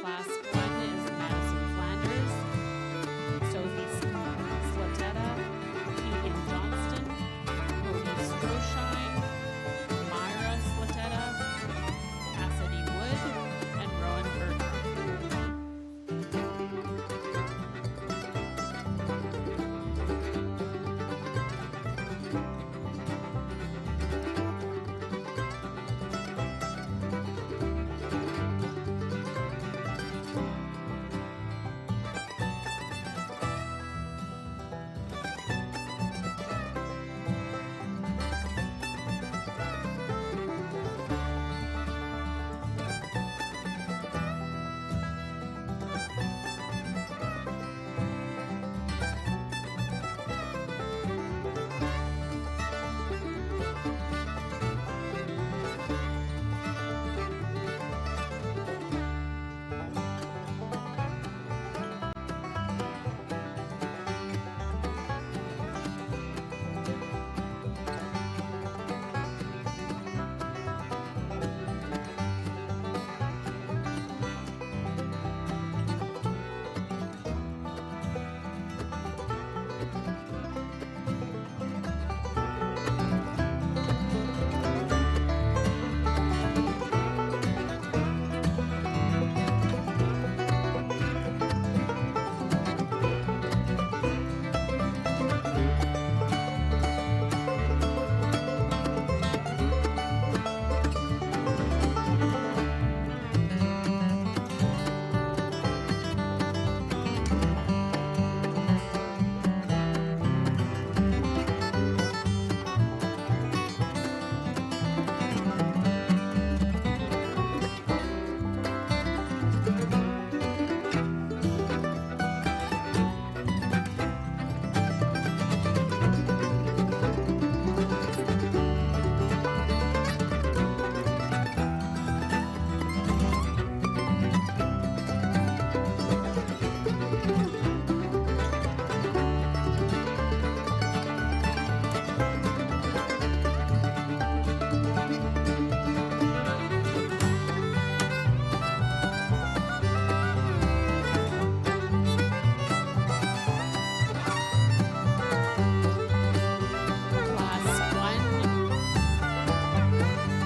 Class 1 is Madison Flanders, Sophie Slatetta, Keegan Johnston, Cody Stroshine, Myra Slatetta, Cassidy Wood, and Rowan Bertram.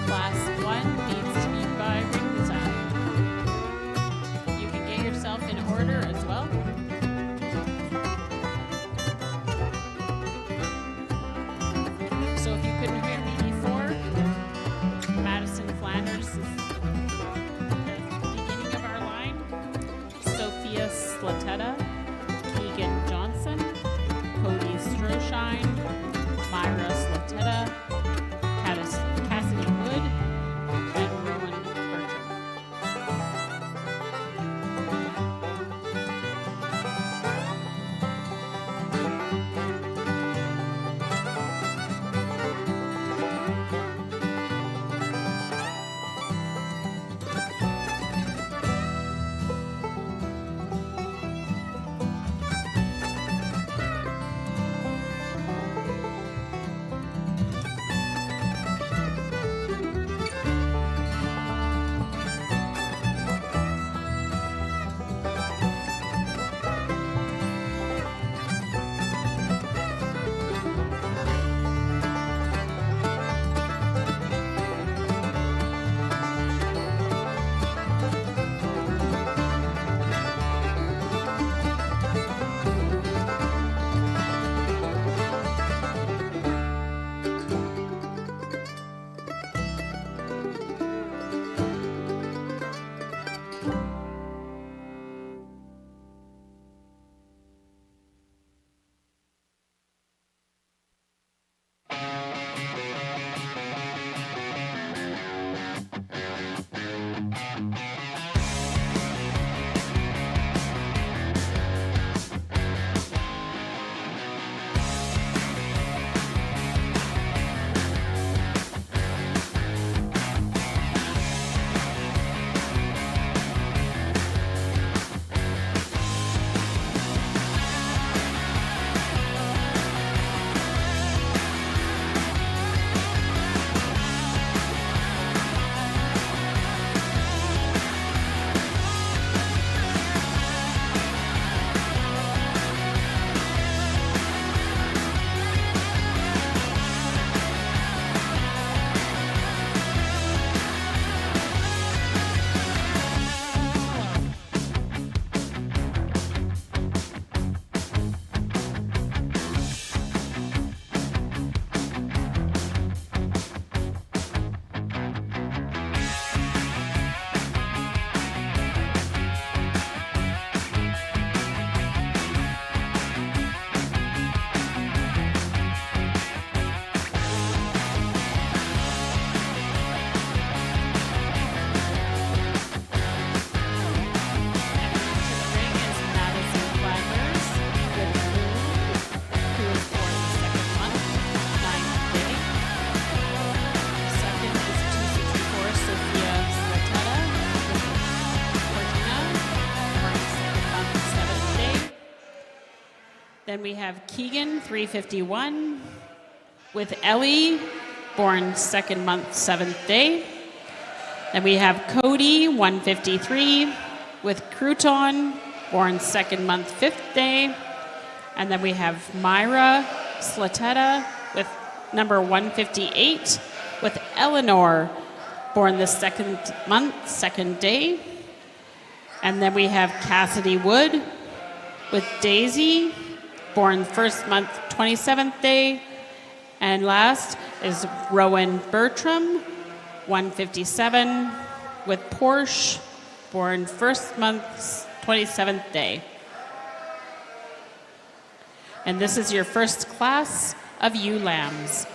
Class 1 needs to be by ringside. You can get yourself in order as well. So if you couldn't hear me before, Madison Flanders is the beginning of our line. Sophia Slatetta, Keegan Johnson, Cody Stroshine, Myra Slatetta, Cassidy Wood, and Rowan Bertram. Then we have Keegan, 351, with Ellie, born 2nd month, 7th day. Then we have Cody, 153, with Crouton, born 2nd month, 5th day. And then we have Myra Slatetta with number 158, with Eleanor, born the 2nd month, 2nd day. And then we have Cassidy Wood with Daisy, born 1st month, 27th day. And last is Rowan Bertram, 157, with Porsche, born 1st month, 27th day. And this is your first class of ewe lambs.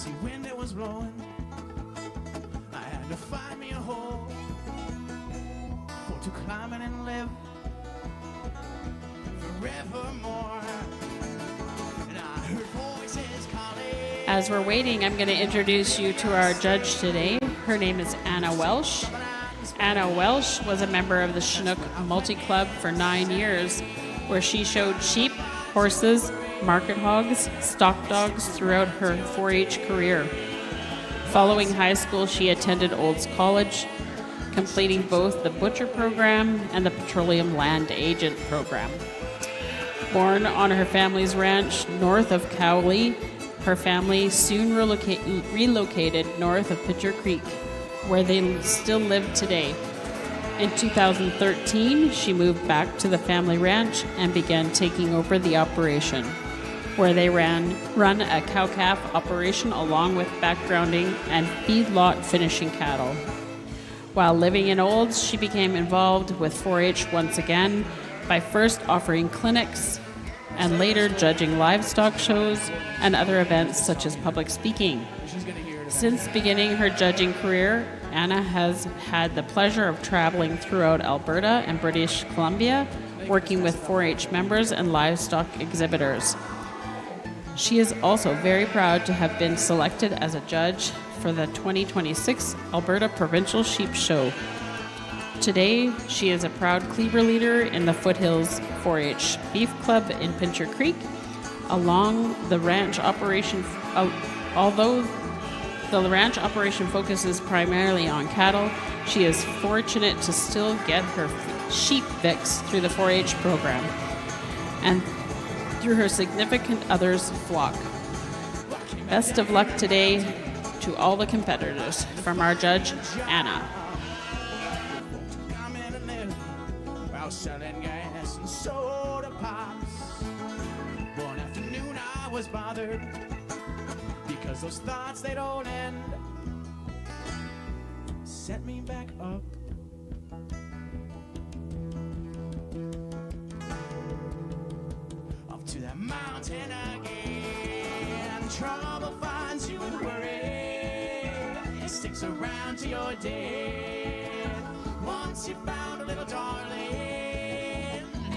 icy wind that was blowing. I had to find me a hole for to climb in and live forevermore. And I heard voices calling. As we're waiting, I'm going to introduce you to our judge today. Her name is Anna Welsh. Anna Welsh was a member of the Chinook Multi-Club for 9 years, where she showed sheep, horses, market hogs, stock dogs throughout her 4-H career. Following high school, she attended Olds College, completing both the Butcher program and the Petroleum Land Agent program. Born on her family's ranch north of Cowley, her family soon relocated north of Pitcher Creek, where they still live today. In 2013, she moved back to the family ranch and began taking over the operation, where they run a cow-calf operation along with backgrounding and feedlot finishing cattle. While living in Olds, she became involved with 4-H once again by first offering clinics and later judging livestock shows and other events such as public speaking. Since beginning her judging career, Anna has had the pleasure of traveling throughout Alberta and British Columbia, working with 4-H members and livestock exhibitors. She is also very proud to have been selected as a judge for the 2026 Alberta Provincial Sheep Show. Today, she is a proud Cleaver leader in the Foothills 4-H Beef Club in Pincher Creek. Along the ranch operation, although the ranch operation focuses primarily on cattle, she is fortunate to still get her sheep fix through the 4-H program and through her significant other's flock. Best of luck today to all the competitors from our judge, Anna. Selling gas and soda pops. One afternoon I was bothered because those thoughts, they don't end. Set me back up. Up to that mountain again. Trouble finds you and worry. It sticks around to your day. Once you found a little darling,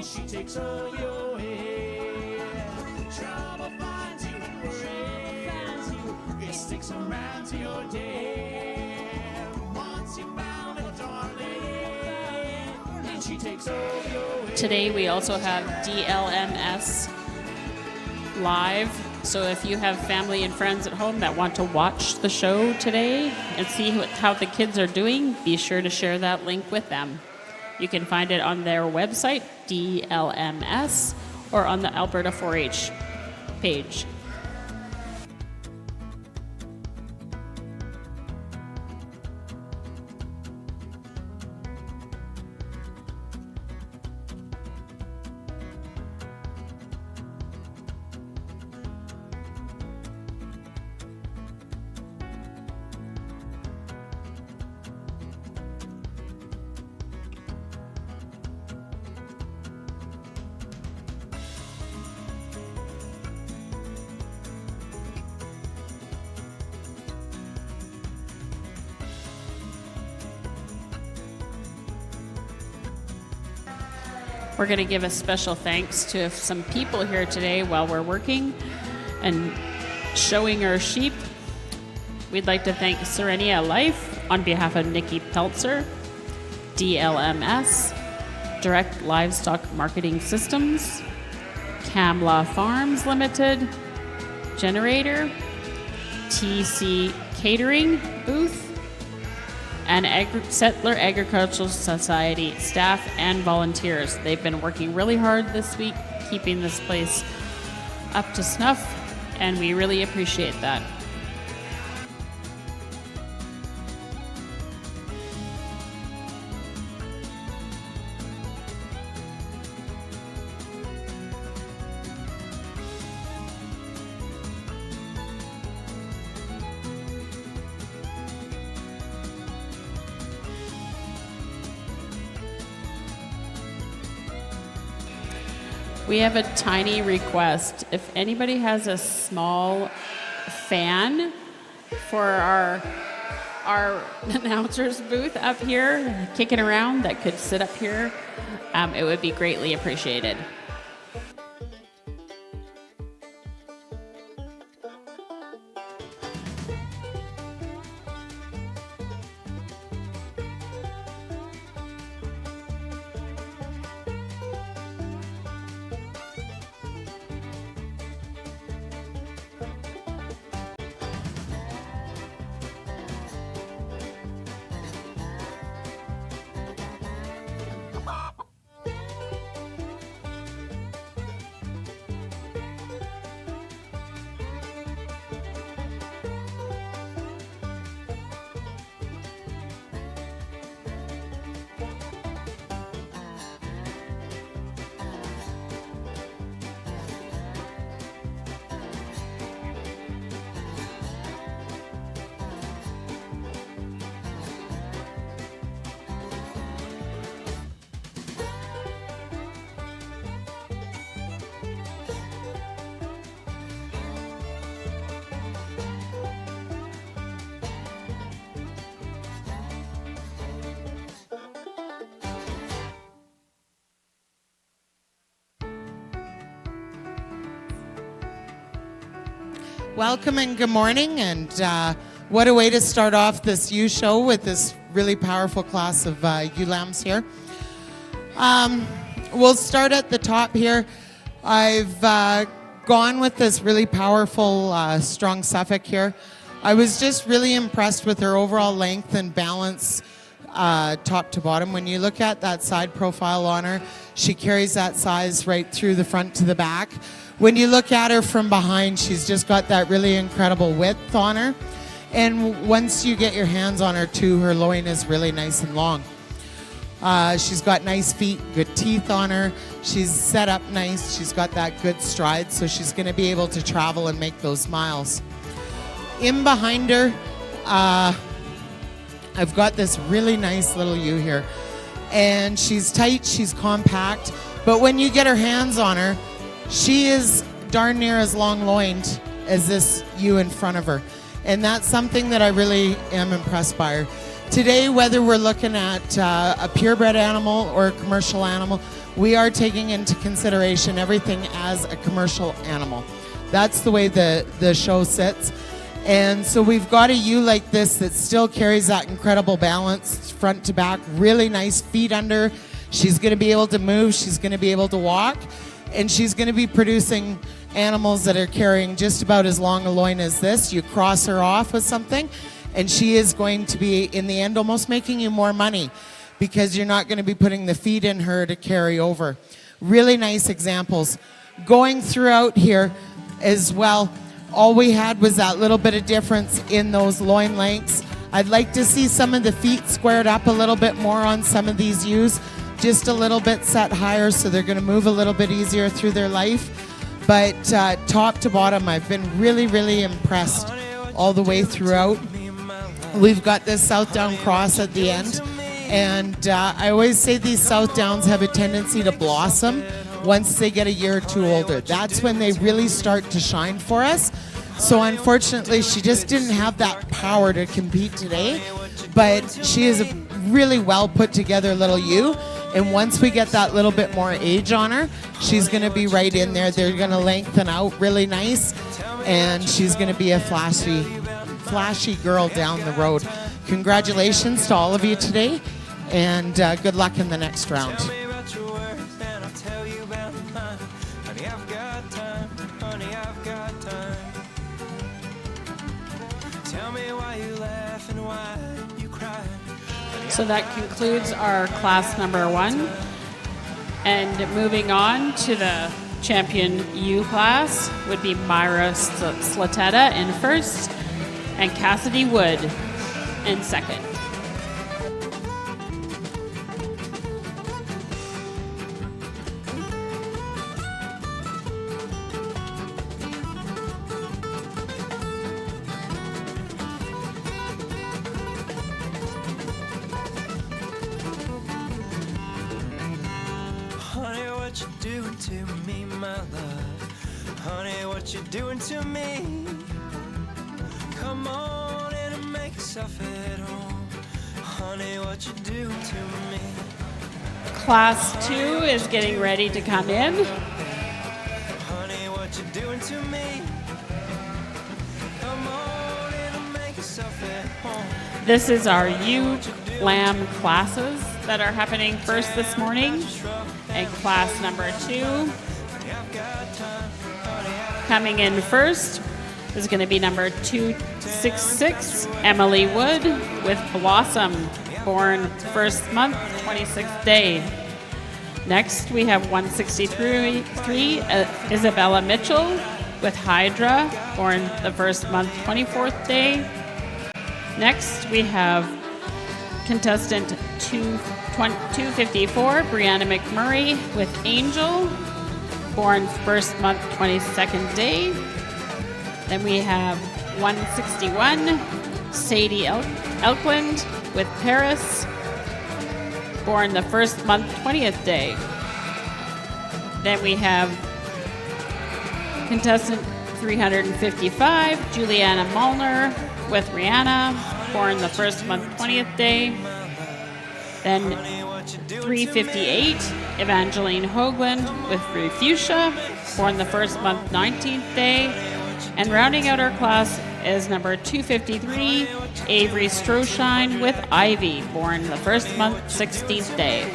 she takes all your head. Trouble finds you and worry. It sticks around to your day. Once you found a little darling, and she takes all your head. Today we also have DLMS live. So if you have family and friends at home that want to watch the show today and see how the kids are doing, be sure to share that link with them. You can find it on their website, DLMS, or on the Alberta 4-H page. We're going to give a special thanks to some people here today while we're working and showing our sheep. We'd like to thank Serenia Life on behalf of Nikki Peltzer, DLMS, Direct Livestock Marketing Systems, Camla Farms Limited, Generator, TC Catering Booth, and Stettler Agricultural Society staff and volunteers. They've been working really hard this week, keeping this place up to snuff, and we really appreciate that. We have a tiny request. If anybody has a small fan for our announcers booth up here, kicking around, that could sit up here, it would be greatly appreciated. Welcome and good morning, and what a way to start off this U show with this really powerful class of ewe lambs here. We'll start at the top here. I've gone with this really powerful strong Suffolk here. I was just really impressed with her overall length and balance top to bottom. When you look at that side profile on her, she carries that size right through the front to the back. When you look at her from behind, she's just got that really incredible width on her. And once you get your hands on her too, her loin is really nice and long. She's got nice feet, good teeth on her. She's set up nice. She's got that good stride, so she's going to be able to travel and make those miles. In behind her, I've got this really nice little ewe here. And she's tight, she's compact, but when you get her hands on her, she is darn near as long-loined as this ewe in front of her. And that's something that I really am impressed by her. Today, whether we're looking at a purebred animal or a commercial animal, we are taking into consideration everything as a commercial animal. That's the way the show sits. And so we've got a ewe like this that still carries that incredible balance front to back, really nice feet under. She's going to be able to move, she's going to be able to walk, and she's going to be producing animals that are carrying just about as long a loin as this. You cross her off with something, and she is going to be, in the end, almost making you more money because you're not going to be putting the feed in her to carry over. Really nice examples. Going throughout here as well, all we had was that little bit of difference in those loin lengths. I'd like to see some of the feet squared up a little bit more on some of these ewes, just a little bit set higher so they're going to move a little bit easier through their life. But top to bottom, I've been really, really impressed all the way throughout. We've got this South Down cross at the end, and I always say these South Downs have a tendency to blossom once they get a year or two older. That's when they really start to shine for us. So unfortunately, she just didn't have that power to compete today, but she is a really well put together little ewe. And once we get that little bit more age on her, she's going to be right in there. They're going to lengthen out really nice, and she's going to be a flashy girl down the road. Congratulations to all of you today, and good luck in the next round. So that concludes our class number 1. And moving on to the champion U class would be Myra Slateta in first and Cassidy Wood in second. Doing to me, come on. yourself at home. Honey, what you do to me? Class 2 is getting ready to come in. Honey, what you doing to me? Come on in and make yourself at home. This is our ULAM classes that are happening first this morning. And class number 2 coming in first is going to be number 266, Emily Wood with Blossom, born first month, 26th day. Next, we have 163, Isabella Mitchell with Hydra, born the first month, 24th day. Next, we have contestant 254, Brianna McMurray with Angel, born first month, 22nd day. Then we have 161, Sadie Elkland with Paris, born the first month, 20th day. Then we have contestant 355, Juliana Molnar with Rihanna, born the first month, 20th day. Then 358, Evangeline Hoagland with Refuchsia, born the first month, 19th day. And rounding out our class is number 253, Avery Stroshine with Ivy, born the first month, 16th day.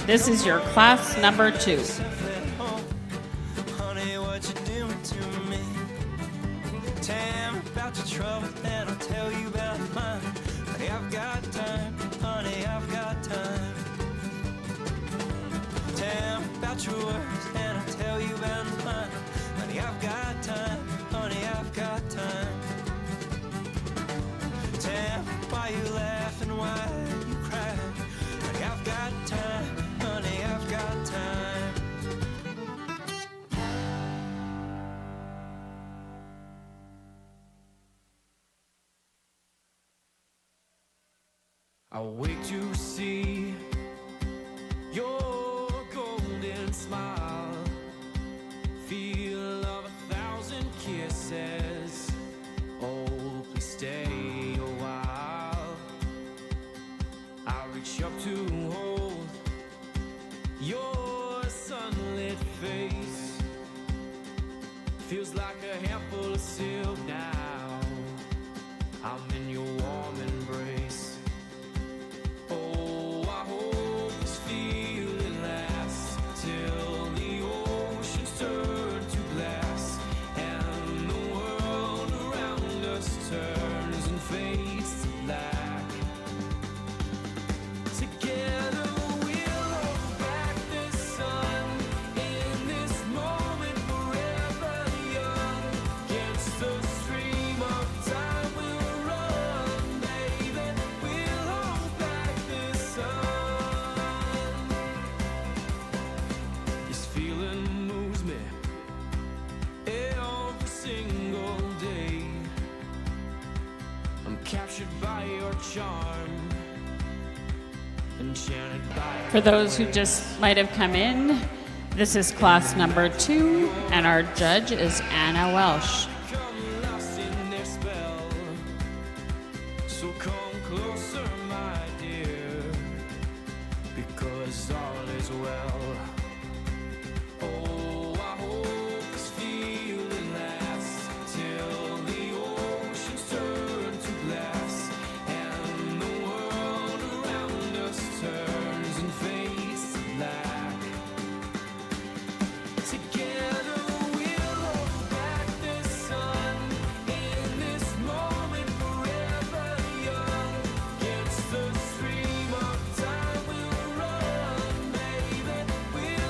This is your class number 2. Honey, what you doing to me? Tell me about your trouble and I'll tell you about mine. Honey, I've got time. Honey, I've got time. Tell me about your worries and I'll tell you about mine. Honey, I've got time. Honey, I've got time. Tell me why you laugh and why you cry. Honey, I've got time. Honey, I've got time. I wake to see your golden smile, feel of 1,000 kisses. Oh, please stay a while. I reach up to hold your sunlit face. Feels like a handful of silk now. I'm in your warm embrace. Oh, I hope this feeling lasts till the oceans turn to glass and the world around us turns and fades to black. Together we'll hold back the sun in this moment, forever young. Against the stream of time we'll run, baby. We'll hold back the sun. This feeling moves me every single day. I'm captured by your charm, enchanted by For those who just might have come in, this is class number 2, and our judge is Anna Welsh. come lost in their spell. So come closer, my dear, because all is well. Oh, I hope this feeling lasts till the oceans turn to glass and the world around us turns and fades to black. Together we'll hold back the sun in this moment, forever young. Against the stream of time we'll run, baby. We'll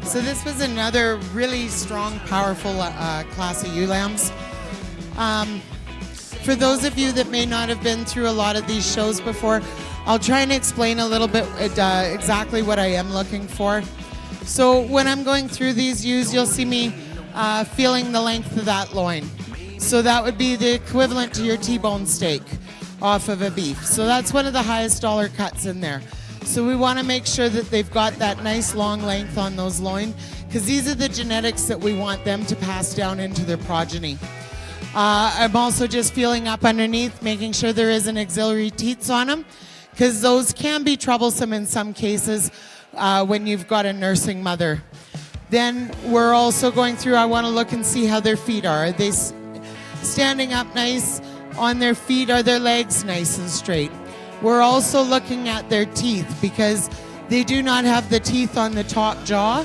So this was another really strong, powerful class of ewe lambs. For those of you that may not have been through a lot of these shows before, I'll try and explain a little bit exactly what I am looking for. So when I'm going through these ewes, you'll see me feeling the length of that loin. So that would be the equivalent to your T-bone steak off of a beef. So that's one of the highest dollar cuts in there. So we want to make sure that they've got that nice long length on those loin, because these are the genetics that we want them to pass down into their progeny. I'm also just feeling up underneath, making sure there isn't auxiliary teats on them, because those can be troublesome in some cases when you've got a nursing mother. Then we're also going through, I want to look and see how their feet are. Are they standing up nice on their feet? Are their legs nice and straight? We're also looking at their teeth, because they do not have the teeth on the top jaw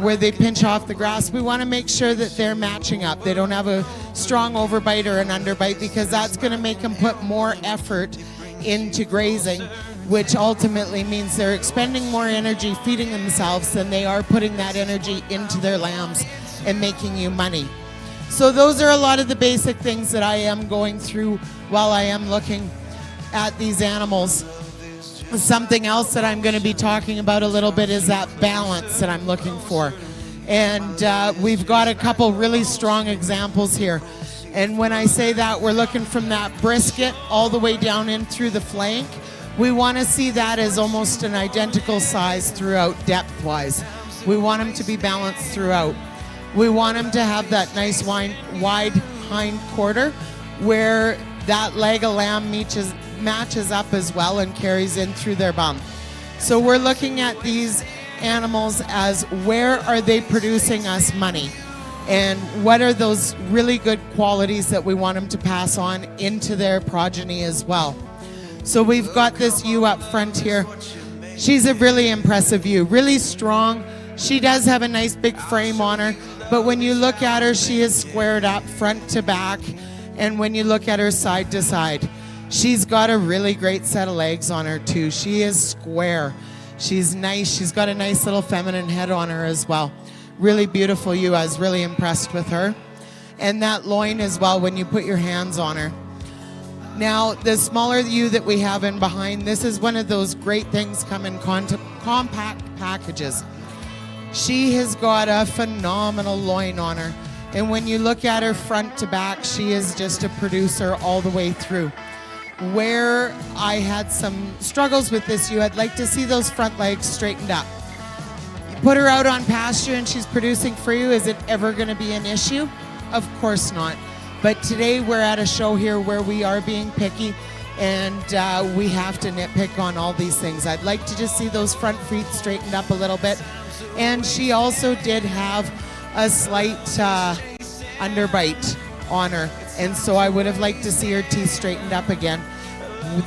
where they pinch off the grass. We want to make sure that they're matching up. They don't have a strong overbite or an underbite, because that's going to make them put more effort into grazing, which ultimately means they're expending more energy feeding themselves than they are putting that energy into their lambs and making you money. So those are a lot of the basic things that I am going through while I am looking at these animals. Something else that I'm going to be talking about a little bit is that balance that I'm looking for. And we've got a couple really strong examples here. And when I say that, we're looking from that brisket all the way down in through the flank. We want to see that as almost an identical size throughout depth-wise. We want them to be balanced throughout. We want them to have that nice wide hind quarter where that leg of lamb matches up as well and carries in through their bum. So we're looking at these animals as where are they producing us money, and what are those really good qualities that we want them to pass on into their progeny as well. So we've got this ewe up front here. She's a really impressive ewe, really strong. She does have a nice big frame on her, but when you look at her, she is squared up front to back, and when you look at her side to side, she's got a really great set of legs on her too. She is square. She's nice. She's got a nice little feminine head on her as well. Really beautiful ewe. I was really impressed with her. And that loin as well when you put your hands on her. Now, the smaller ewe that we have in behind, this is one of those great things come in compact packages. She has got a phenomenal loin on her. And when you look at her front to back, she is just a producer all the way through. Where I had some struggles with this ewe, I'd like to see those front legs straightened up. Put her out on pasture and she's producing for you. Is it ever going to be an issue? Of course not. But today we're at a show here where we are being picky, and we have to nitpick on all these things. I'd like to just see those front feet straightened up a little bit. And she also did have a slight underbite on her, and so I would have liked to see her teeth straightened up again.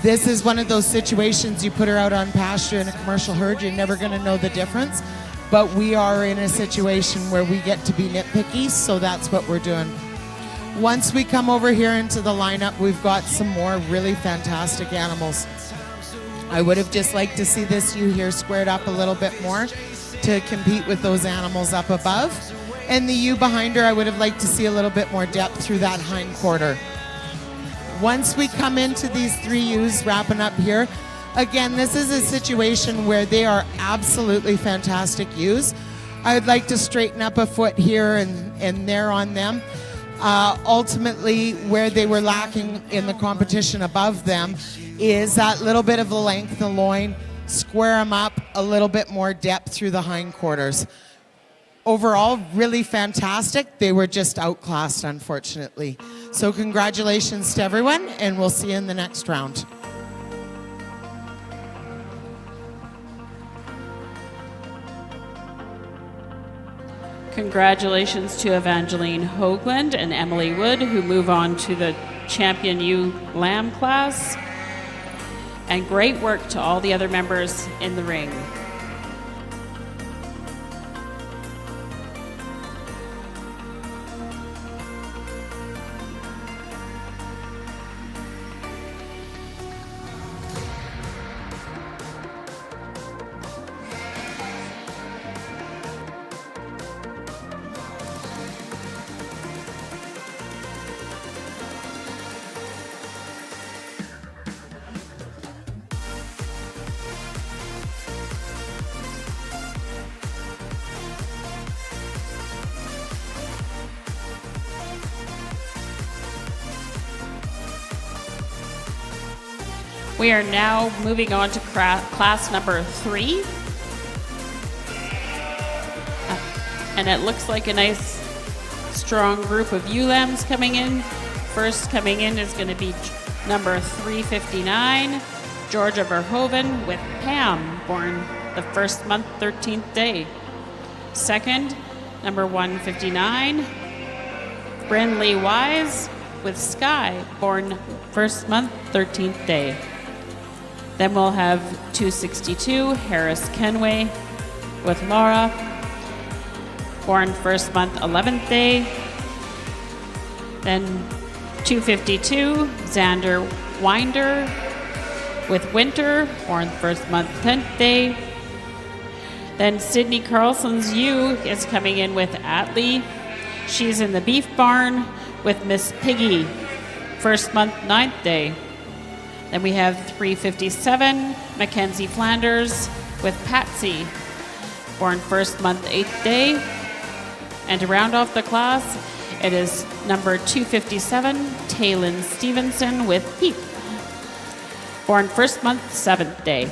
This is one of those situations, you put her out on pasture in a commercial herd, you're never going to know the difference, but we are in a situation where we get to be nitpicky, so that's what we're doing. Once we come over here into the lineup, we've got some more really fantastic animals. I would have just liked to see this ewe here squared up a little bit more to compete with those animals up above. And the ewe behind her, I would have liked to see a little bit more depth through that hind quarter. Once we come into these three ewes wrapping up here, again, this is a situation where they are absolutely fantastic ewes. I would like to straighten up a foot here and there on them. Ultimately, where they were lacking in the competition above them is that little bit of the length of the loin, square them up, a little bit more depth through the hindquarters. Overall, really fantastic. They were just outclassed, unfortunately. So congratulations to everyone, and we'll see you in the next round. Congratulations to Evangeline Hoagland and Emily Wood, who move on to the Champion ewe Lamb class. And great work to all the other members in the ring. We are now moving on to class number 3. And it looks like a nice, strong group of ULAMs coming in. First coming in is going to be number 359, Georgia Verhoeven with Pam, born the first month, 13th day. Second, number 159, Brynlee Wise with Sky, born first month, 13th day. Then we'll have 262, Harris Kenway with Laura, born first month, 11th day. Then 252, Xander Winder with Winter, born first month, 10th day. Then Sydney Carlson's U is coming in with Atlee. She's in the beef barn with Miss Piggy, first month, 9th day. Then we have 357, Mackenzie Flanders with Patsy, born first month, 8th day. And to round off the class, it is number 257, Taylin Stevenson with Heath, born first month, 7th day.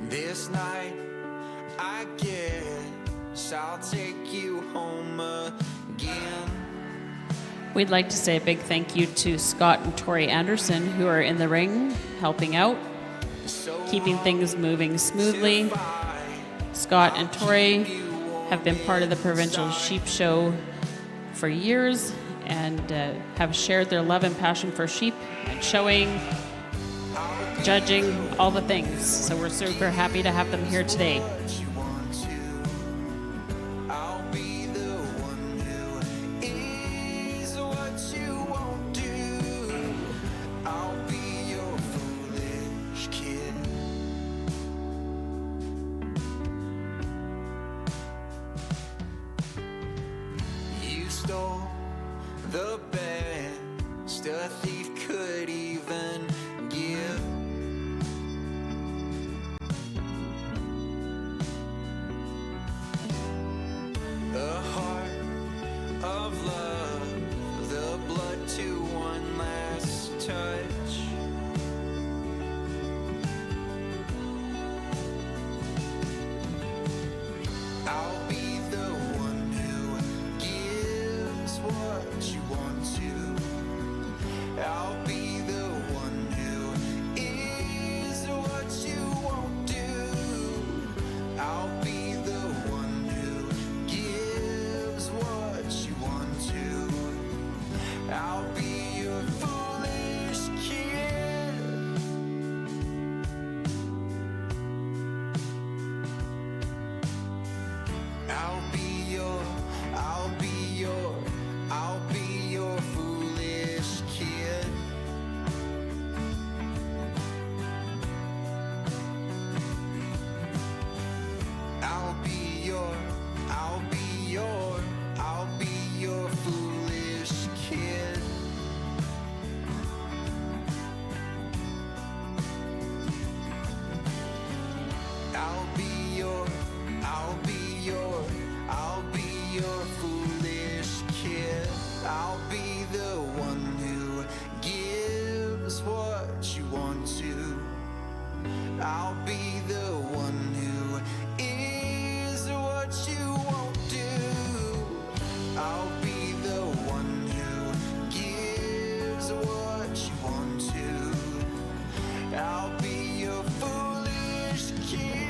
This night, I guess I'll take you home again. We'd like to say a big thank you to Scott and Tori Anderson, who are in the ring helping out, keeping things moving smoothly. Scott and Tori have been part of the Provincial Sheep Show for years and have shared their love and passion for sheep and showing, judging, all the things. So we're super happy to have them here today. The best a thief could even give. A heart of love, the blood to one last touch. I'll be the one who gives what you want to. I'll be the one who is what you won't do. I'll be the one who gives what you want to. I'll be your foolish kid. I'll be your, I'll be your, I'll be your foolish kid. I'll be your, I'll be your, I'll be your foolish kid. I'll be your, I'll be your, I'll be your foolish kid. I'll be the one who gives what you want to. I'll be the one who is what you won't do. I'll be the one who gives what you want to. I'll be your foolish kid.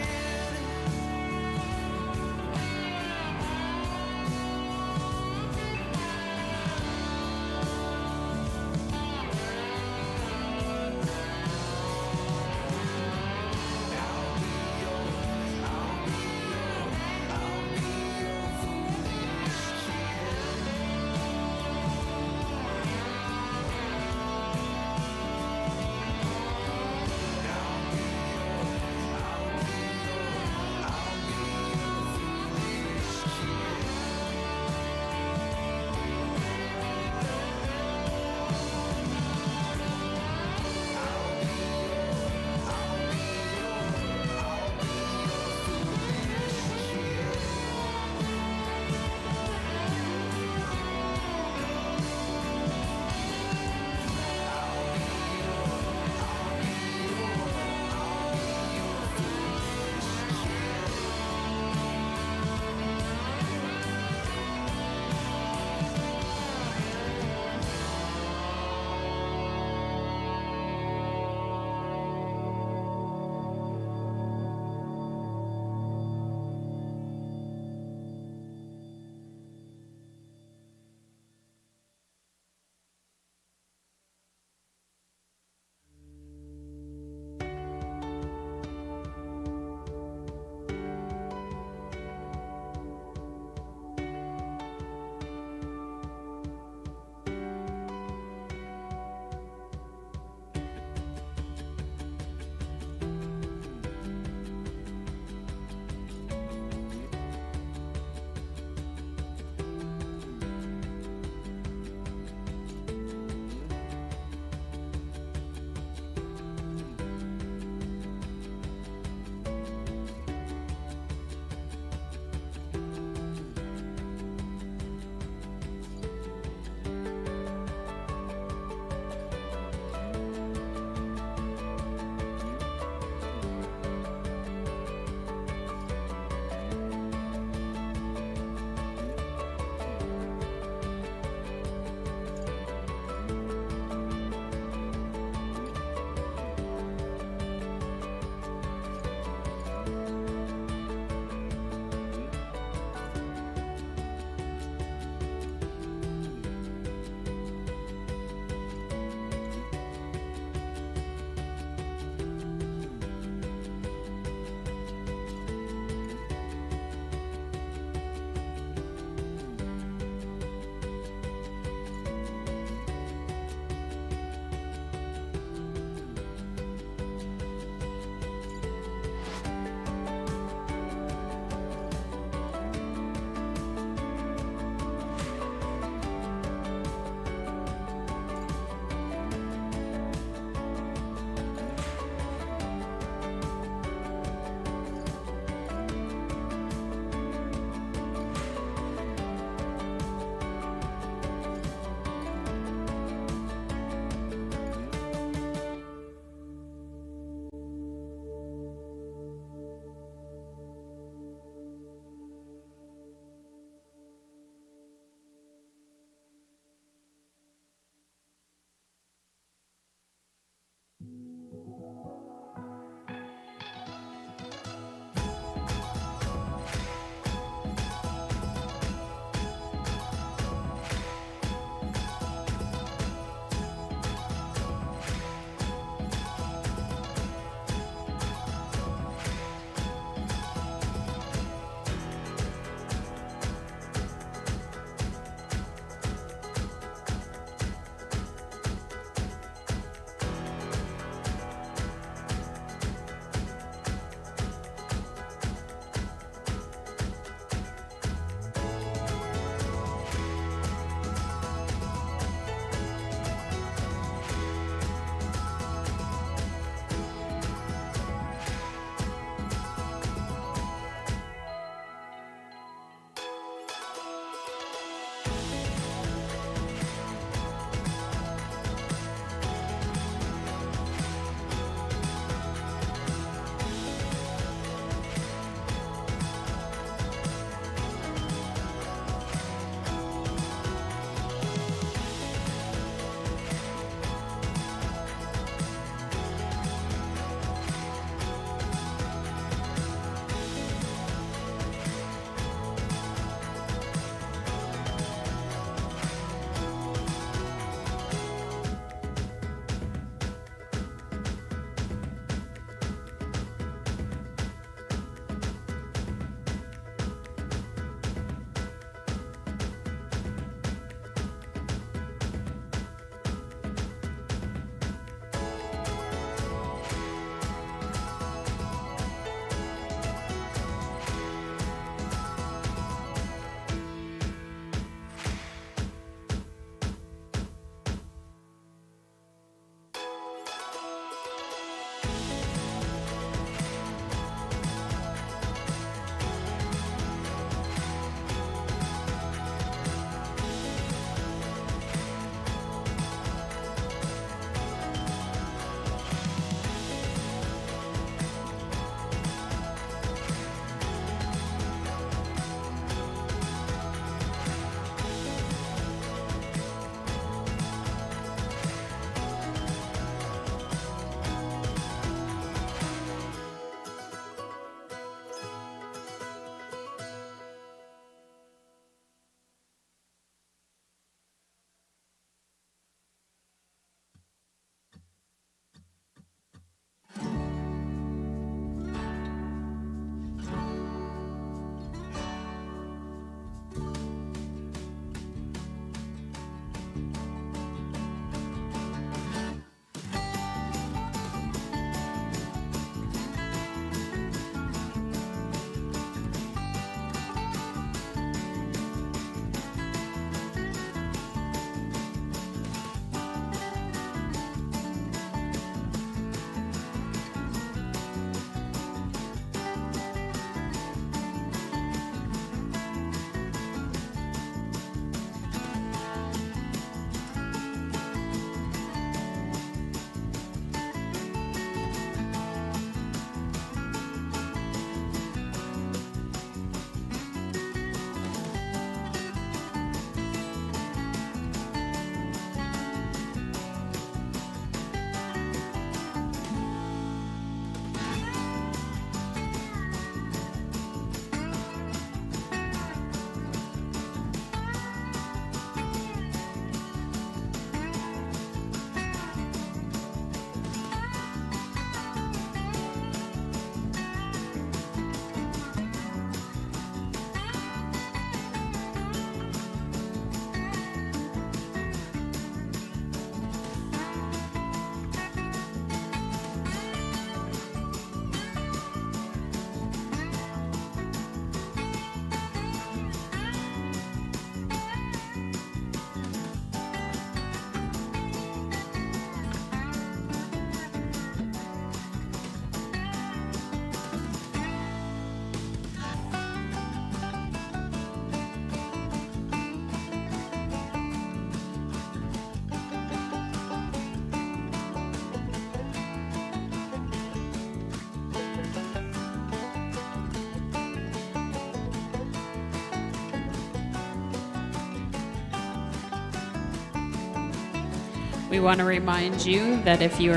We want to remind you that if you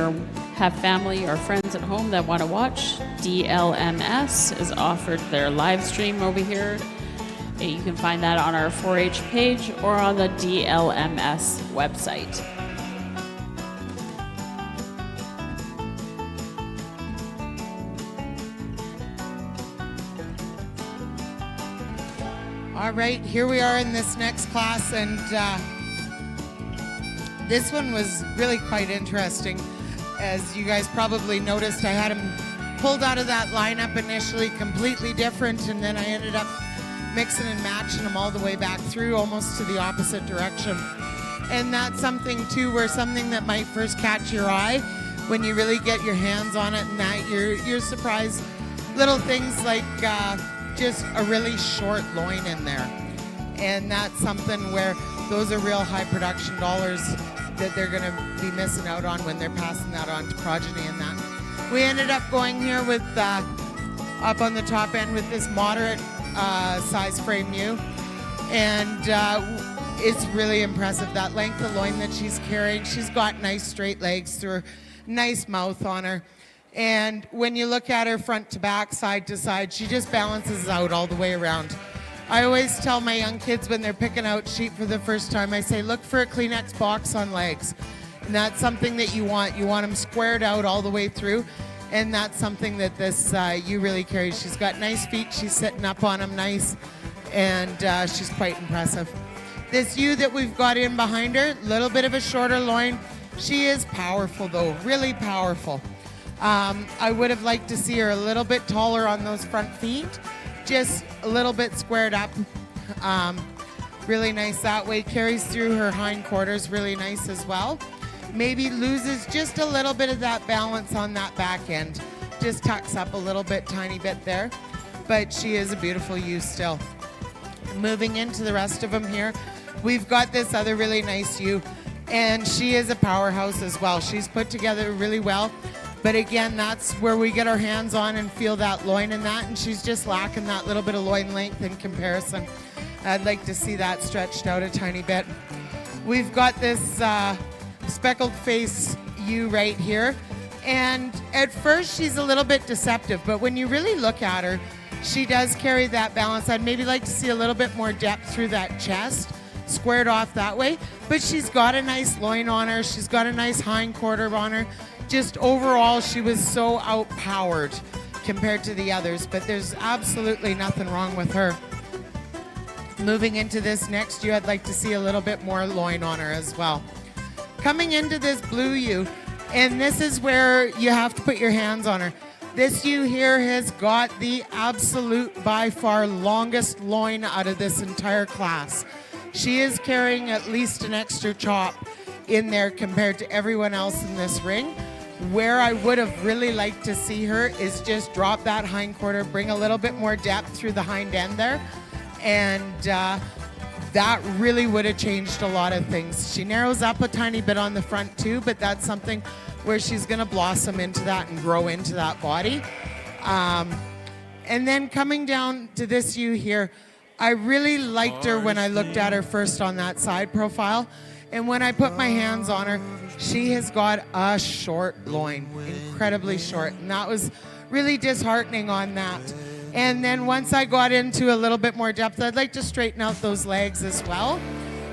have family or friends at home that want to watch, DLMS is offered their live stream over here. You can find that on our 4-H page or on the DLMS website. All right, here we are in this next class, and this one was really quite interesting. As you guys probably noticed, I had him pulled out of that lineup initially completely different, and then I ended up mixing and matching them all the way back through almost to the opposite direction. And that's something too, where something that might first catch your eye, when you really get your hands on it, and that you're surprised. Little things like just a really short loin in there, and that's something where those are real high production dollars that they're going to be missing out on when they're passing that on to progeny and that. We ended up going here with up on the top end with this moderate size frame ewe, and it's really impressive, that length of loin that she's carrying. She's got nice straight legs through her, nice mouth on her. And when you look at her front to back, side to side, she just balances out all the way around. I always tell my young kids when they're picking out sheep for the first time, I say, look for a Kleenex box on legs. And that's something that you want. You want them squared out all the way through. And that's something that this ewe really carries. She's got nice feet. She's sitting up on them nice. And she's quite impressive. This ewe that we've got in behind her, a little bit of a shorter loin. She is powerful though, really powerful. I would have liked to see her a little bit taller on those front feet, just a little bit squared up. Really nice that way. Carries through her hindquarters really nice as well. Maybe loses just a little bit of that balance on that back end. Just tucks up a little bit, tiny bit there. But she is a beautiful ewe still. Moving into the rest of them here, we've got this other really nice ewe, and she is a powerhouse as well. She's put together really well. But again, that's where we get our hands on and feel that loin in that, and she's just lacking that little bit of loin length in comparison. I'd like to see that stretched out a tiny bit. We've got this speckled face ewe right here, and at first she's a little bit deceptive, but when you really look at her, she does carry that balance. I'd maybe like to see a little bit more depth through that chest, squared off that way, but she's got a nice loin on her. She's got a nice hindquarter on her. Just overall, she was so outpowered compared to the others, but there's absolutely nothing wrong with her. Moving into this next ewe, I'd like to see a little bit more loin on her as well. Coming into this blue ewe, and this is where you have to put your hands on her. This ewe here has got the absolute, by far, longest loin out of this entire class. She is carrying at least an extra chop in there compared to everyone else in this ring. Where I would have really liked to see her is just drop that hindquarter, bring a little bit more depth through the hind end there, and that really would have changed a lot of things. She narrows up a tiny bit on the front too, but that's something where she's going to blossom into that and grow into that body. And then coming down to this ewe here, I really liked her when I looked at her first on that side profile. And when I put my hands on her, she has got a short loin, incredibly short. And that was really disheartening on that. And then once I got into a little bit more depth, I'd like to straighten out those legs as well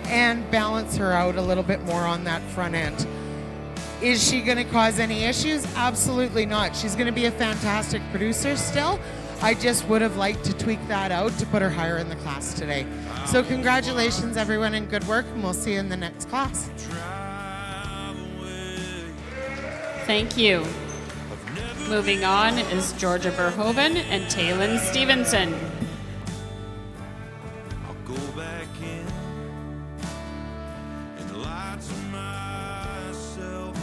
and balance her out a little bit more on that front end. Is she going to cause any issues? Absolutely not. She's going to be a fantastic producer still. I just would have liked to tweak that out to put her higher in the class today. So congratulations, everyone, and good work, and we'll see you in the next class. Thank you. Moving on is Georgia Verhoeven and Taylin Stevenson. I'll go back in and lie to myself.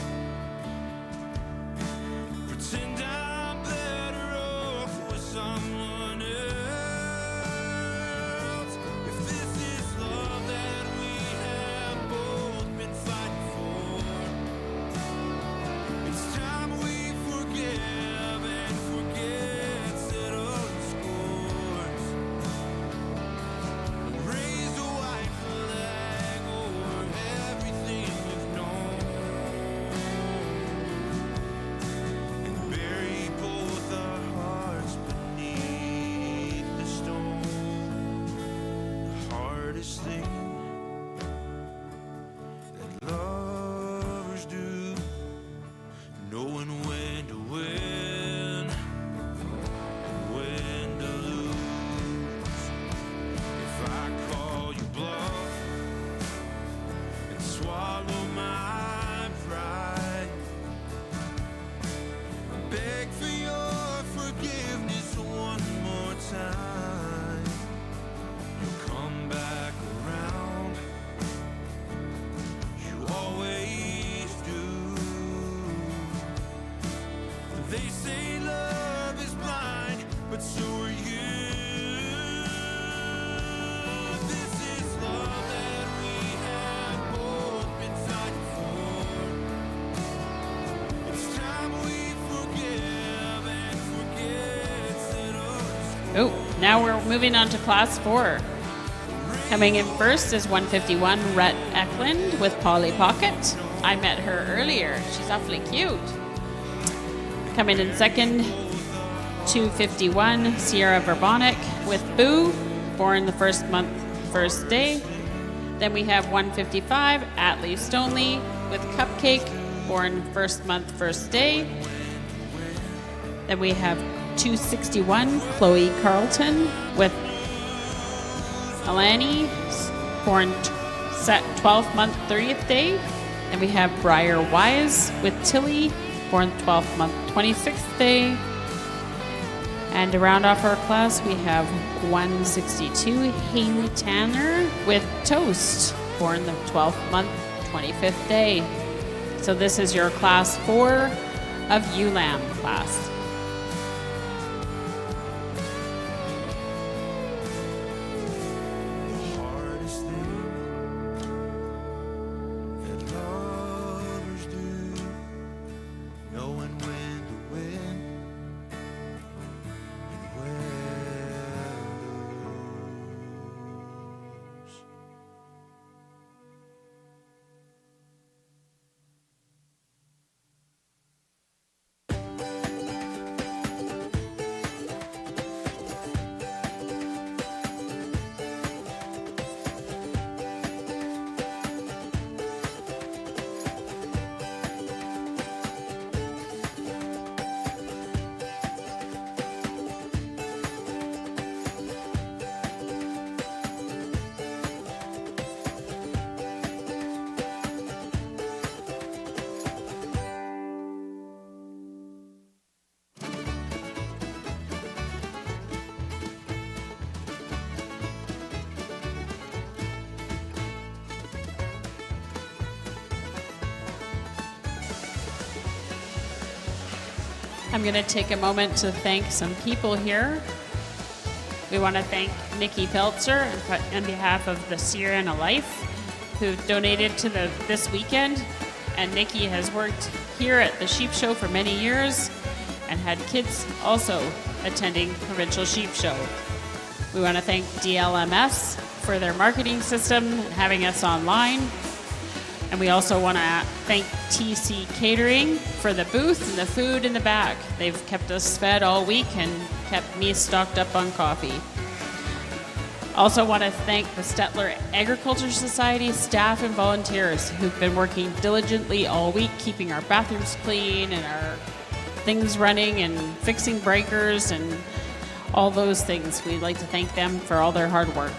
Pretend I'm better off with someone else. If this is love that we have both been fighting for, it's time we forgive and forget, settle the scores. Raise a white flag over everything we've Now we're moving on to Class 4. Coming in first is 151 Rhett Eklund with Polly Pocket. I met her earlier. She's awfully cute. Coming in second, 251 Sierra Verbonic with Boo, born the first month, first day. Then we have 155 Atlee Stonley with Cupcake, born first month, first day. Then we have 261 Chloe Carlton with Alani, born 12th month, 30th day. Then we have Briar Wise with Tilly, born 12th month, 26th day. And to round off our class, we have 162 Haley Tanner with Toast, born the 12th month, 25th day. So this is your Class 4 of ULAM class. Hardest thing that lovers do, knowing when to win and when to lose. I'm going to take a moment to thank some people here. We want to thank Nikki Peltzer on behalf of the Sienna Life, who donated to this weekend. And Nikki has worked here at the Sheep Show for many years and had kids also attending Provincial Sheep Show. We want to thank DLMS for their marketing system and having us online. And we also want to thank TC Catering for the booth and the food in the back. They've kept us fed all week and kept me stocked up on coffee. Also want to thank the Stettler Agriculture Society staff and volunteers who've been working diligently all week, keeping our bathrooms clean and our things running and fixing breakers and all those things. We'd like to thank them for all their hard work.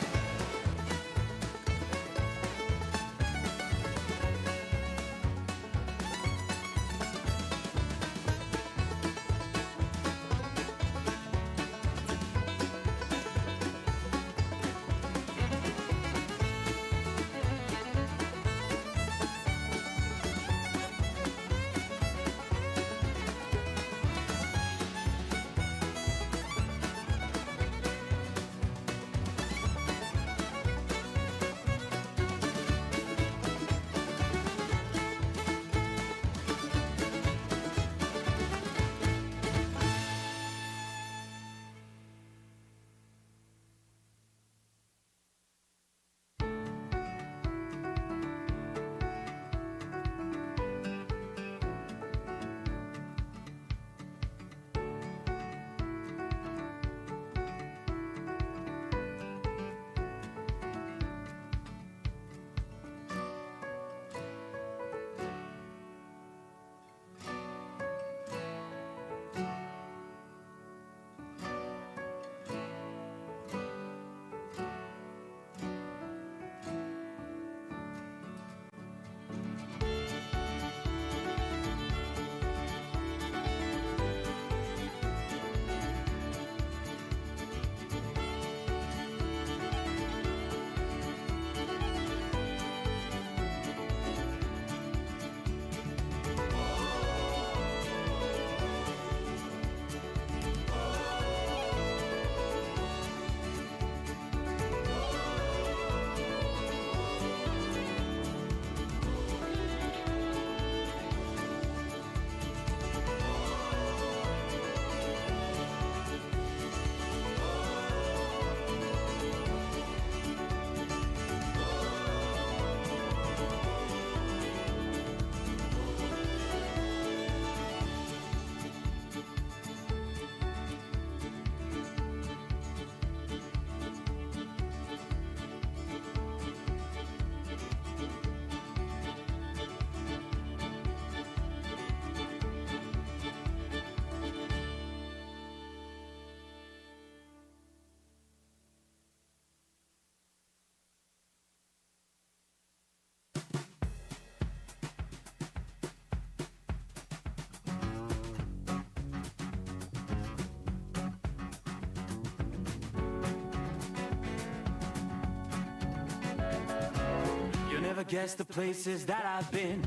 guess the places that I've been.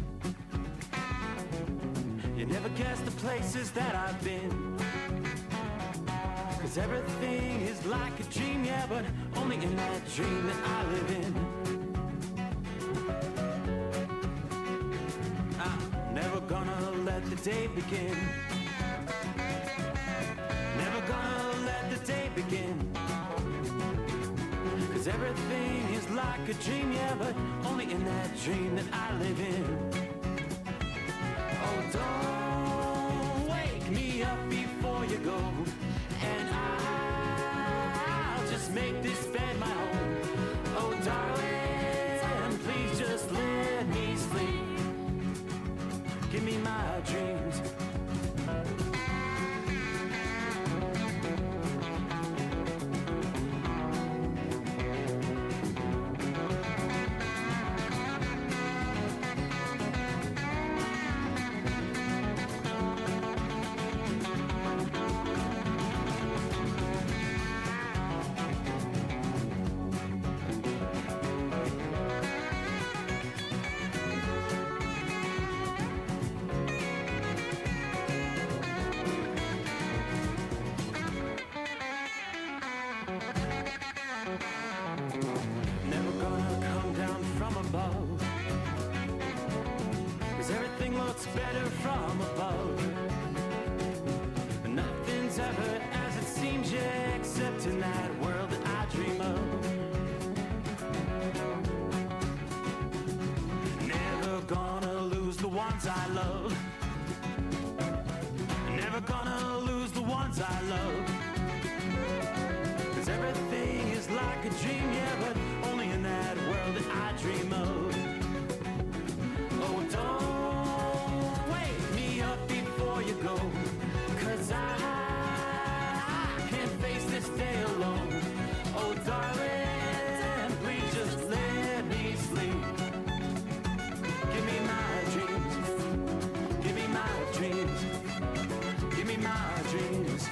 You never guess the places that I've been. Cause everything is like a dream, yeah, but only in that dream that I live in. I'm never gonna let the day begin. Never gonna let the day begin. Cause everything is like a dream, yeah, but only in that dream that I live in. Oh, don't wake me up before you go, and I'll just make this bed my home. Oh, darling, please just let me sleep. Give me my dreams. Never gonna come down from above, cause everything looks better from above. Nothing's ever as it seems, yeah, except in that world that I dream of. Never gonna lose the ones I love. Never gonna lose the ones I love. Cause everything is like a dream, yeah, but only in that world that I dream of. Oh, don't wake me up before you go, cause I can't face this day alone. Oh, darling, please just let me sleep. Give me my dreams. Give me my dreams. Give me my dreams.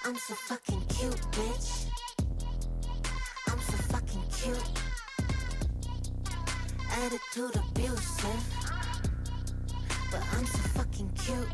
I'm so fucking cute, bitch. I'm so fucking cute. Attitude abusive, but I'm so fucking cute.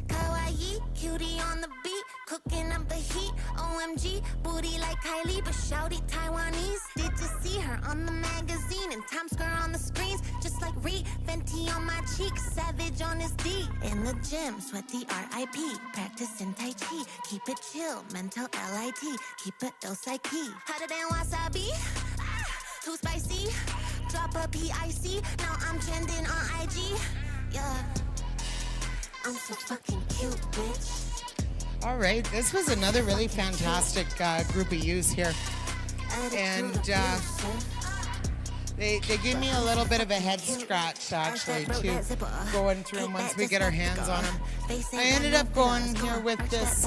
Kawaii, cutie on the beat, cooking up the heat. OMG, booty like Kylie, but shouty Taiwanese. Did you see her on the magazine and Times Square on the screens? Just like Reed, Fenty on my cheek, Savage on his D. In the gym, sweaty R.I.P. Practicing Tai Chi, keep it chill, mental L.I.T. Keep it ill psyche. Hotter than wasabi, too spicy. Drop a P.I.C. Now I'm trending on IG. Yeah, I'm so fucking cute, bitch. All right, this was another really fantastic group of youths here. And They give me a little bit of a head scratch, actually, too, going through them once we get our hands on them. I ended up going here with this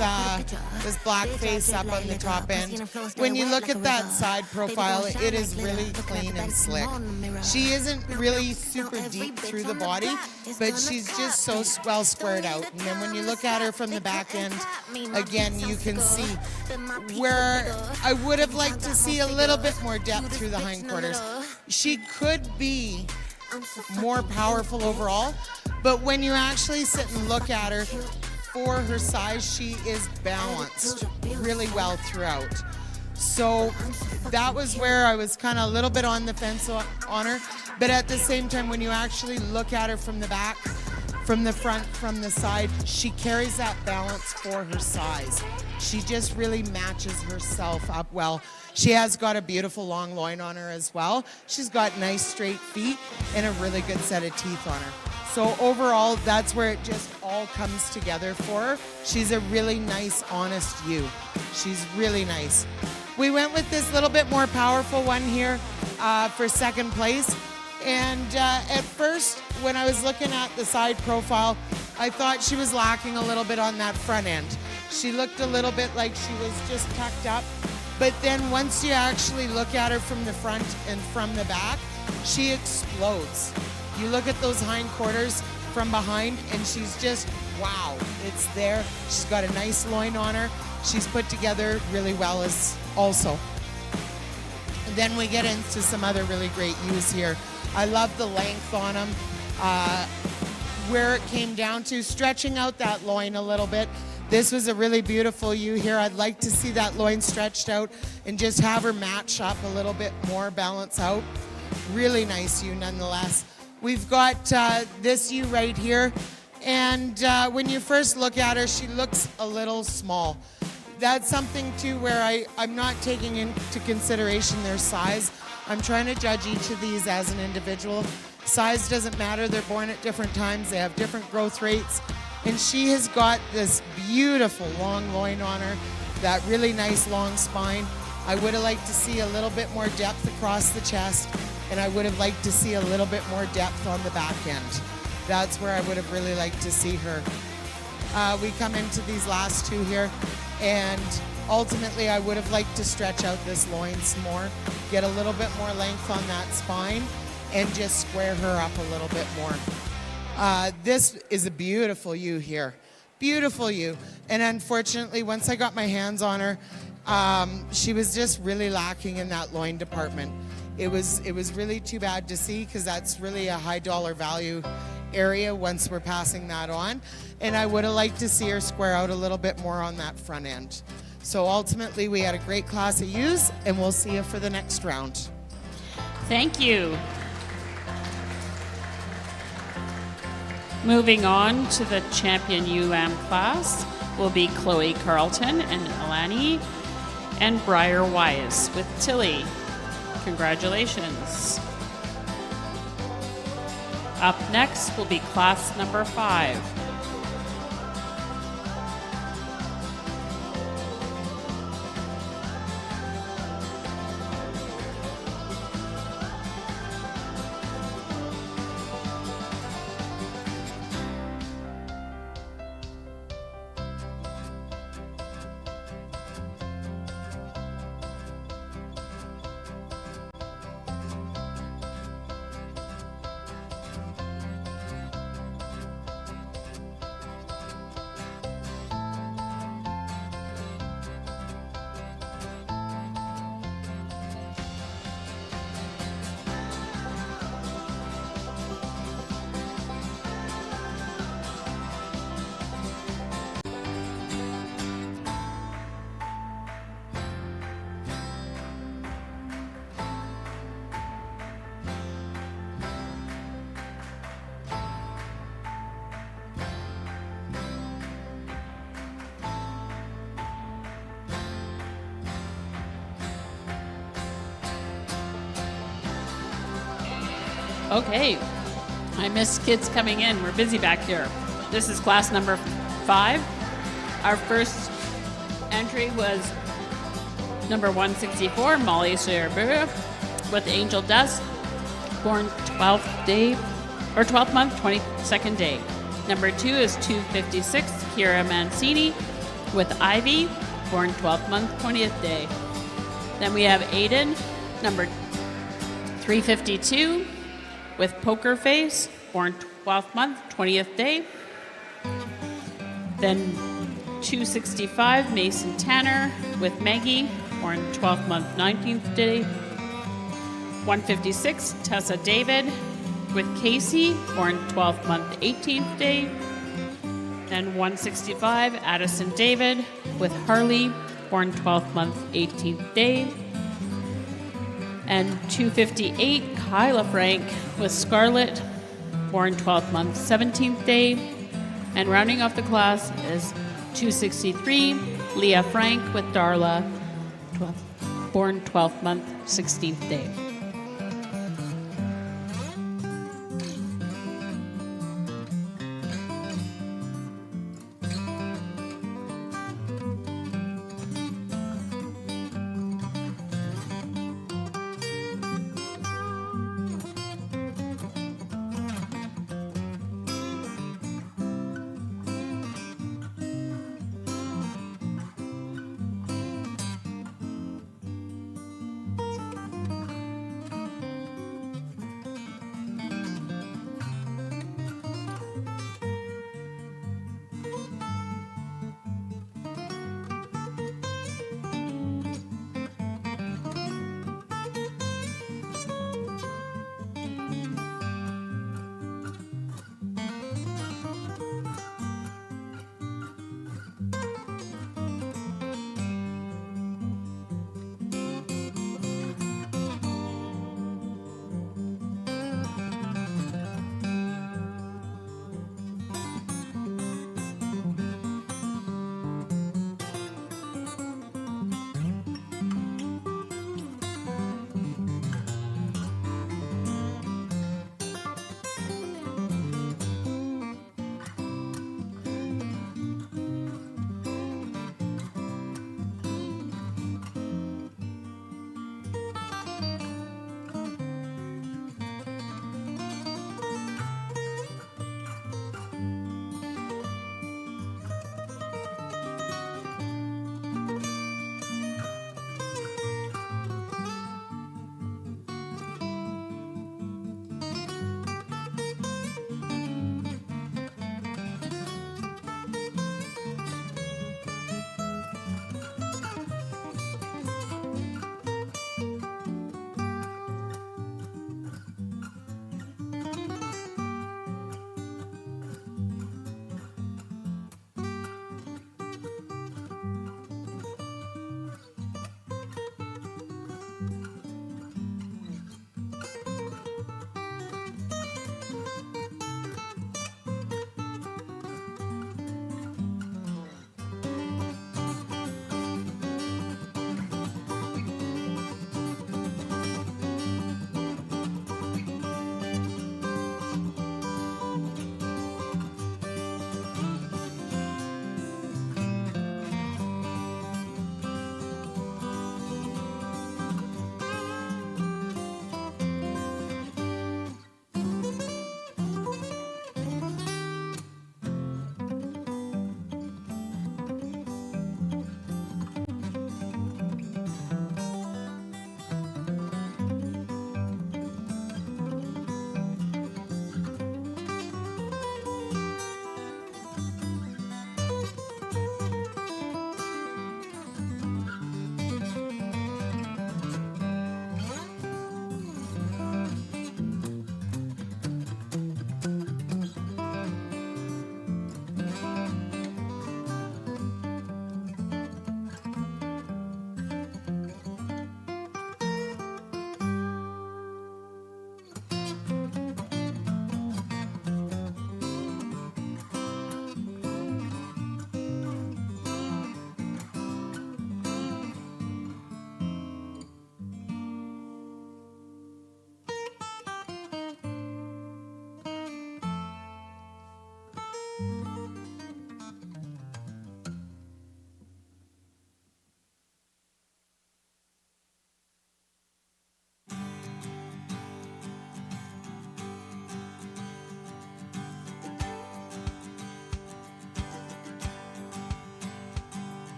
black face up on the top end. When you look at that side profile, it is really clean and slick. She isn't really super deep through the body, but she's just so well squared out. And then when you look at her from the back end, again, you can see where I would have liked to see a little bit more depth through the hindquarters. She could be more powerful overall, but when you actually sit and look at her, for her size, she is balanced really well throughout. So that was where I was kind of a little bit on the fence on her, but at the same time, when you actually look at her from the back, from the front, from the side, she carries that balance for her size. She just really matches herself up well. She has got a beautiful long loin on her as well. She's got nice straight feet and a really good set of teeth on her. So overall, that's where it just all comes together for her. She's a really nice, honest ewe. She's really nice. We went with this little bit more powerful one here for second place. And at first, when I was looking at the side profile, I thought she was lacking a little bit on that front end. She looked a little bit like she was just tucked up. But then once you actually look at her from the front and from the back, she explodes. You look at those hindquarters from behind and she's just, wow, it's there. She's got a nice loin on her. She's put together really well as also. And then we get into some other really great ewes here. I love the length on them. Where it came down to stretching out that loin a little bit. This was a really beautiful ewe here. I'd like to see that loin stretched out and just have her match up a little bit more, balance out. Really nice ewe nonetheless. We've got this ewe right here. And when you first look at her, she looks a little small. That's something too where I'm not taking into consideration their size. I'm trying to judge each of these as an individual. Size doesn't matter. They're born at different times. They have different growth rates. And she has got this beautiful long loin on her, that really nice long spine. I would have liked to see a little bit more depth across the chest, and I would have liked to see a little bit more depth on the back end. That's where I would have really liked to see her. We come into these last two here, and ultimately I would have liked to stretch out this loin some more, get a little bit more length on that spine, and just square her up a little bit more. This is a beautiful ewe here. Beautiful ewe. And unfortunately, once I got my hands on her, she was just really lacking in that loin department. It was really too bad to see because that's really a high dollar value area once we're passing that on. And I would have liked to see her square out a little bit more on that front end. So ultimately, we had a great class of ewes, and we'll see you for the next round. Thank you. Moving on to the champion ULAM class will be Chloe Carlton and Alani and Briar Wise with Tilly. Congratulations. Up next will be class number 5. Okay, I miss kids coming in. We're busy back here. This is class number 5. Our first entry was number 164, Molly Sherber with Angel Dust, born 12th day, or 12th month, 22nd day. Number 2 is 256, Kira Mancini with Ivy, born 12th month, 20th day. Then we have Aiden, number 352, with Poker Face, born 12th month, 20th day. Then 265, Mason Tanner with Maggie, born 12th month, 19th day. 156, Tessa David with Casey, born 12th month, 18th day. Then 165, Addison David with Harley, born 12th month, 18th day. And 258, Kyla Frank with Scarlett, born 12th month, 17th day. And rounding off the class is 263, Leah Frank with Darla, born 12th month, 16th day.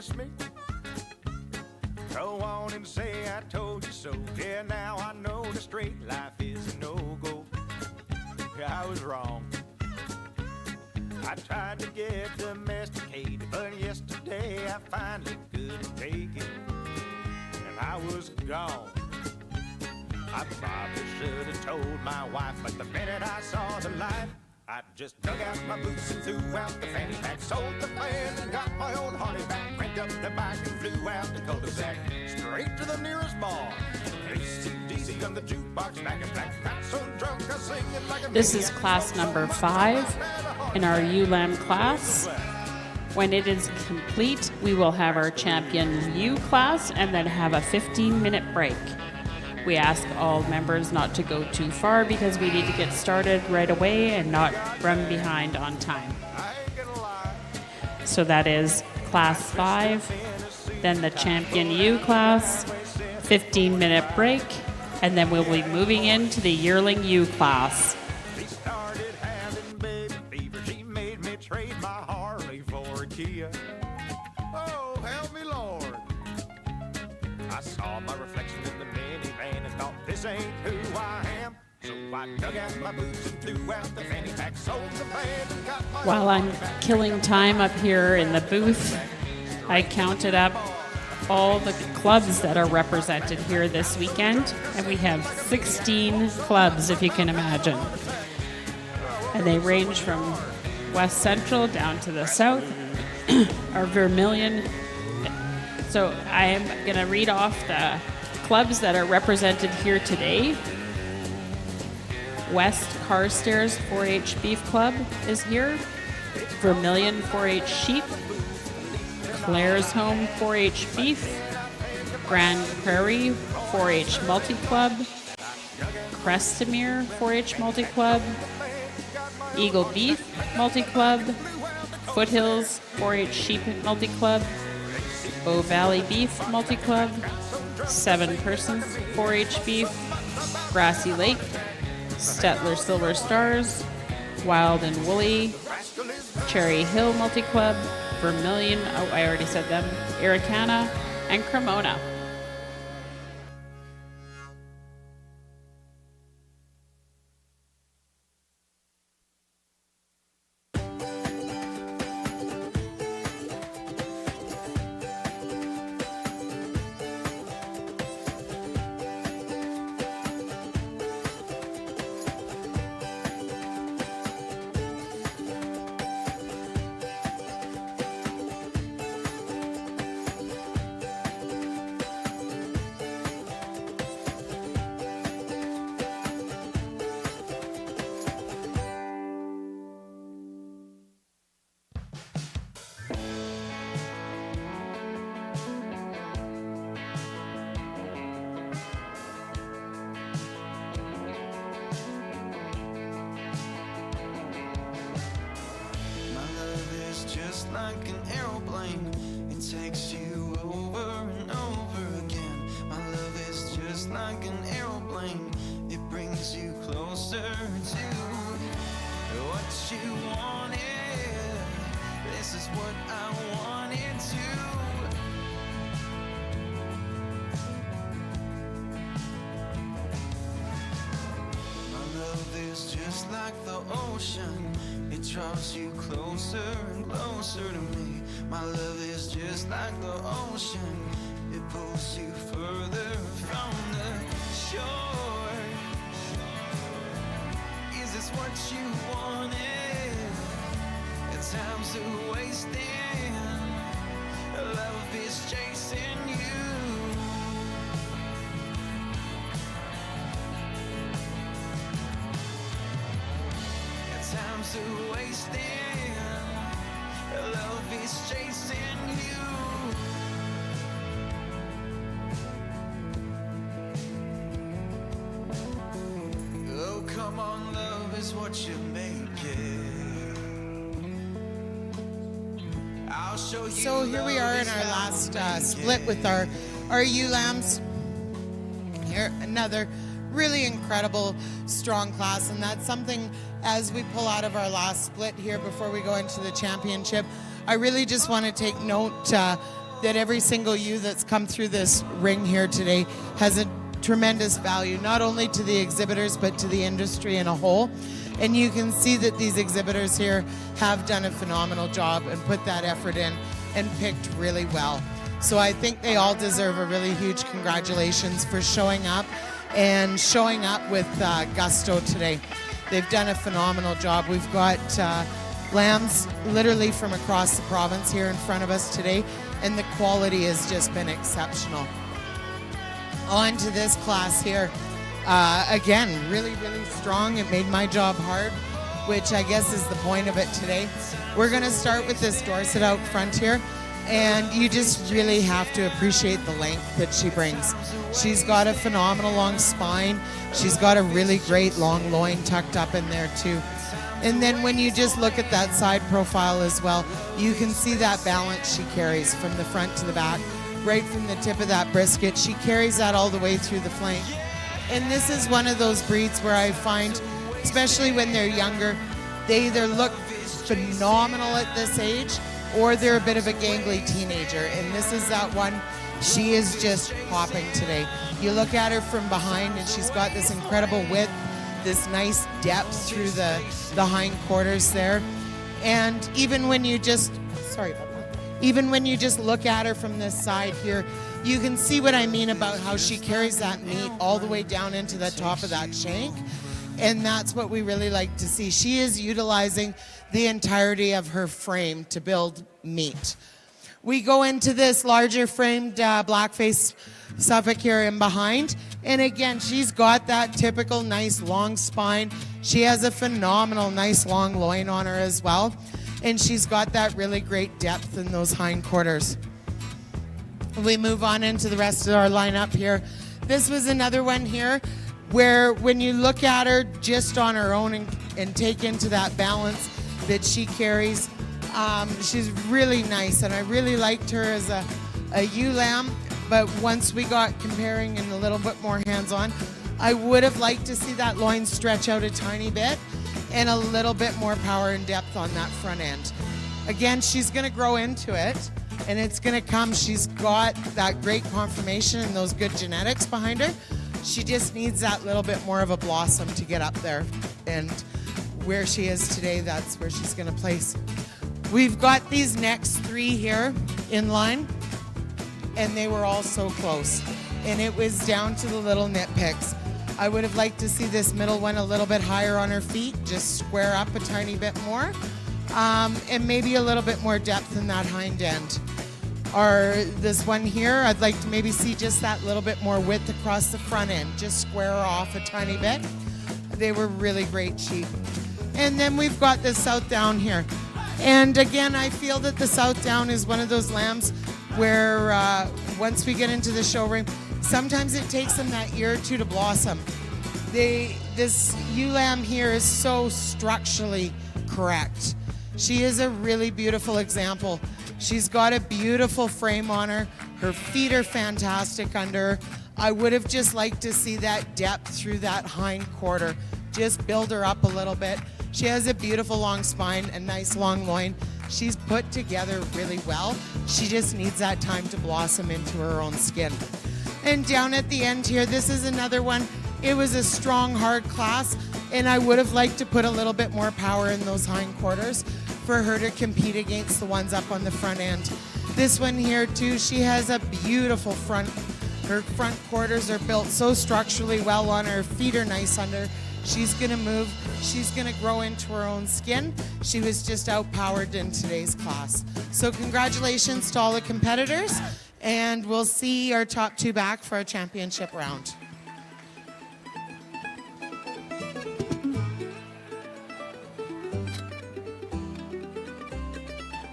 miss me? Go on and say I told you so. Yeah, now I know the straight life is a no-go. I was wrong. I tried to get domesticated, but yesterday I finally couldn't take it, and I was gone. I probably should have told my wife, but the minute I saw the light, I just dug out my boots and threw out the fanny pack, sold the plan and got my old Harley back, cranked up the bike and flew out the cul-de-sac, straight to the nearest bar. AC/DC on the jukebox, back and black, got so drunk I singing like a This is class number 5 in our ULAM class. When it is complete, we will have our champion U class and then have a 15-minute break. We ask all members not to go too far because we need to get started right away and not run behind on time. So that is class 5, then the champion U class, 15-minute break, and then we'll be moving into the yearling U class. She started having baby fever. She made me trade my Harley for a Kia. Oh, help me, Lord. I saw my reflection in the minivan and thought, this ain't who I am. So I dug out my boots and threw out the fanny pack, sold the band and got my While I'm killing time up here in the booth, I counted up all the clubs that are represented here this weekend, and we have 16 clubs, if you can imagine. And they range from West Central down to the south, or Vermilion. So I am going to read off the clubs that are represented here today. West Carstairs 4-H Beef Club is here. Vermilion 4-H Sheep. Claire's Home 4-H Beef. Grand Prairie 4-H Multi Club. Crestamere 4-H Multi Club. Eagle Beef Multi Club. Foothills 4-H Sheep Multi Club. Bow Valley Beef Multi Club. 7 Persons 4-H Beef. Grassy Lake. Stettler Silver Stars. Wild and Woolly. Cherry Hill Multi Club. Vermilion, oh, I already said them. Irricana and Cremona. Like an aeroplane, it takes you over and over again. My love is just like an aeroplane, it brings you closer to what you wanted. This is what I wanted to. My love is just like the ocean, it draws you closer and closer to me. My love is just like the ocean, it pulls you further from the shore. Is this what you wanted? Time's a wasting, love is chasing you. Time's a wasting, love is chasing you. Oh, come on, love is what you make it. I'll show you. So here we are in our last split with our ewe lambs. Here, another really incredible, strong class, and that's something as we pull out of our last split here before we go into the championship. I really just want to take note that every single ewe that's come through this ring here today has a tremendous value, not only to the exhibitors, but to the industry in a whole. And you can see that these exhibitors here have done a phenomenal job and put that effort in and picked really well. So I think they all deserve a really huge congratulations for showing up and showing up with gusto today. They've done a phenomenal job. We've got lambs literally from across the province here in front of us today, and the quality has just been exceptional. On to this class here. Again, really, really strong. It made my job hard, which I guess is the point of it today. We're going to start with this Dorset out front here, and you just really have to appreciate the length that she brings. She's got a phenomenal long spine. She's got a really great long loin tucked up in there too. And then when you just look at that side profile as well, you can see that balance she carries from the front to the back, right from the tip of that brisket. She carries that all the way through the flank. And this is one of those breeds where I find, especially when they're younger, they either look phenomenal at this age or they're a bit of a gangly teenager. And this is that one. She is just popping today. You look at her from behind and she's got this incredible width, this nice depth through the hind quarters there. And even when you just, even when you just look at her from this side here, you can see what I mean about how she carries that meat all the way down into the top of that shank. And that's what we really like to see. She is utilizing the entirety of her frame to build meat. We go into this larger framed blackface Suffolk here in behind. And again, she's got that typical nice long spine. She has a phenomenal nice long loin on her as well. And she's got that really great depth in those hind quarters. We move on into the rest of our lineup here. This was another one here where when you look at her just on her own and take into that balance that she carries, she's really nice, and I really liked her as a ewe lamb. But once we got comparing and a little bit more hands-on, I would have liked to see that loin stretch out a tiny bit and a little bit more power and depth on that front end. Again, she's going to grow into it, and it's going to come. She's got that great conformation and those good genetics behind her. She just needs that little bit more of a blossom to get up there. And where she is today, that's where she's going to place. We've got these next three here in line, and they were all so close. And it was down to the little nitpicks. I would have liked to see this middle one a little bit higher on her feet, just square up a tiny bit more, and maybe a little bit more depth in that hind end. Or this one here, I'd like to maybe see just that little bit more width across the front end, just square off a tiny bit. They were really great sheep. And then we've got the South Down here. And again, I feel that the South Down is one of those lambs where once we get into the show ring, sometimes it takes them that year or two to blossom. This ewe lamb here is so structurally correct. She is a really beautiful example. She's got a beautiful frame on her. Her feet are fantastic under her. I would have just liked to see that depth through that hind quarter. Just build her up a little bit. She has a beautiful long spine, a nice long loin. She's put together really well. She just needs that time to blossom into her own skin. And down at the end here, this is another one. It was a strong, hard class, and I would have liked to put a little bit more power in those hind quarters for her to compete against the ones up on the front end. This one here too, she has a beautiful front. Her front quarters are built so structurally well on her. Feet are nice under. She's gonna move. She's gonna grow into her own skin. She was just outpowered in today's class. So congratulations to all the competitors, and we'll see our top two back for our championship round.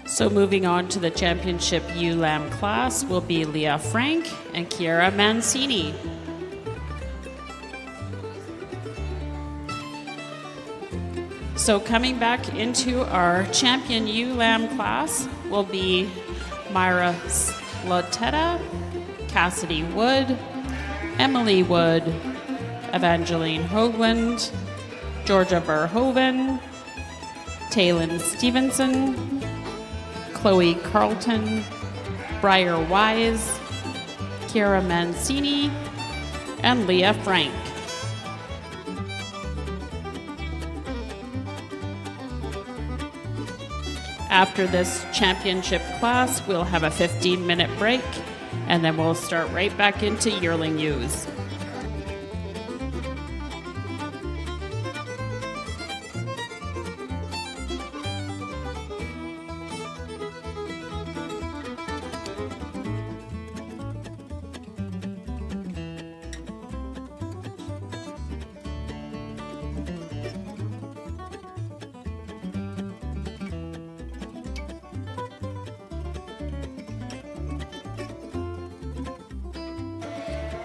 So moving on to the championship ewe lamb class will be Leah Frank and Kiara Mancini. So coming back into our champion ewe lamb class will be Myra Slotetta, Cassidy Wood, Emily Wood, Evangeline Hoagland, Georgia Verhoeven, Taylin Stevenson, Chloe Carlton, Briar Wise, Chiara Mancini, and Leah Frank. After this championship class, we'll have a 15-minute break, and then we'll start right back into yearling ewes.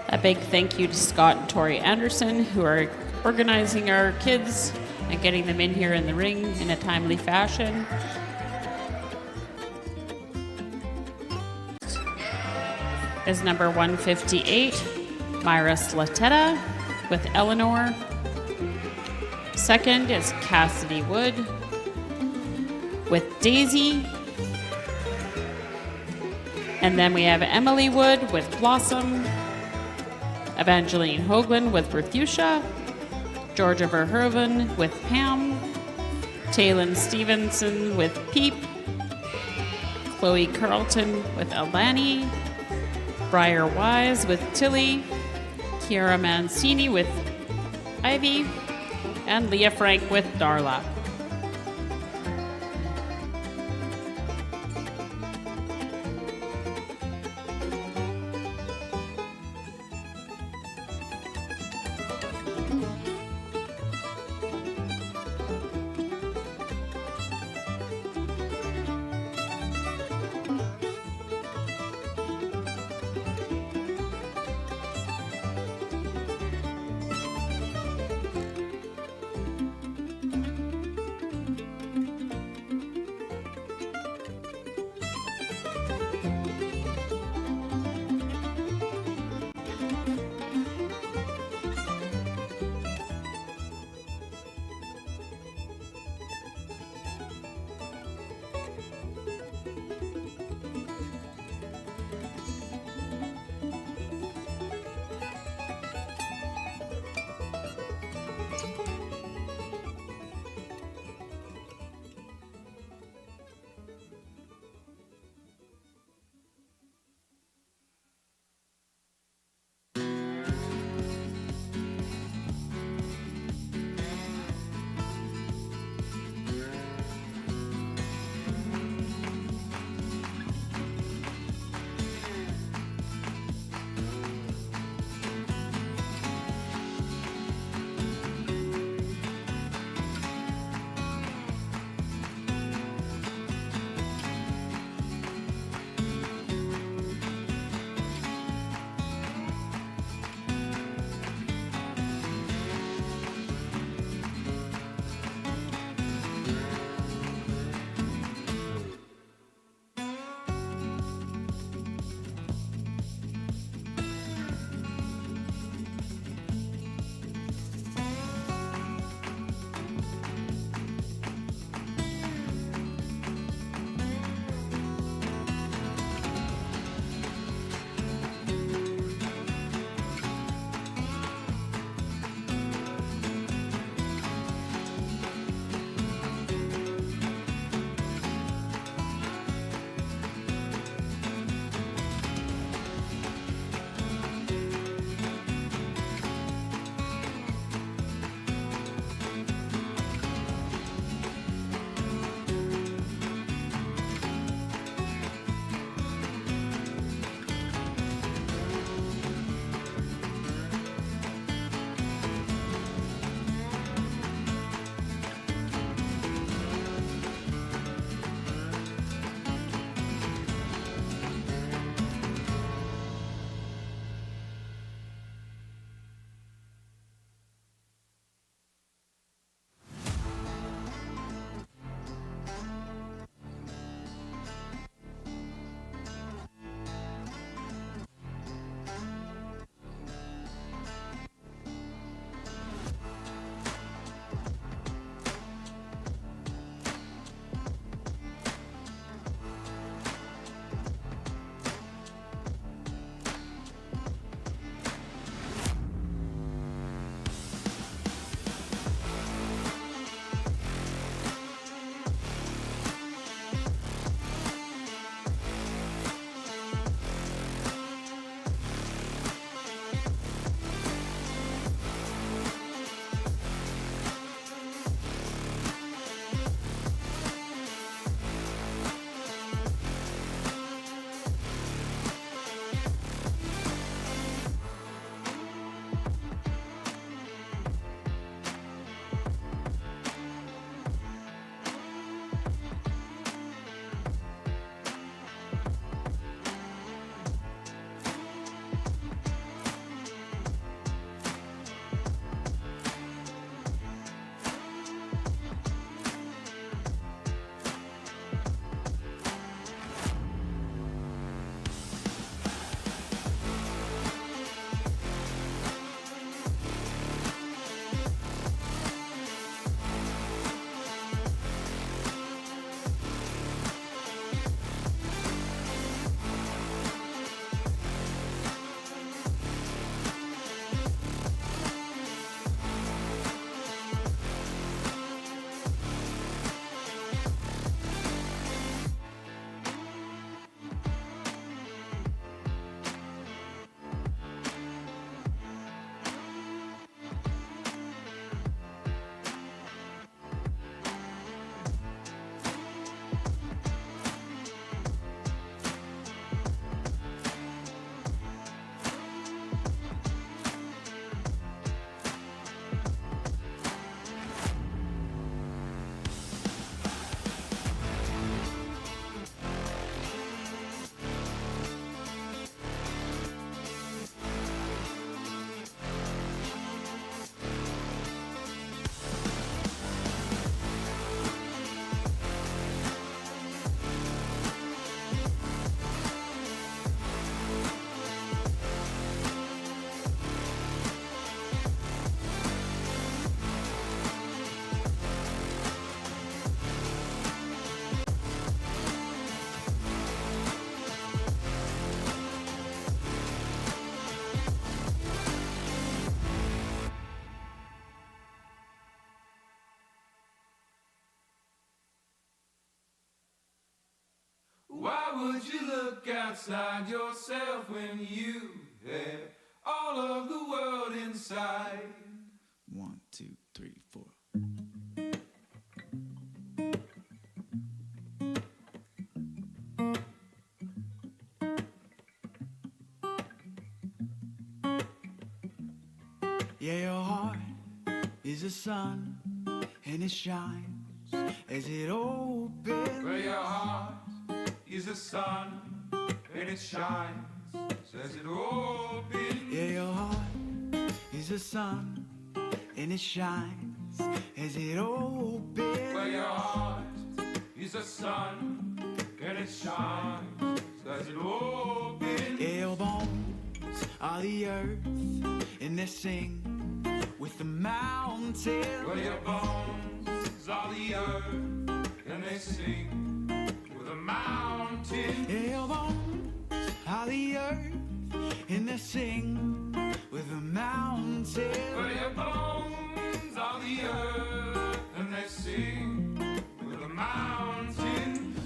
A big thank you to Scott and Tori Anderson, who are organizing our kids and getting them in here in the ring in a timely fashion. Is number 158, Myra Slatetta with Eleanor. Second is Cassidy Wood with Daisy. And then we have Emily Wood with Blossom, Evangeline Hoagland with Berthusia, Georgia Verhoeven with Pam, Taylin Stevenson with Peep, Chloe Carlton with Alani, Briar Wise with Tilly, Chiara Mancini with Ivy, and Leah Frank with Darla. would you look outside yourself when you have all of the world inside? 1, 2, 3, 4. Yeah, your heart is a sun, and it shines as it opens. Well, your heart is a sun, and it shines as it opens. Yeah, your heart is a sun, and it shines as it opens. Well, your heart is a sun, and it shines as it opens. Yeah, your bones are the earth, and they sing with the mountains. Well, your bones are the earth, and they sing with the mountains. Yeah, your bones are the earth, and they sing with the mountains. Well, your bones are the earth, and they sing with the mountains.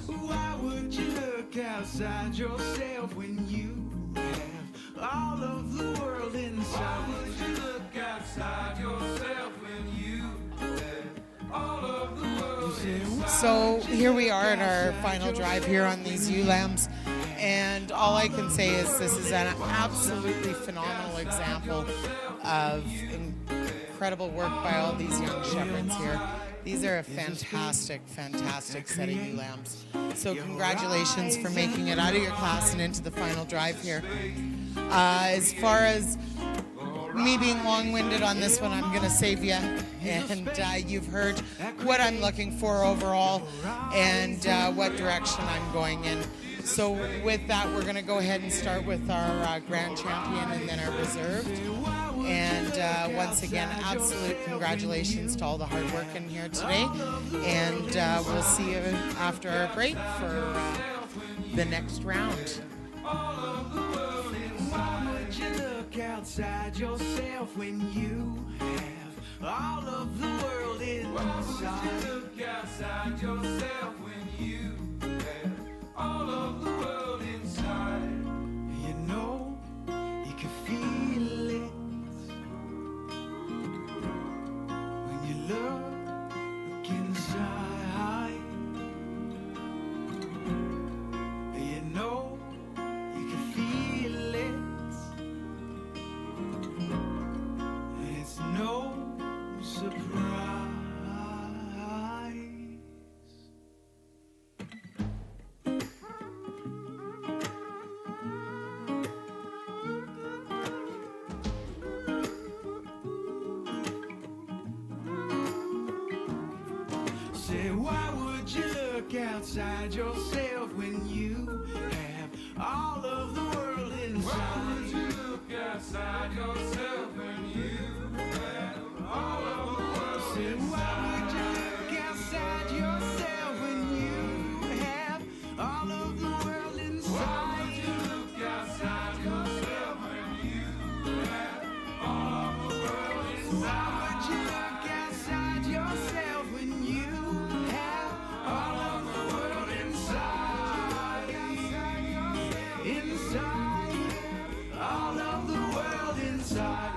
Why would you look outside yourself when you have all of the world inside? Why would you look outside yourself when you have all of the world inside? So here we are at our final drive here on these ewe lambs, and all I can say is this is an absolutely phenomenal example of incredible work by all these young shepherds here. These are a fantastic, fantastic set of ewe lambs. So congratulations for making it out of your class and into the final drive here. As far as me being long-winded on this one, I'm going to save you. And you've heard what I'm looking for overall and what direction I'm going in. So with that, we're going to go ahead and start with our grand champion and then our reserve. And once again, absolute congratulations to all the hard work in here today. And we'll see you after our break for the next round. Outside yourself when you have all of the world inside. Why would you look outside yourself when you have all of the world inside? You know, you can feel it when you look inside. You know, you can feel it. It's no surprise. Say, why would you look outside yourself when you have all of the world inside? Why would you look outside yourself when you have all of the world inside? Say, why would you look outside yourself when you have all of the world inside? Why would you look outside yourself when you have all of the world inside? Why would you look outside yourself when you have all of the world inside? Inside, all of the world inside.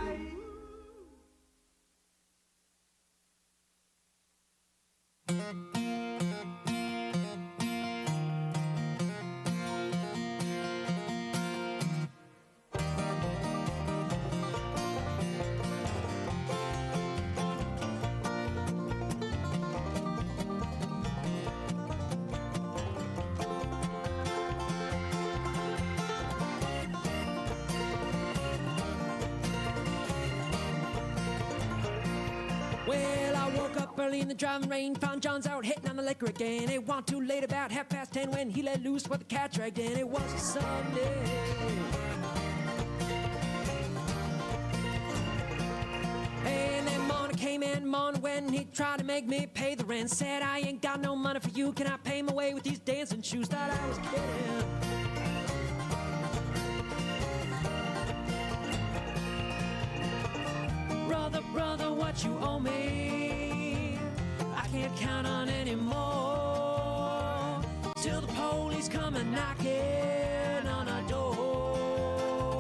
Well, I woke up early in the driving rain, found John's out hitting on the liquor again. It wasn't too late, about 10:30 when he let loose what the cat dragged in. It was a Sunday. And then morning came in, morning when he tried to make me pay the rent. Said, I ain't got no money for you, can I pay my way with these dancing shoes? Thought I was kidding. Brother, what you owe me, I can't count on anymore. till the police come a knocking on our door.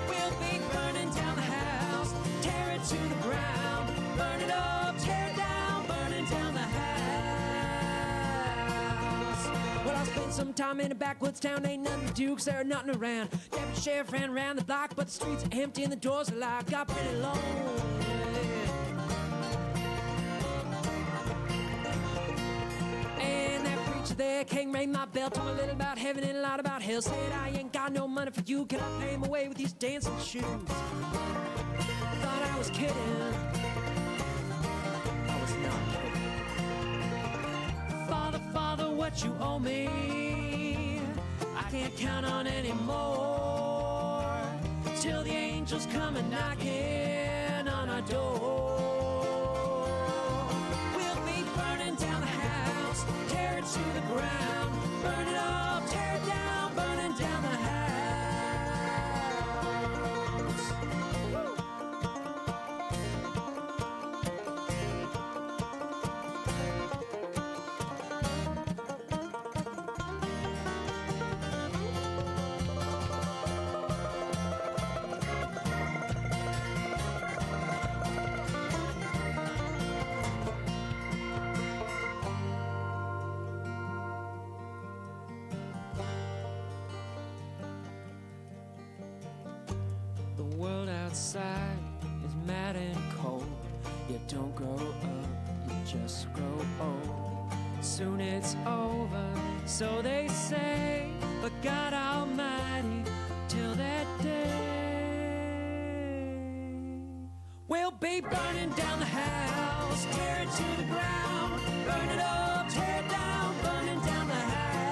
We'll be burning down the house, tear it to the ground, burn it up, tear it down, burning down the house. Well, I spent some time in a backwoods town, ain't nothing to do 'cause there ain't nothing around. Deputy sheriff ran around the block, but the streets are empty and the doors are locked. Got pretty lonely. And that preacher there, King rang my bell, told me a little about heaven and a lot about hell. Said I ain't got no money for you, can I pay him away with these dancing shoes? Thought I was kidding. I was not kidding. Father, Father, what you owe me, I can't count on anymore, till the angels come a knocking on our door. We'll be burning down the house, tear it to the ground, burn it up, tear it down, burning down the house. The world outside is mad and cold. You don't grow up, you just grow old. Soon it's over, so they say, but God Almighty, till that day, we'll be burning down the house, tear it to the ground, burn it up, tear it down, burning down the house.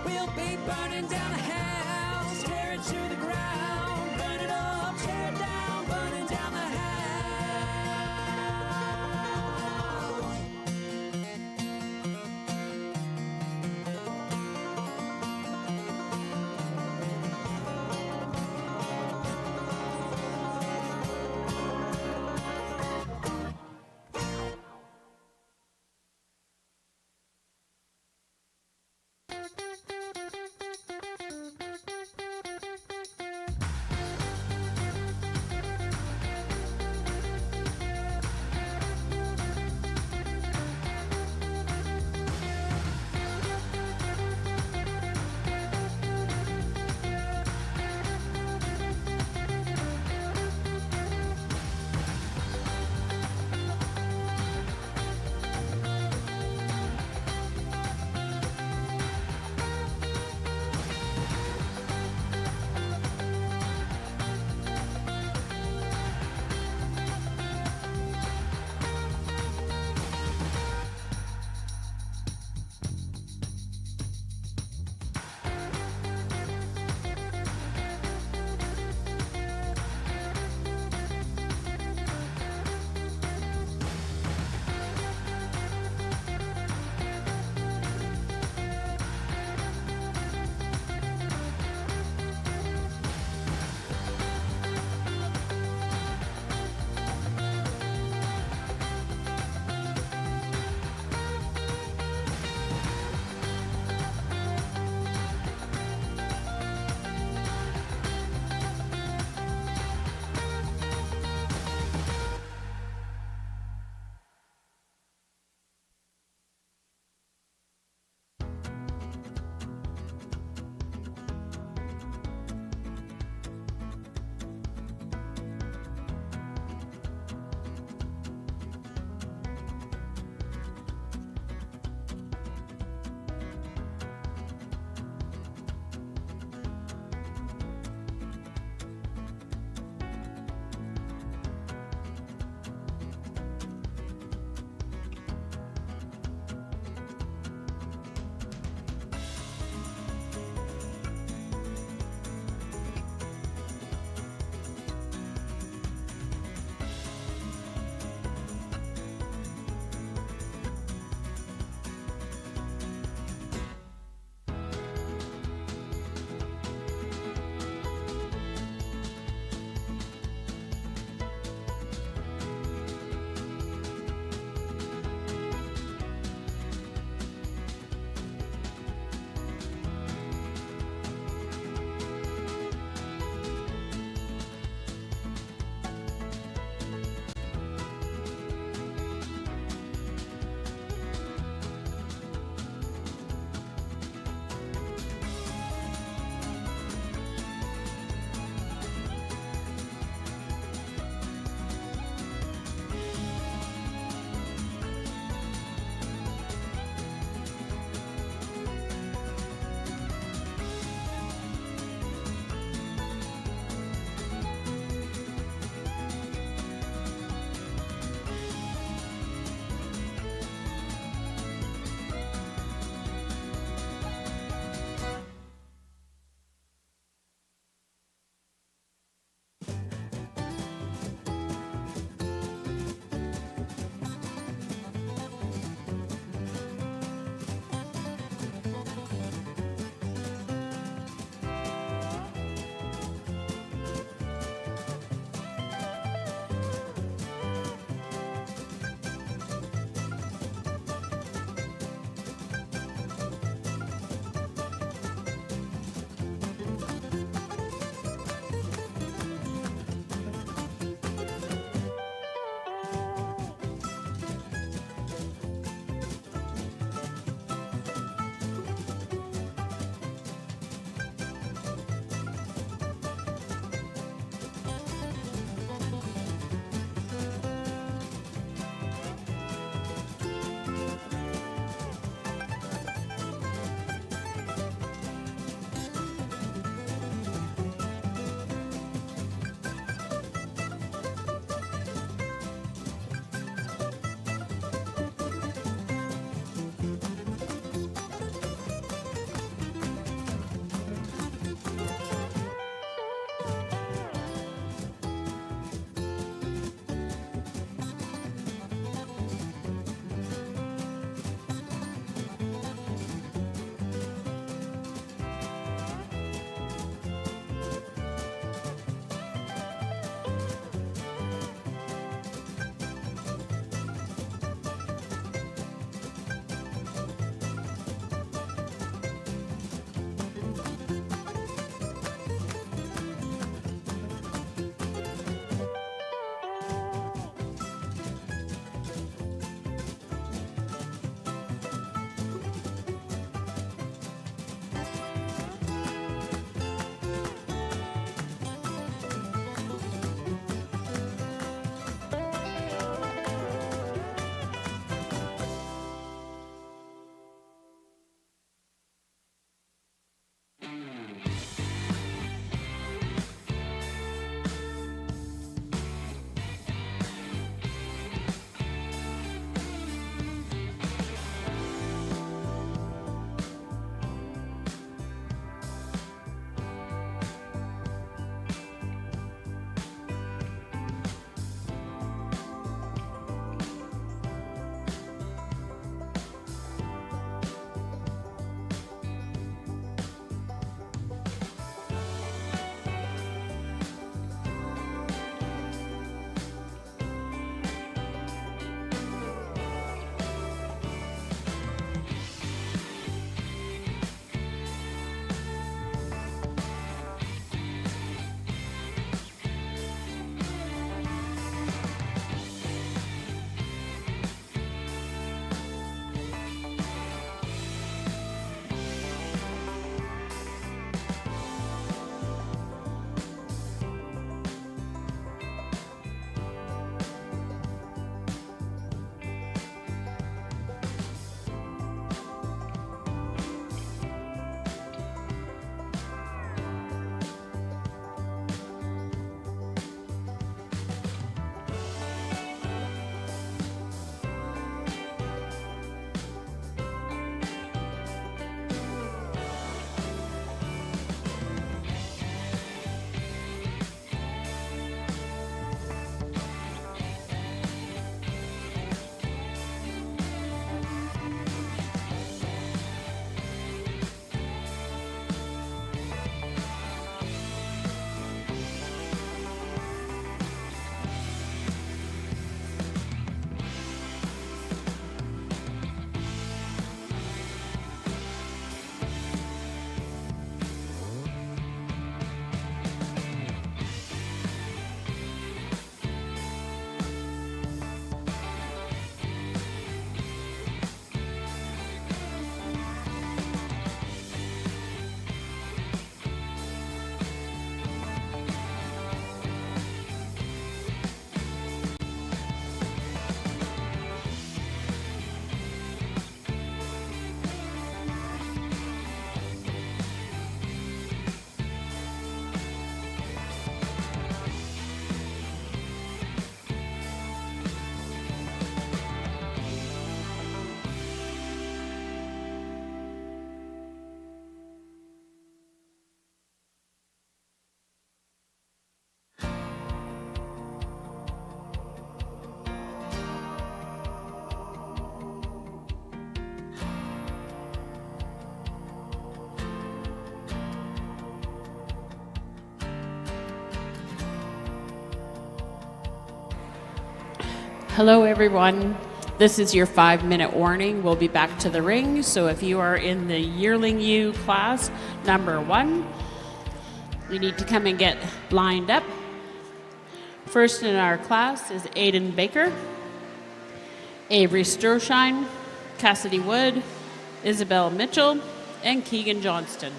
We'll be burning down the house, tear it to the ground, burn it up, tear it down, burning down the house. Hello, everyone. This is your 5-minute warning. We'll be back to the ring. So if you are in the Yearling U class number 1, you need to come and get lined up. First in our class is Aiden Baker, Avery Sturshine, Cassidy Wood, Isabel Mitchell, and Keegan Johnston.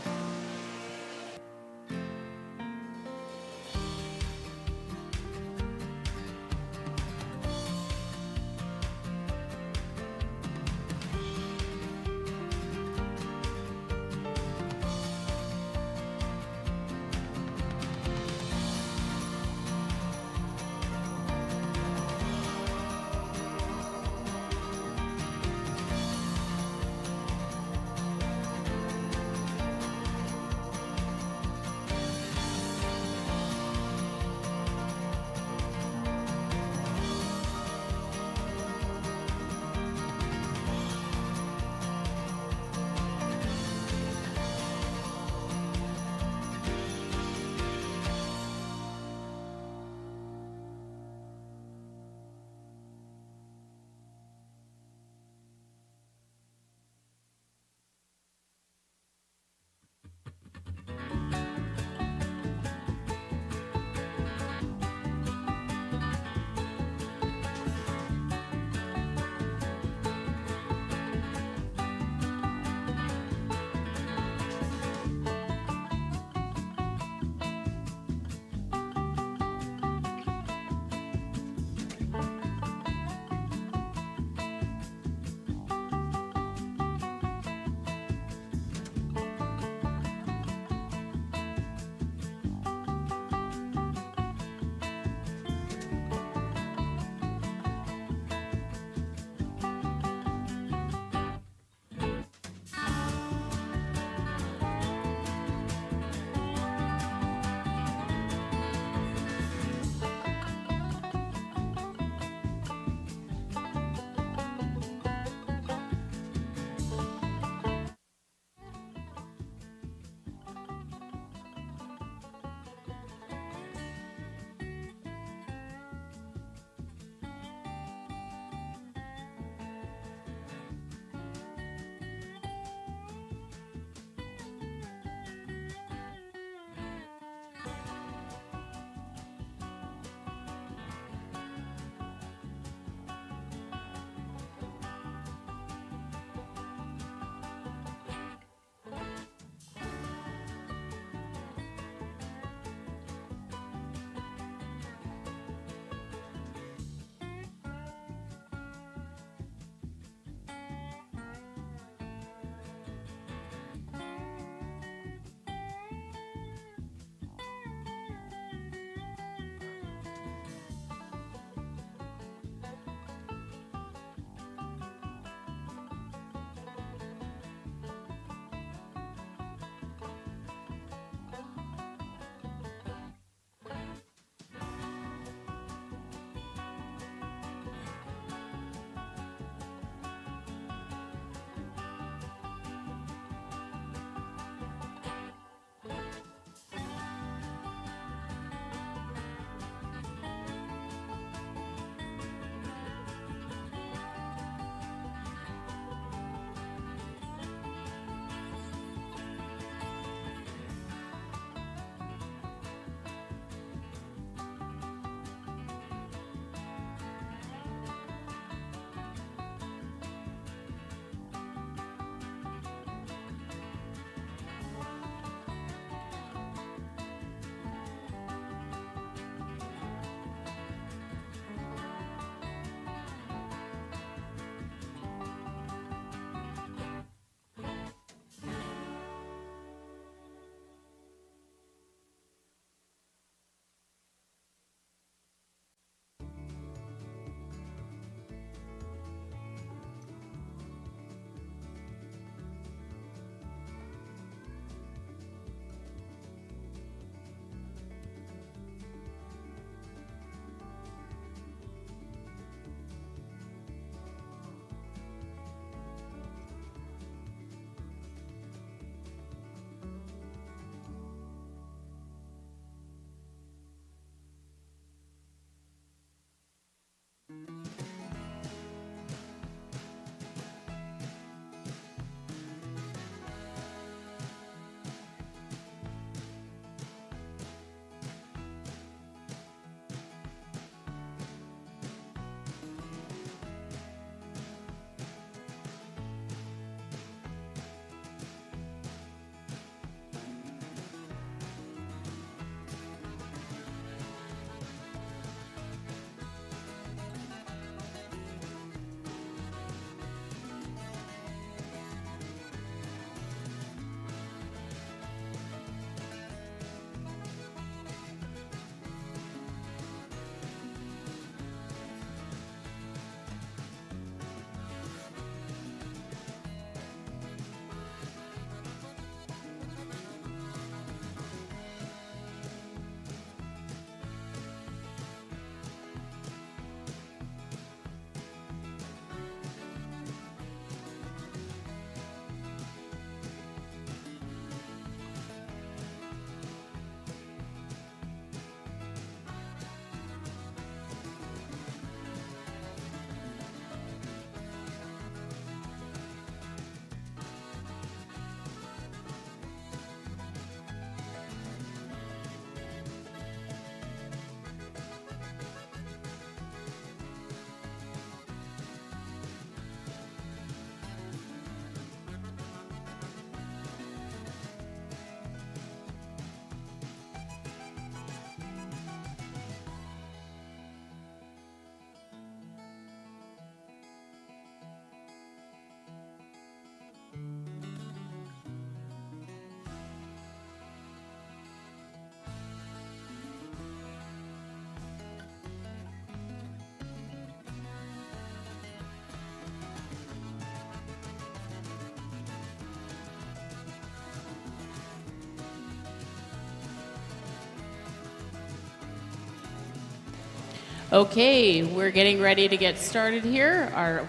Okay, we're getting ready to get started here. Our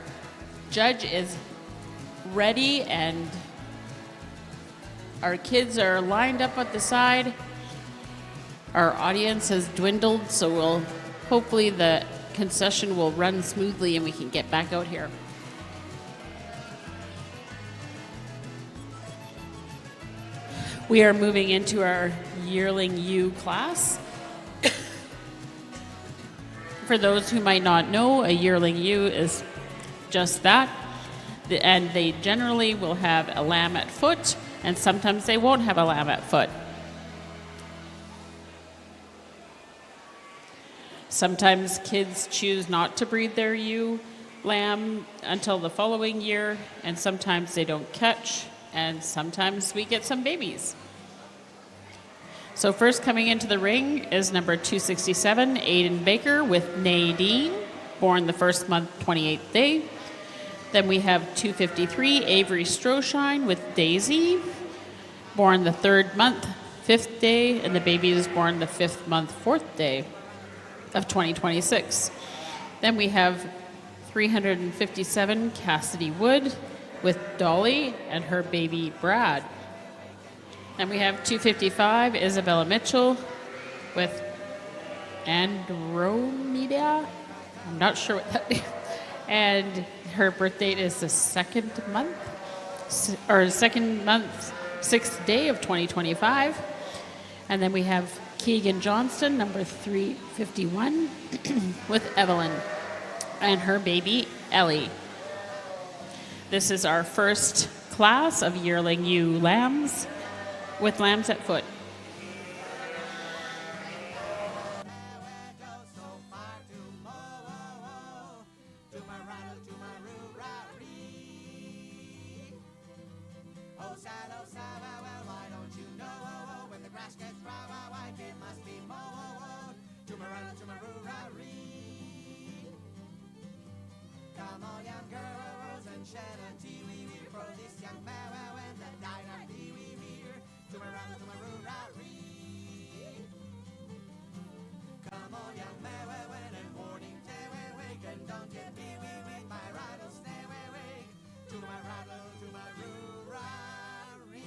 judge is ready and our kids are lined up at the side. Our audience has dwindled, so hopefully the concession will run smoothly and we can get back out here. We are moving into our Yearling U class. For those who might not know, a Yearling U is just that. And they generally will have a lamb at foot, and sometimes they won't have a lamb at foot. Sometimes kids choose not to breed their ewe lamb until the following year, and sometimes they don't catch, and sometimes we get some babies. So first coming into the ring is number 267, Aiden Baker with Nadine, born the first month, 28th day. Then we have 253, Avery Stroshine with Daisy, born the third month, 5th day, and the baby is born the 5th month, 4th day of 2026. Then we have 357, Cassidy Wood with Dolly and her baby Brad. Then we have 255, Isabella Mitchell with Andromeda. I'm not sure what that is. And her birth date is the second month, 6th day of 2025. And then we have Keegan Johnston, number 351, with Evelyn and her baby Ellie. This is our first class of Yearling ewe lambs with lambs at foot. Come on, young girls, and shed a tea-wee-wee for this young man when the diner pee-wee-wee. Come on, young man, and morning day wake, and don't get me wake, my rattle stay wake, to my rattle, to my roo-ra-ree.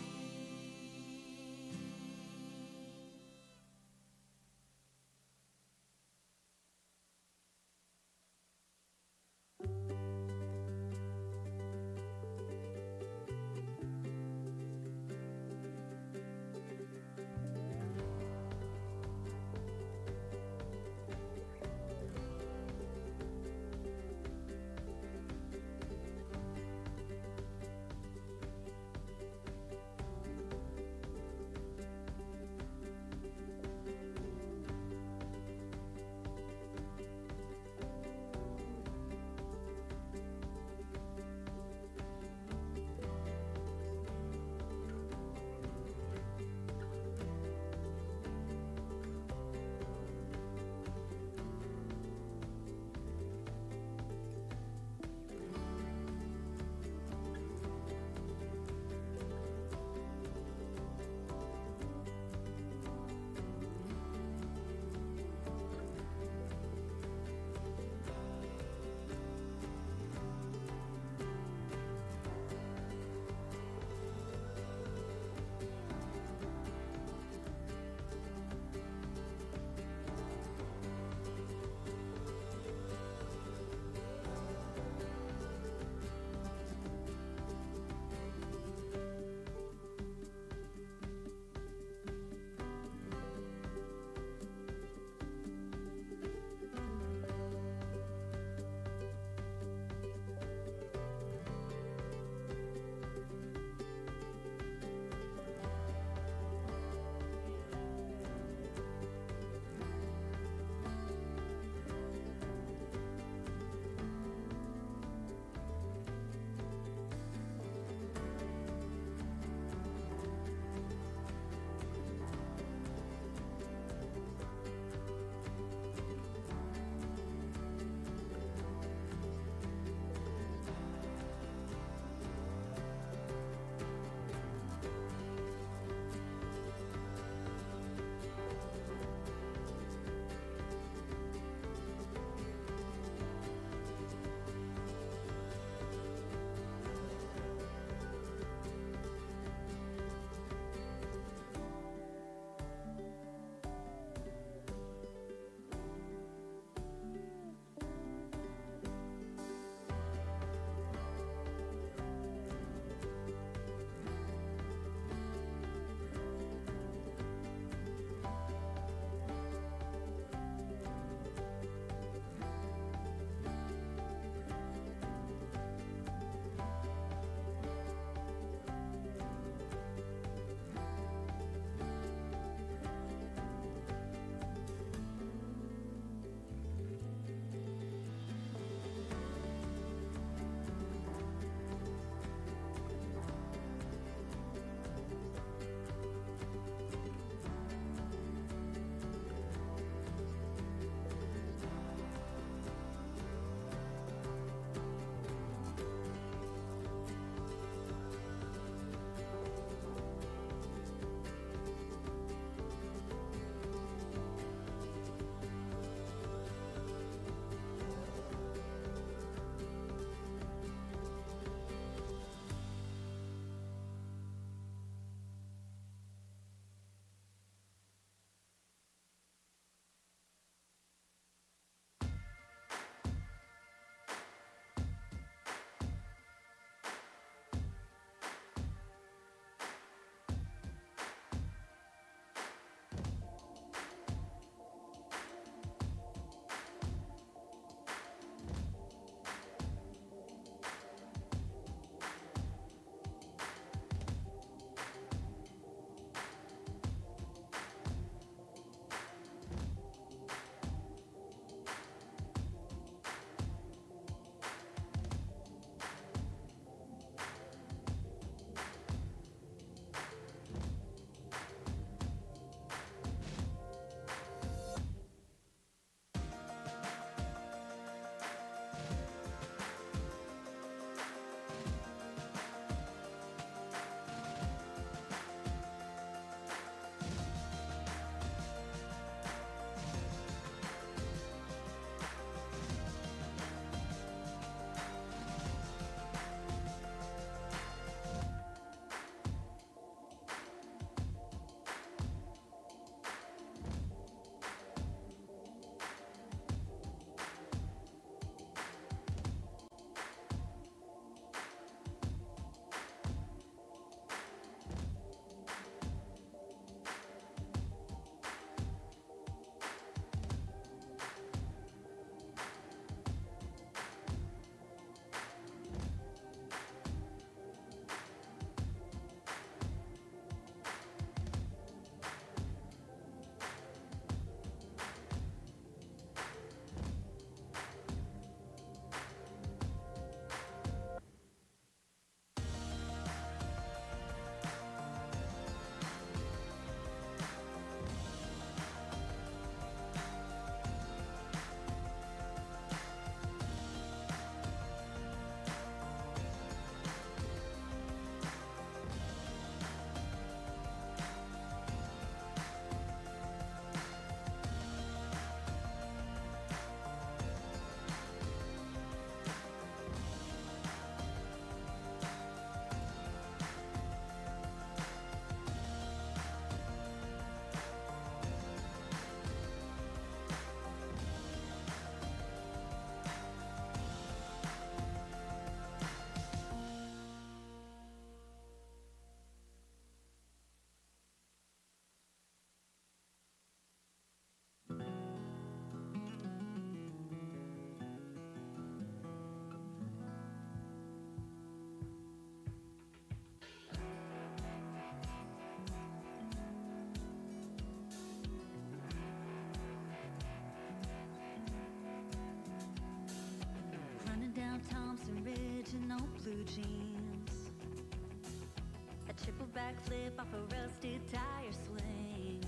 off a rusted tire swing.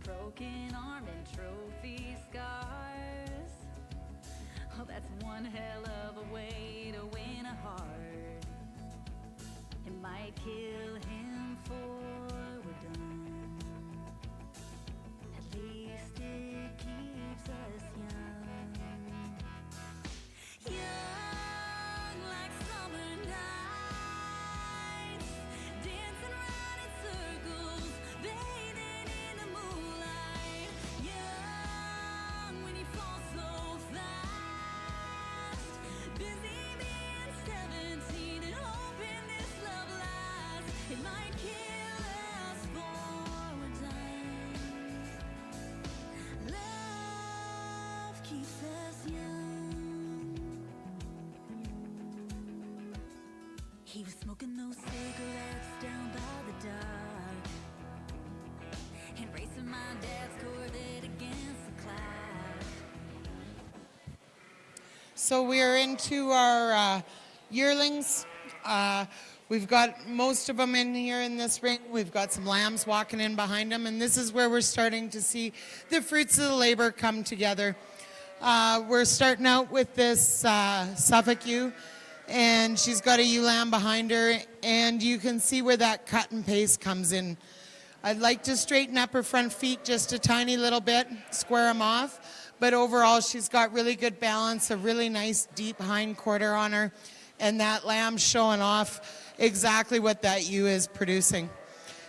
Broken arm and trophy scars. Oh, that's one hell of a way to win a heart. It might kill him before we're done. At least it keeps us young. Young like summer nights, dancing around in circles, bathing in the moonlight. Young when you fall so fast, busy being 17 and hoping this love lasts. It might kill us before we're done. Love keeps us young. He was smoking those cigarettes down by the dock and racing my dad's Corvette against the clouds. So we are into our yearlings. We've got most of them in here in this ring. We've got some lambs walking in behind them, and this is where we're starting to see the fruits of the labor come together. We're starting out with this Suffolk ewe, and she's got a ewe lamb behind her, and you can see where that cut and paste comes in. I'd like to straighten up her front feet just a tiny little bit, square them off, but overall she's got really good balance, a really nice deep hind quarter on her, and that lamb's showing off exactly what that ewe is producing.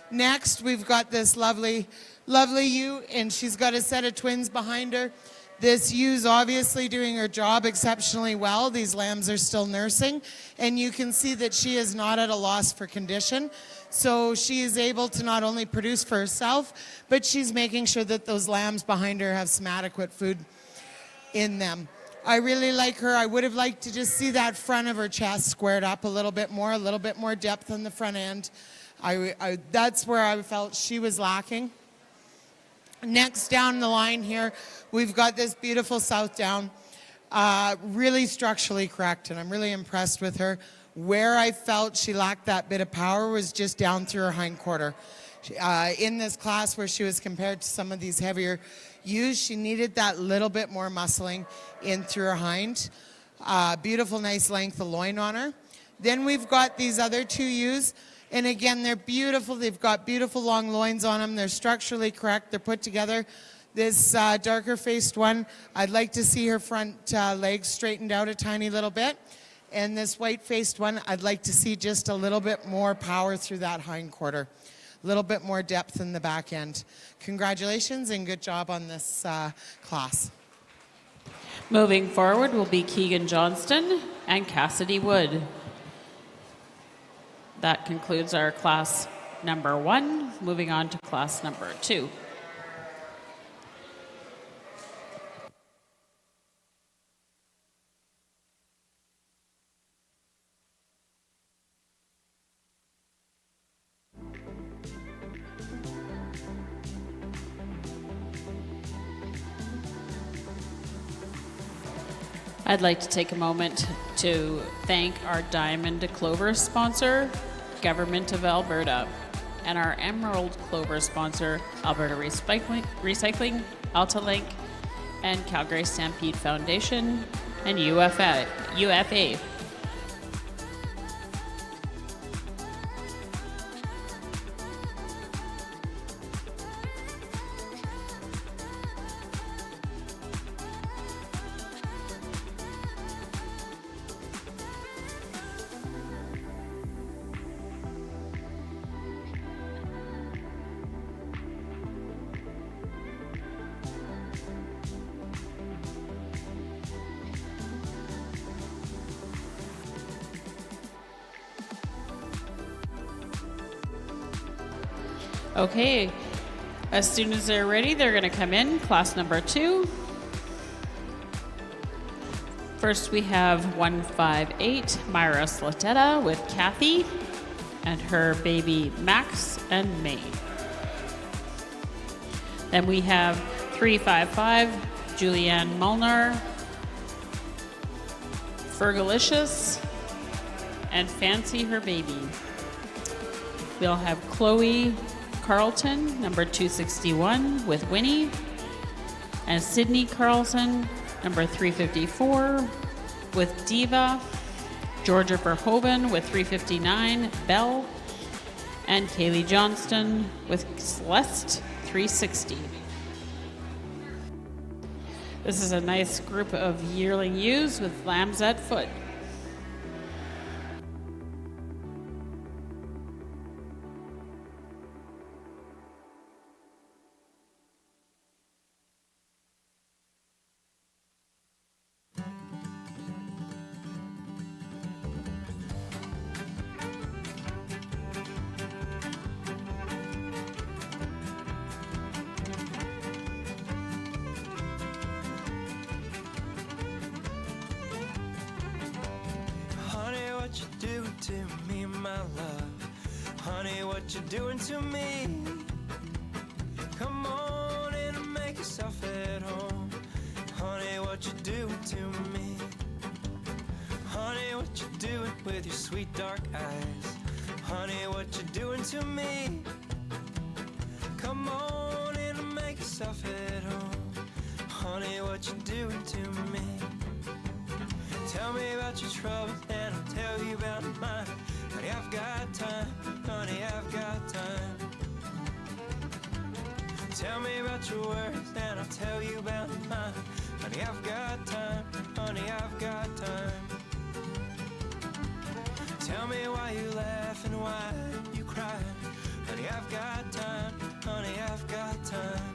Next, we've got this lovely ewe, and she's got a set of twins behind her. This ewes obviously doing her job exceptionally well. These lambs are still nursing, and you can see that she is not at a loss for condition. So she is able to not only produce for herself, but she's making sure that those lambs behind her have some adequate food in them. I really like her. I would have liked to just see that front of her chest squared up a little bit more depth on the front end. That's where I felt she was lacking. Next down the line here, we've got this beautiful South Down, really structurally correct, and I'm really impressed with her. Where I felt she lacked that bit of power was just down through her hind quarter. In this class where she was compared to some of these heavier ewes, she needed that little bit more muscling in through her hind. Beautiful, nice length of loin on her. Then we've got these other two ewes. And again, they're beautiful. They've got beautiful long loins on them. They're structurally correct. They're put together. This darker faced one, I'd like to see her front legs straightened out a tiny little bit. And this white faced one, I'd like to see just a little bit more power through that hind quarter. A little bit more depth in the back end. Congratulations and good job on this class. Moving forward will be Keegan Johnston and Cassidy Wood. That concludes our class number 1. Moving on to class number 2. I'd like to take a moment to thank our Diamond Clover sponsor, Government of Alberta, and our Emerald Clover sponsor, Alberta Recycling, Altalink, and Calgary Stampede Foundation, and UFA. Okay, as soon as they're ready, they're going to come in, class number 2. First, we have 158, Myra Slatetta with Kathy and her baby Max and May. Then we have 355, Julianne Molnar, Fergalicious, and Fancy her baby. we'll have Chloe Carlton, number 261, with Winnie, and Sydney Carlson, number 354, with Diva, Georgia Verhoeven with 359, Belle, and Kaylee Johnston with Celeste 360. This is a nice group of yearling ewes with lambs at foot. Honey, what you doing to me, my love? Honey, what you doing to me? Come on in and make yourself at home. Honey, what you doing to me? Honey, what you doing with your sweet dark eyes? Honey, what you doing to me? Come on in and make yourself at home. Honey, what you doing to me? Tell me about your troubles and I'll tell you about mine. Honey, I've got time. Honey, I've got time. Tell me about your worries and I'll tell you about mine. Honey, I've got time. Honey, I've got time. Tell me why you laugh and why you cry. Honey, I've got time. Honey, I've got time.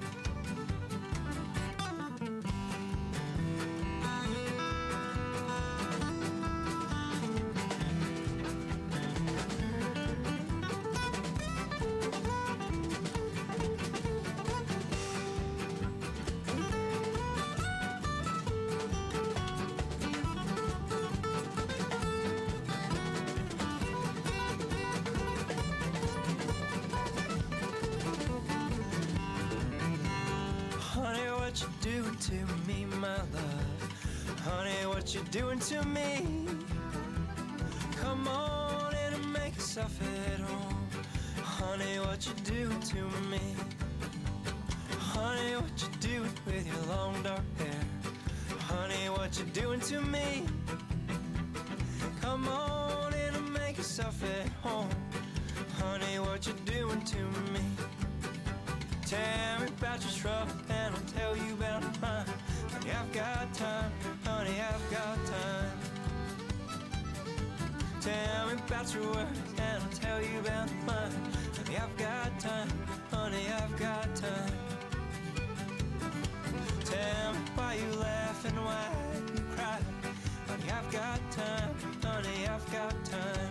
Honey, what you doing to me, my love? Honey, what you doing to me? Come on in and make yourself at home. Honey, what you doing to me? Honey, what you doing with your long dark hair? Honey, what you doing to me? Come on in and make yourself at home. Honey, what you doing to me? Tell me about your trouble and I'll tell you about mine. Honey, I've got time. Honey, I've got time. Tell me about your worries and I'll tell you about mine. Honey, I've got time. Honey, I've got time. Tell me why you laugh and why you cry. Honey, I've got time. Honey, I've got time.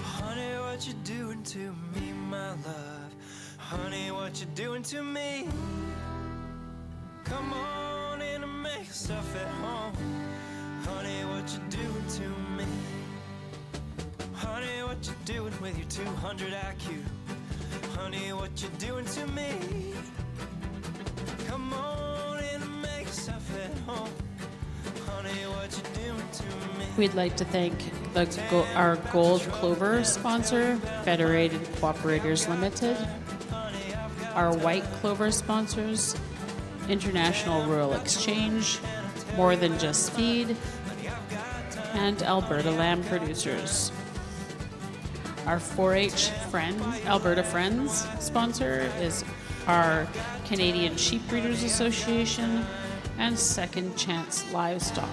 Honey, what you doing to me, my love? Honey, what you doing to me? Come on in and make yourself at home. Honey, what you doing to me? Honey, what you doing with your 200 IQ? Honey, what you doing to me? Come on in and make yourself at home. Honey, what you doing to me? We'd like to thank our Gold Clover sponsor, Federated Cooperators Limited, our White Clover sponsors, International Rural Exchange, More Than Just Feed, and Alberta Lamb Producers. Our 4-H friend, Alberta Friends sponsor is our Canadian Sheep Breeders Association and Second Chance Livestock.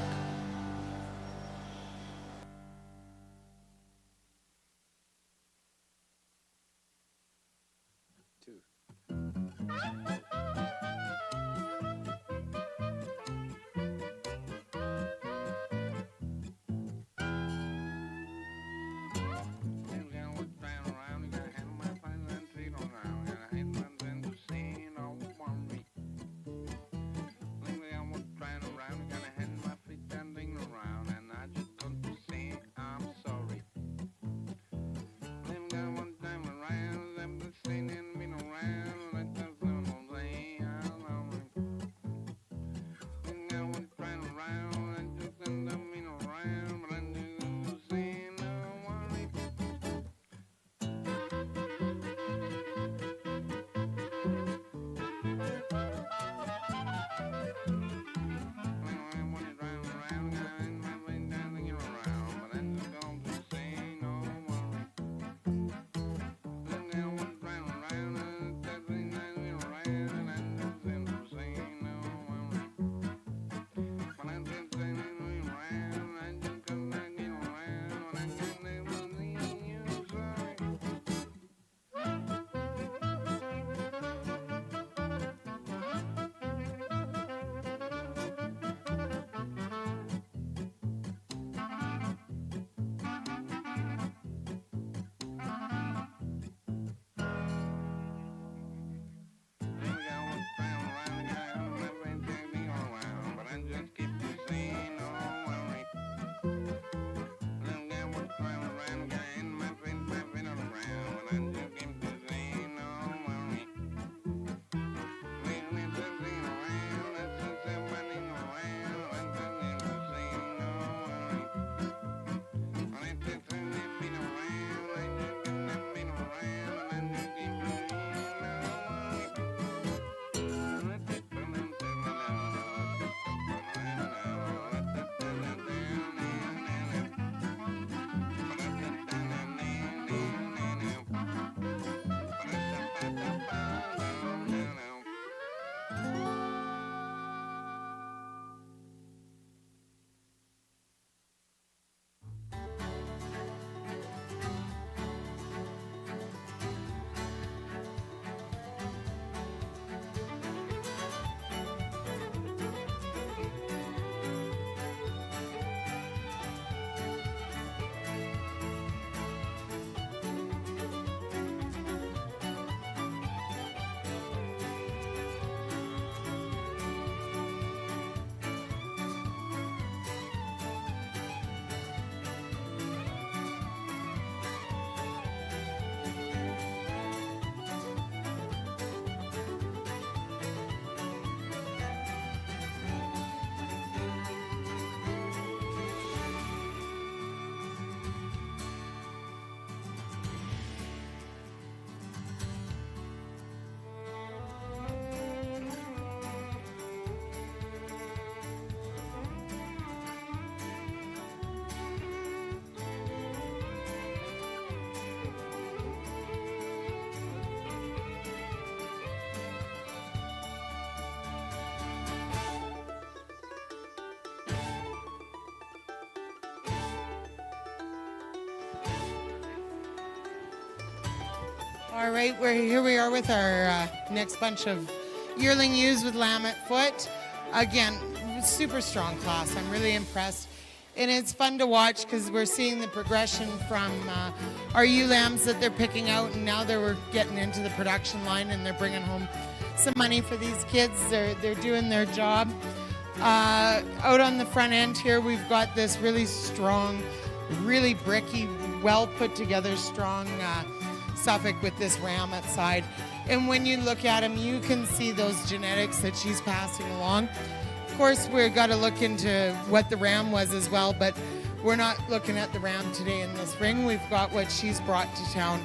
All right, here we are with our next bunch of yearling ewes with lamb at foot. Again, super strong class. I'm really impressed. And it's fun to watch because we're seeing the progression from our ewe lambs that they're picking out, and now we're getting into the production line and they're bringing home some money for these kids. They're doing their job. Out on the front end here, we've got this really strong, really bricky, well put together, strong Suffolk with this ram at side. And when you look at him, you can see those genetics that she's passing along. Of course, we've got to look into what the ram was as well, but we're not looking at the ram today in this ring. We've got what she's brought to town.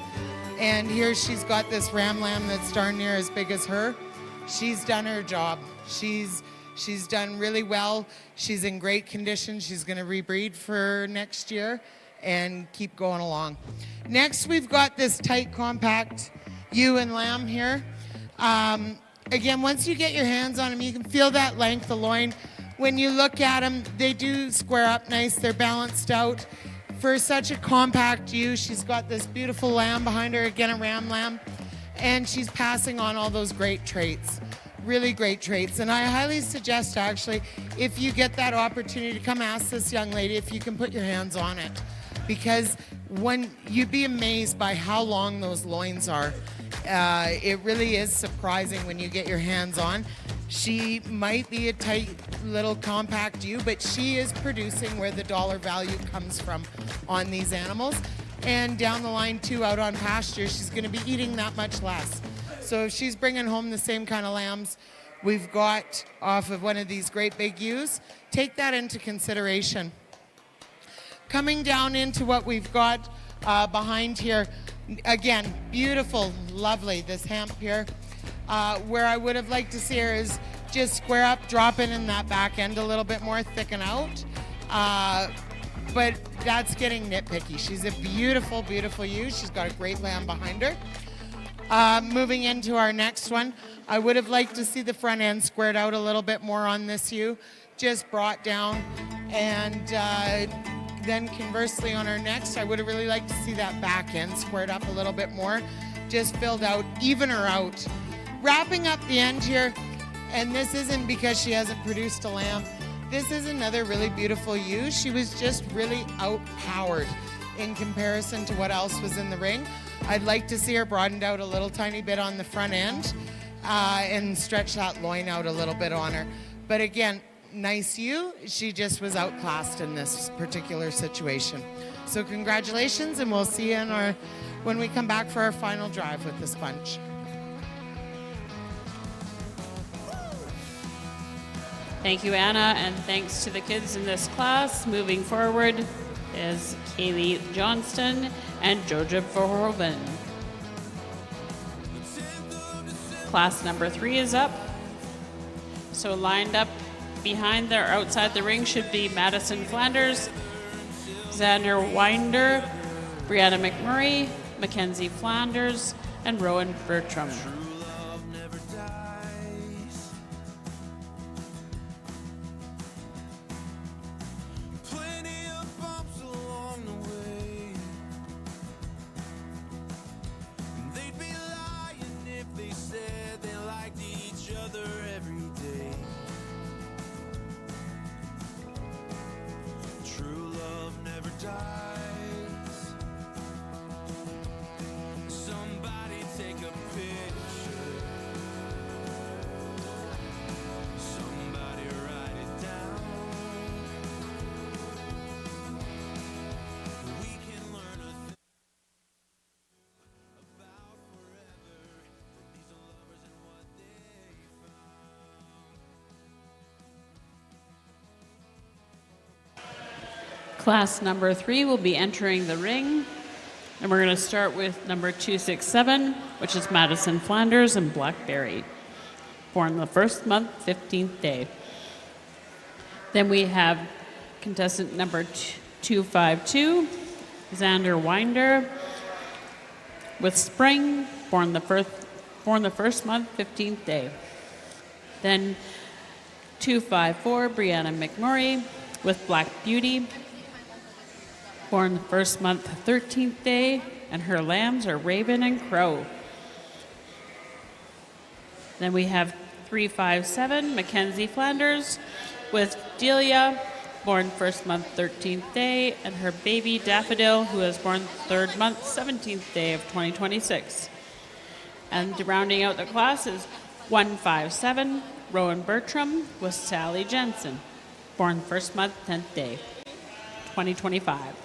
And here she's got this ram lamb that's darn near as big as her. She's done her job. She's done really well. She's in great condition. She's going to rebreed for next year and keep going along. Next, we've got this tight, compact ewe and lamb here. Again, once you get your hands on them, you can feel that length of loin. When you look at them, they do square up nice. They're balanced out. For such a compact ewe, she's got this beautiful lamb behind her, again, a ram lamb, and she's passing on all those great traits. Really great traits. And I highly suggest, actually, if you get that opportunity, to come ask this young lady if you can put your hands on it. Because when you'd be amazed by how long those loins are. It really is surprising when you get your hands on. She might be a tight little compact ewe, but she is producing where the dollar value comes from on these animals. And down the line too, out on pasture, she's going to be eating that much less. So if she's bringing home the same kind of lambs we've got off of one of these great big ewes, take that into consideration. Coming down into what we've got behind here, again, beautiful, lovely, this hamp here. Where I would have liked to see her is just square up, drop in that back end a little bit more, thicken out. But that's getting nitpicky. She's a beautiful, beautiful ewe. She's got a great lamb behind her. Moving into our next one, I would have liked to see the front end squared out a little bit more on this ewe, just brought down. And then conversely on our next, I would have really liked to see that back end squared up a little bit more, just filled out, even her out. Wrapping up the end here, and this isn't because she hasn't produced a lamb. This is another really beautiful ewe. She was just really outpowered in comparison to what else was in the ring. I'd like to see her broadened out a little tiny bit on the front end and stretch that loin out a little bit on her. But again, nice ewe. She just was outclassed in this particular situation. So congratulations, and we'll see you when we come back for our final drive with this bunch. Thank you, Anna, and thanks to the kids in this class. Moving forward is Kaylee Johnston and Joja Verhoeven. Class number 3 is up. So lined up behind there outside the ring should be Madison Flanders, Xander Winder, Brianna McMurray, Mackenzie Flanders, and Rowan Bertram. Class number 3 will be entering the ring, and we're going to start with number 267, which is Madison Flanders and Blackberry, born the first month, 15th day. Then we have contestant number 252, Xander Winder, with Spring, born the first month, 15th day. Then 254, Brianna McMurray, with Black Beauty, born the first month, 13th day, and her lambs are Raven and Crow. Then we have 357, Mackenzie Flanders, with Delia, born first month, 13th day, and her baby Daffodil, who was born third month, 17th day of 2026. And rounding out the class is 157, Rowan Bertram, with Sally Jensen, born first month, 10th day, 2025.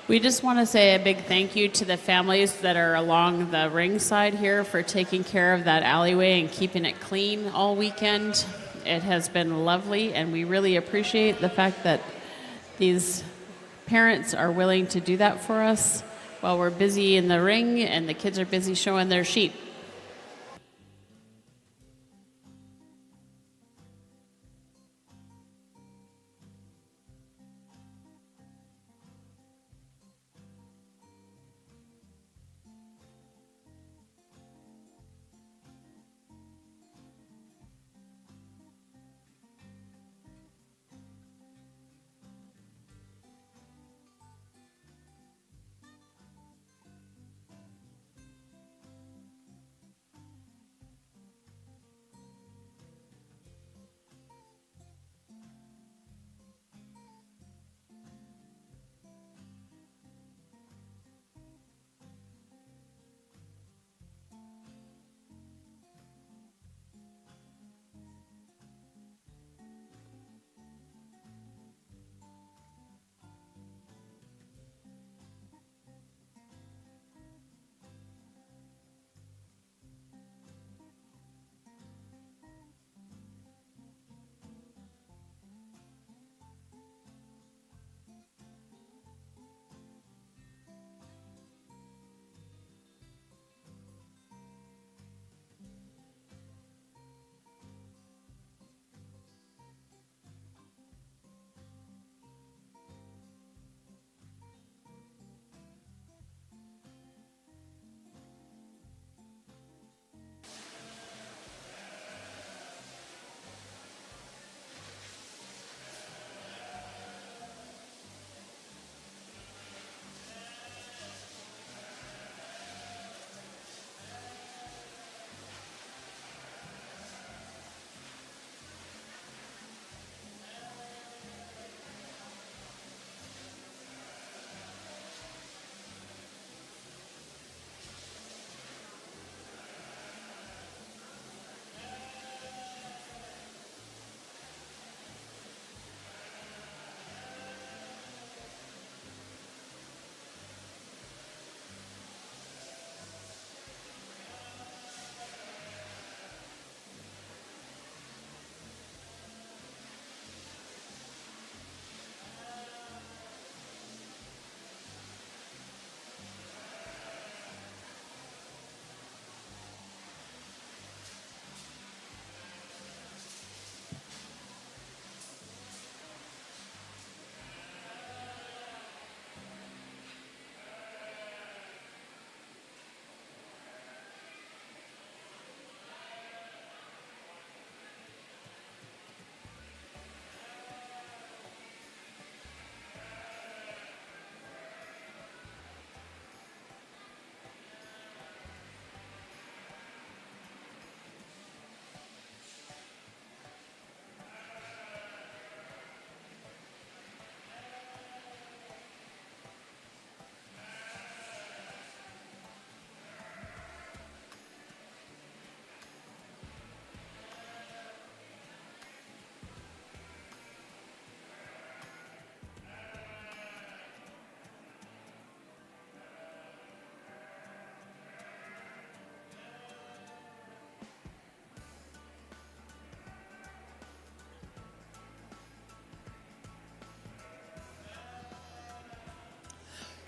We just want to say a big thank you to the families that are along the ring side here for taking care of that alleyway and keeping it clean all weekend. It has been lovely, and we really appreciate the fact that these parents are willing to do that for us while we're busy in the ring and the kids are busy showing their sheep.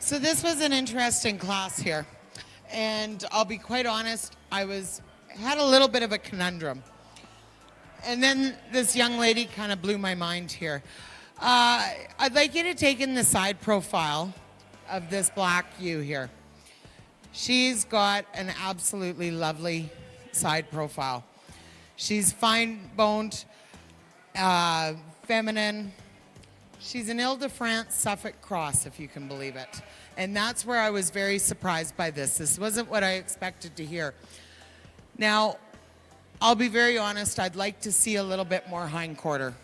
So this was an interesting class here. And I'll be quite honest, had a little bit of a conundrum. And then this young lady kind of blew my mind here. I'd like you to take in the side profile of this black ewe here. She's got an absolutely lovely side profile. She's fine-boned, feminine. She's an Ile-de-France Suffolk cross, if you can believe it. And that's where I was very surprised by this. This wasn't what I expected to hear. Now, I'll be very honest, I'd like to see a little bit more hindquarter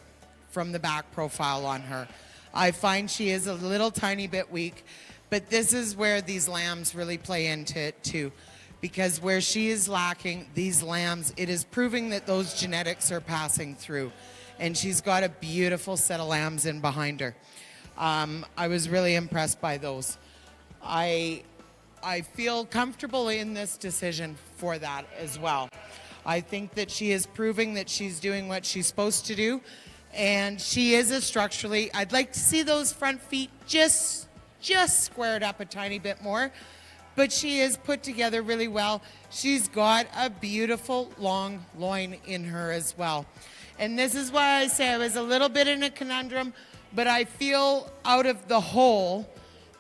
from the back profile on her. I find she is a little tiny bit weak, but this is where these lambs really play into it too. Because where she is lacking, these lambs, it is proving that those genetics are passing through. And she's got a beautiful set of lambs in behind her. I was really impressed by those. I feel comfortable in this decision for that as well. I think that she is proving that she's doing what she's supposed to do, and she is a structurally. I'd like to see those front feet just squared up a tiny bit more, but she is put together really well. She's got a beautiful long loin in her as well. And this is why I say I was a little bit in a conundrum, but I feel out of the whole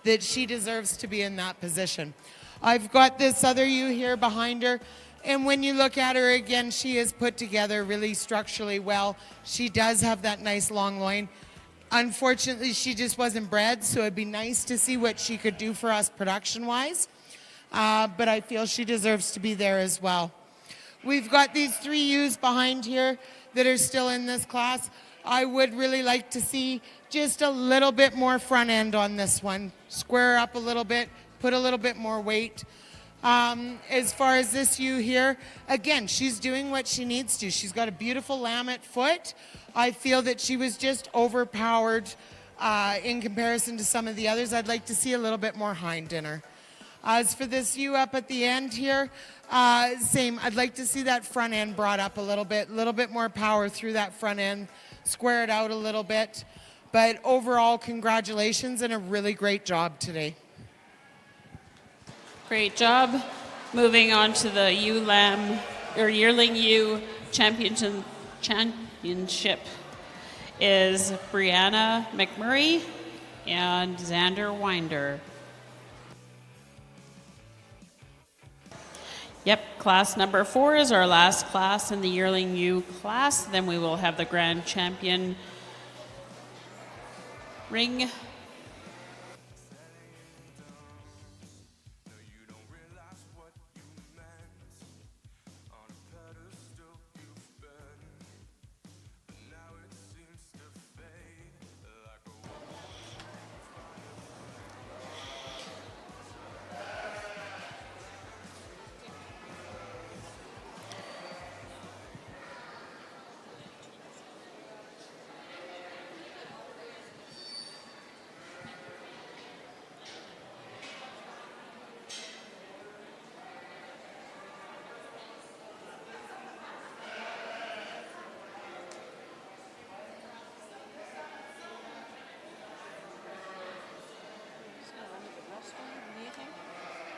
that she deserves to be in that position. I've got this other ewe here behind her, and when you look at her again, she is put together really structurally well. She does have that nice long loin. Unfortunately, she just wasn't bred, so it'd be nice to see what she could do for us production-wise. But I feel she deserves to be there as well. We've got these 3 ewes behind here that are still in this class. I would really like to see just a little bit more front end on this one. Square up a little bit, put a little bit more weight. As far as this ewe here, again, she's doing what she needs to. She's got a beautiful lammet foot. I feel that she was just overpowered in comparison to some of the others. I'd like to see a little bit more hind in her. As for this ewe up at the end here, same. I'd like to see that front end brought up a little bit more power through that front end, square it out a little bit. But overall, congratulations and a really great job today. Great job. Moving on to the ewe lamb or yearling ewe championship is Brianna McMurray and Xander Winder. Yep, class number 4 is our last class in the yearling ewe class. Then we will have the grand champion ring.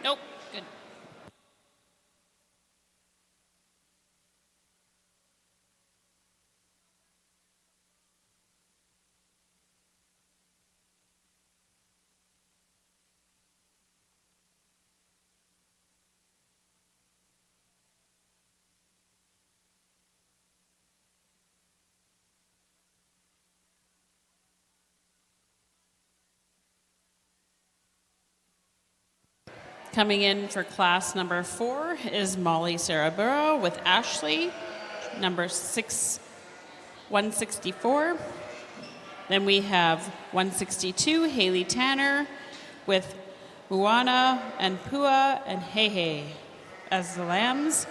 Nope, good. Coming in for class number 4 is Molly Saraburo with Ashley, number 164. Then we have 162, Haley Tanner with Moana and Pua and Hehe as the lambs.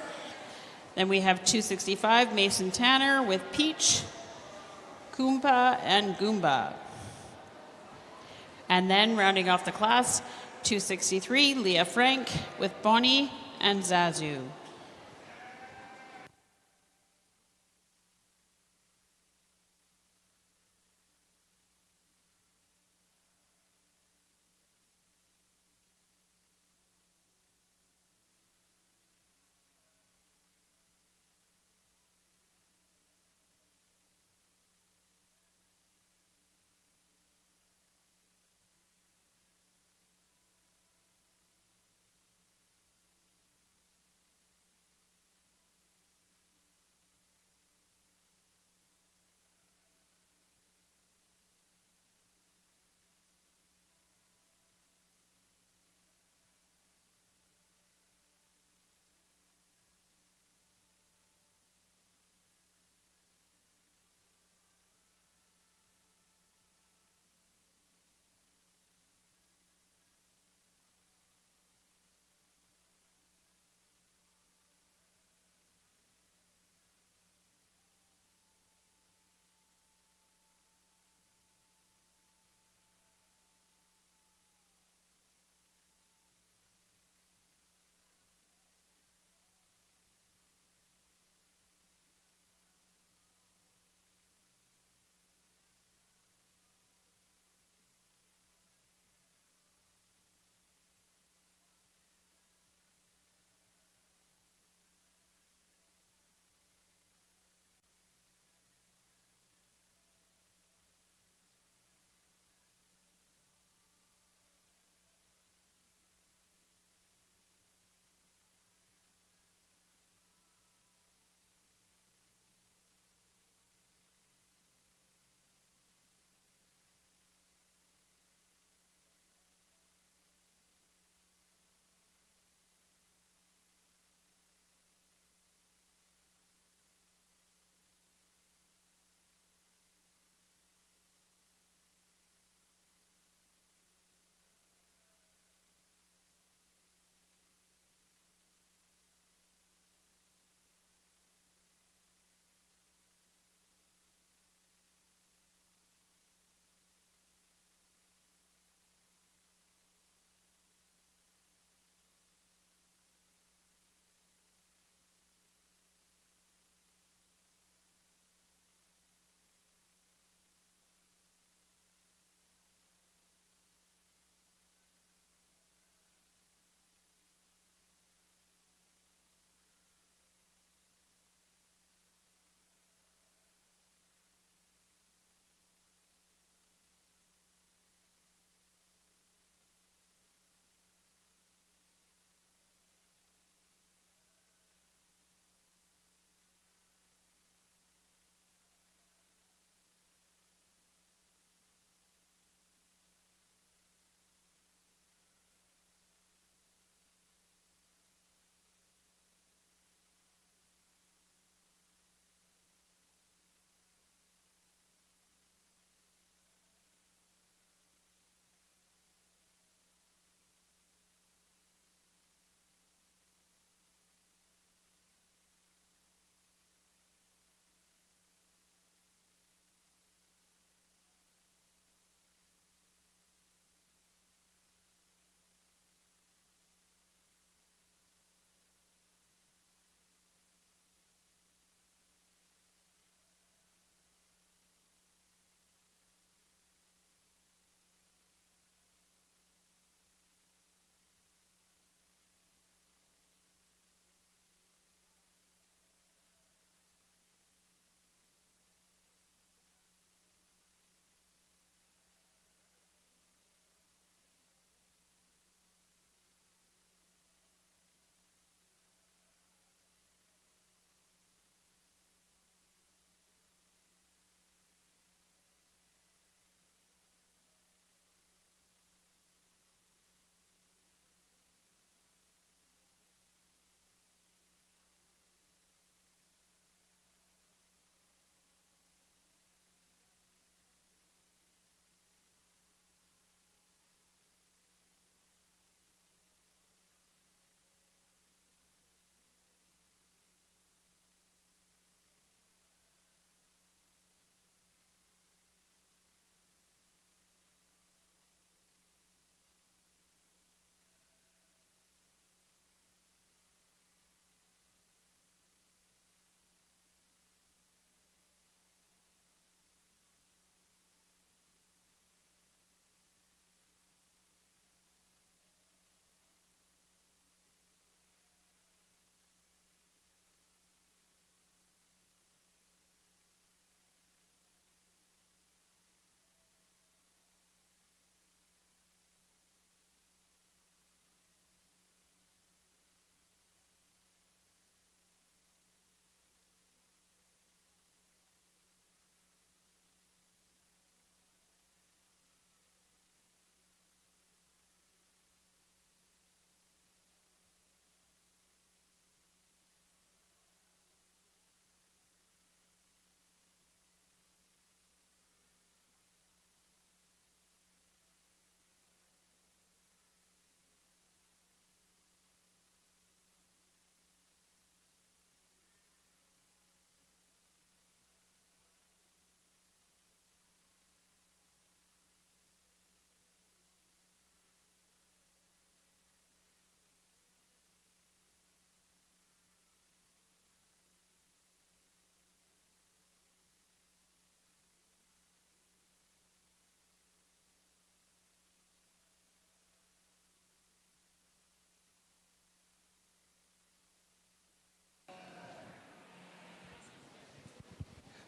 Then we have 265, Mason Tanner with Peach, Koompa and Goomba. And then rounding off the class, 263, Leah Frank with Bonnie and Zazu.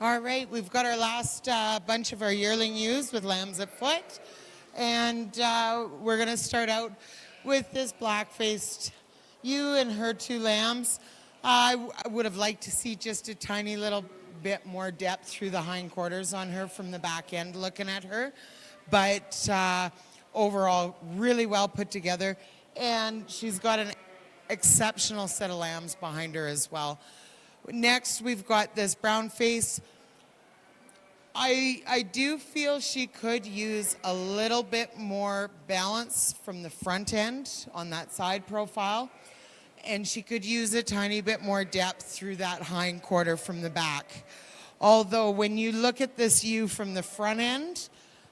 All right, we've got our last bunch of our yearling ewes with lambs at foot. And we're going to start out with this black-faced ewe and her 2 lambs. I would have liked to see just a tiny little bit more depth through the hindquarters on her from the back end looking at her. But overall, really well put together. And she's got an exceptional set of lambs behind her as well. Next, we've got this brown face. I do feel she could use a little bit more balance from the front end on that side profile. And she could use a tiny bit more depth through that hind quarter from the back. Although when you look at this ewe from the front end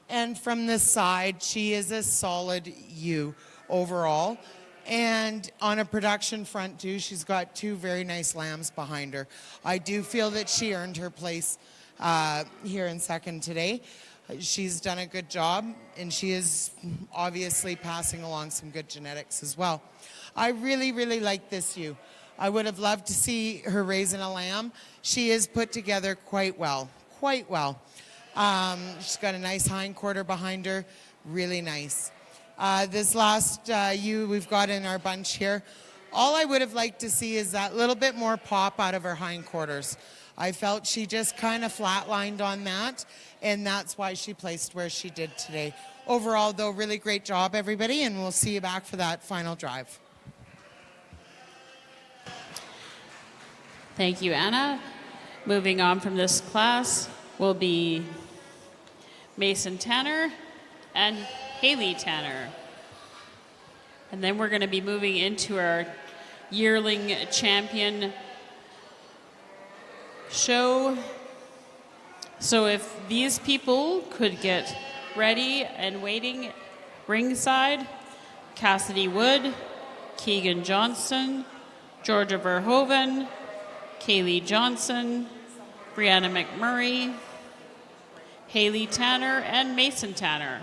and from the side, she is a solid ewe overall. And on a production front too, she's got 2 very nice lambs behind her. I do feel that she earned her place here in second today. She's done a good job, and she is obviously passing along some good genetics as well. I really, really like this ewe. I would have loved to see her raising a lamb. She is put together quite well, quite well. She's got a nice hind quarter behind her, really nice. This last ewe we've got in our bunch here, all I would have liked to see is that little bit more pop out of her hind quarters. I felt she just kind of flatlined on that, and that's why she placed where she did today. Overall, though, really great job, everybody, and we'll see you back for that final drive. Thank you, Anna. Moving on from this class will be Mason Tanner and Haley Tanner. And then we're going to be moving into our yearling champion show. So if these people could get ready and waiting ringside, Cassidy Wood, Keegan Johnston, Georgia Verhoeven, Kaylee Johnson, Brianna McMurray, Haley Tanner, and Mason Tanner.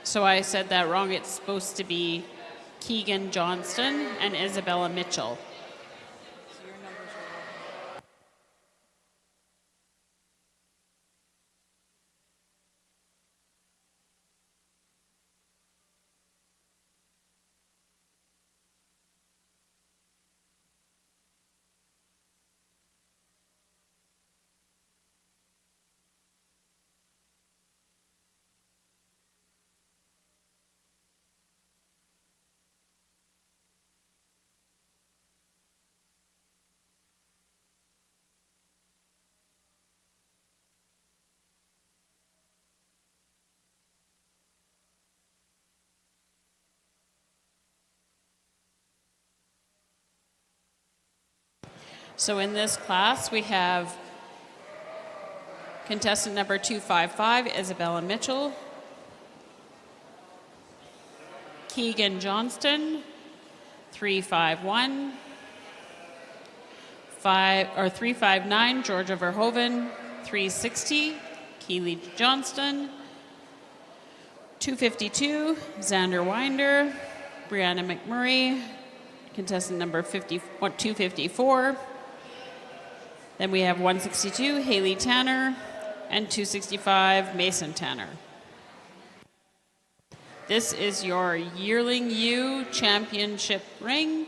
So I said that wrong. It's supposed to be Keegan Johnston and Isabella Mitchell. So in this class, we have contestant number 255, Isabella Mitchell, Keegan Johnston, 351, 359, Georgia Verhoeven, 360, Keely Johnston, 252, Xander Winder, Brianna McMurray, contestant number 254. Then we have 162, Haley Tanner, and 265, Mason Tanner. This is your Yearling U Championship ring.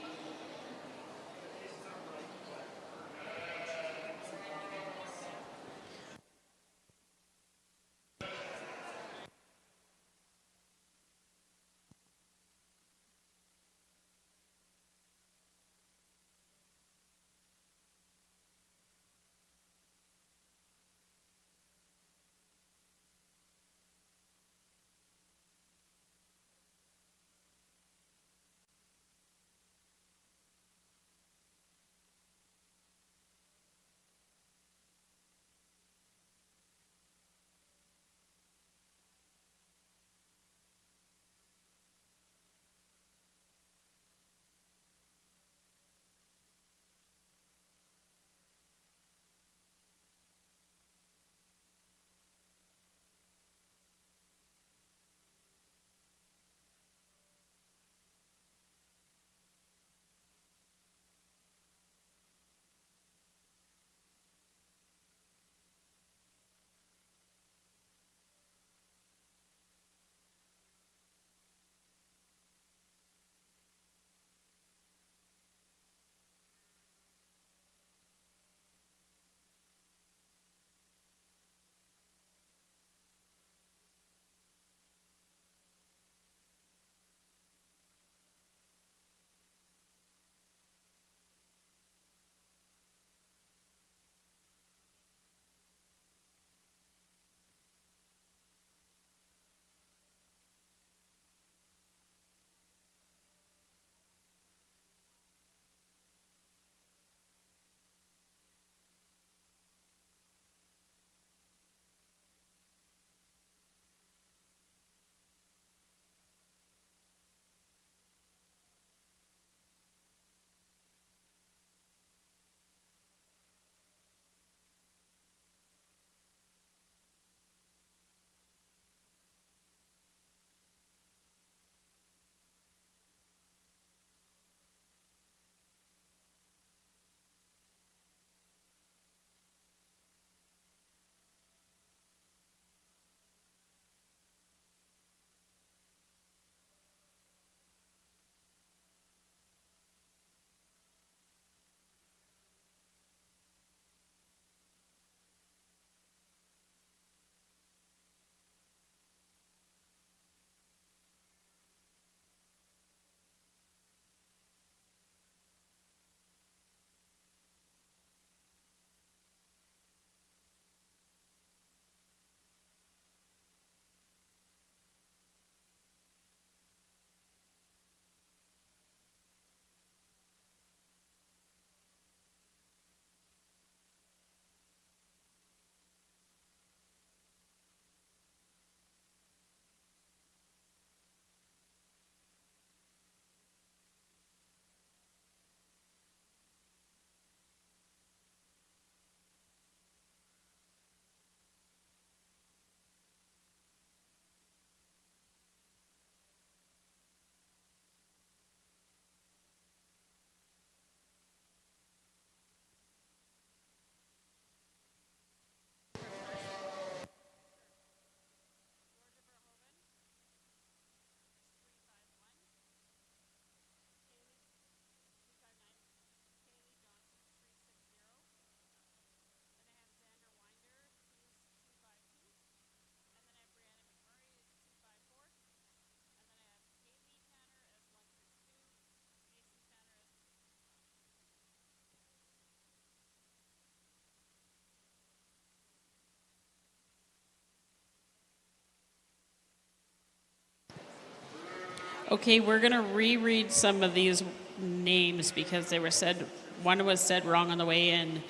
Okay, we're going to reread some of these names because they were said, one was said wrong on the way in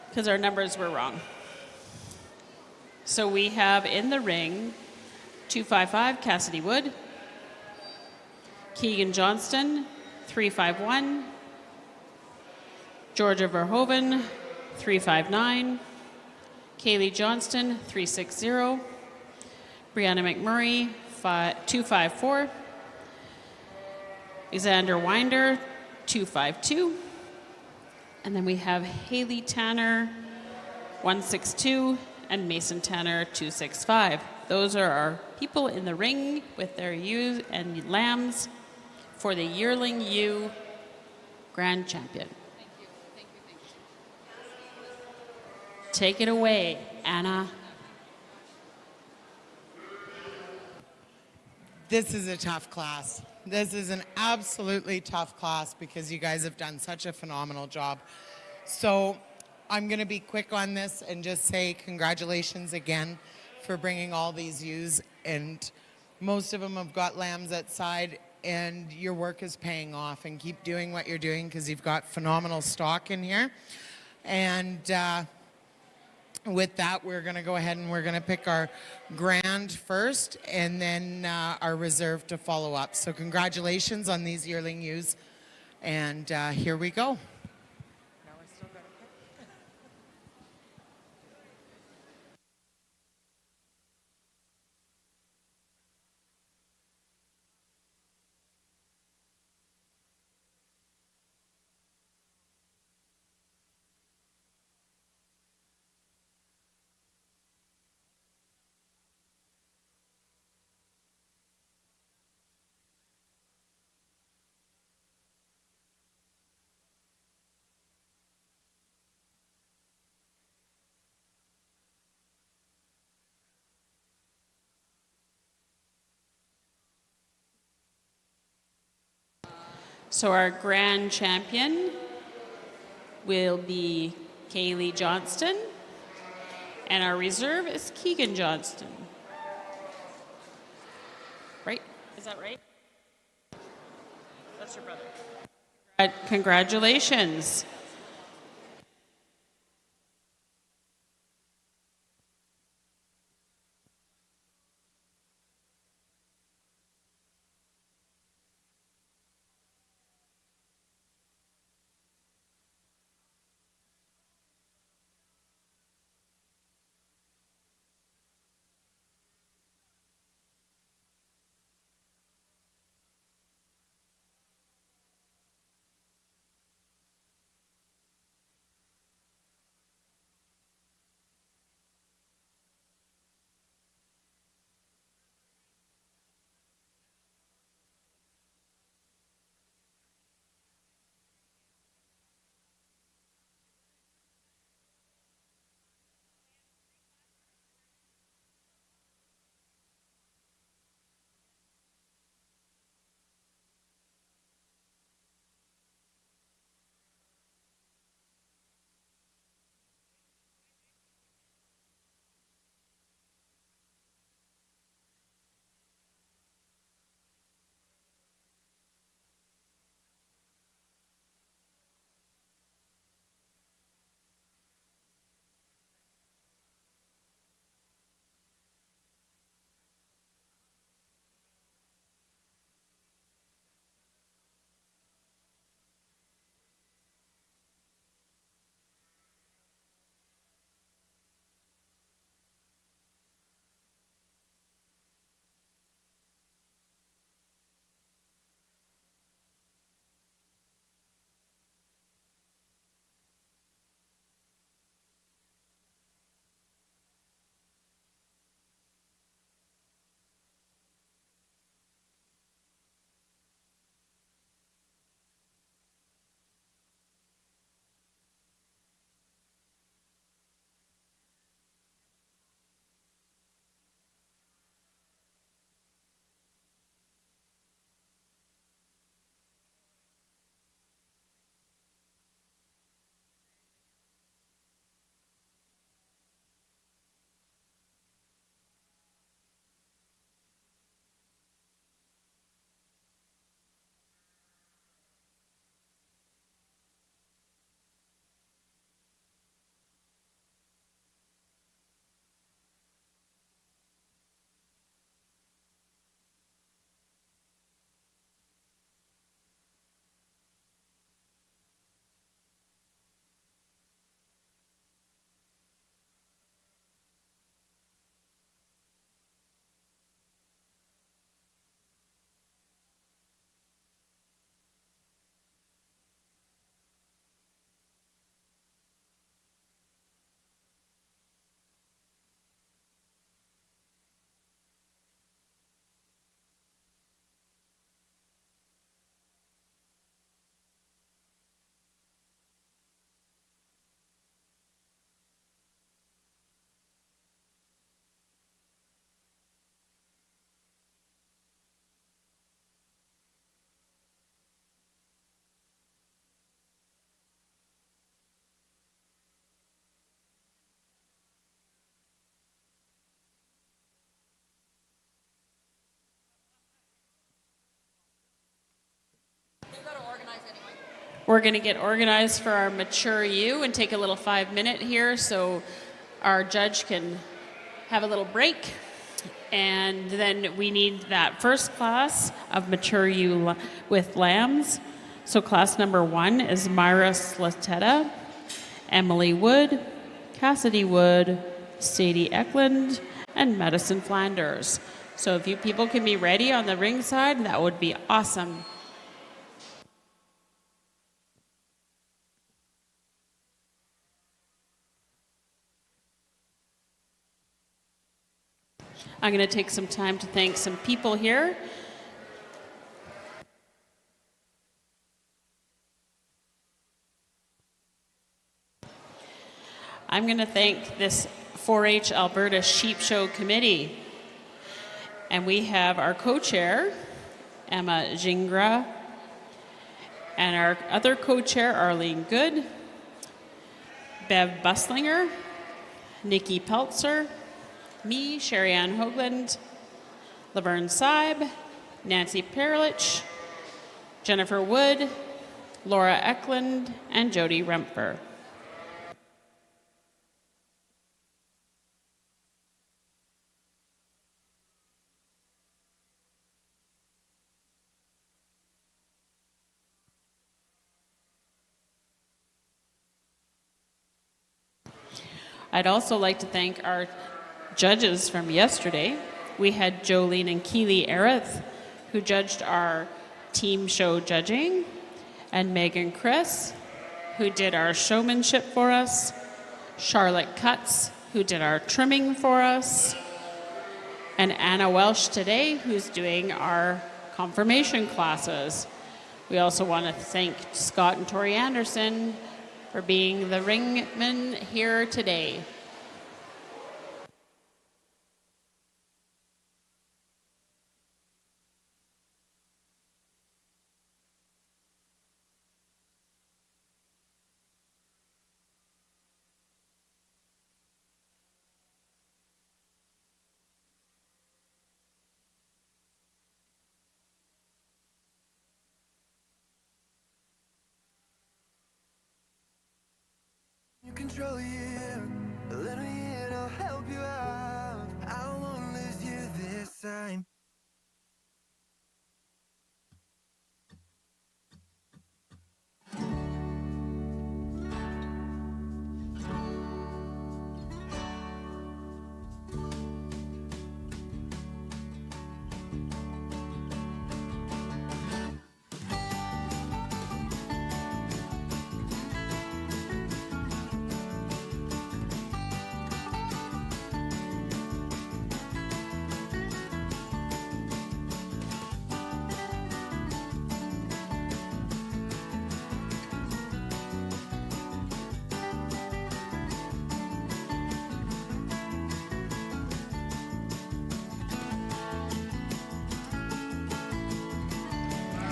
because our numbers were wrong. So we have in the ring 255 Cassidy Wood, Keegan Johnston 351, Georgia Verhoeven 359, Kaylee Johnston 360, Brianna McMurray 254, Xander Winder 252, and then we have Haley Tanner 162 and Mason Tanner 265. Those are our people in the ring with their ewes and lambs for the Yearling Ewe Grand Champion. Take it away, Anna. This is a tough class. This is an absolutely tough class because you guys have done such a phenomenal job. So I'm going to be quick on this and just say congratulations again for bringing all these ewes. And most of them have got lambs outside, and your work is paying off. And keep doing what you're doing because you've got phenomenal stock in here. And with that, we're going to go ahead and we're going to pick our grand first and then our reserve to follow up. So congratulations on these yearling ewes. And here we go. So our grand champion will be Kaylee Johnston, and our reserve is Keegan Johnston. Right? Is that right? That's your brother. Congratulations. We're going to get organized for our mature you and take a little 5-minute here so our judge can have a little break. And then we need that first class of mature you with lambs. So class number 1 is Myra Slatetta, Emily Wood, Cassidy Wood, Sadie Eklund, and Madison Flanders. So if you people can be ready on the ring side, that would be awesome. I'm going to take some time to thank some people here. I'm going to thank this 4-H Alberta Sheep Show Committee. And we have our co-chair, Emma Gingra, and our other co-chair, Arlene Good, Bev Buslinger, Nikki Peltzer, me, Sherry Ann Hoagland, Laverne Seib, Nancy Perlich, Jennifer Wood, Laura Eklund, and Jody Rempfer. I'd also like to thank our judges from yesterday. We had Jolene and Keely Areth, who judged our team show judging, and Megan Chris, who did our showmanship for us, Charlotte Cutts, who did our trimming for us, and Anna Welsh today, who's doing our confirmation classes. We also want to thank Scott and Tori Anderson for being the ringmen here today. Control you, let me in, I'll help you out. I won't lose you this time.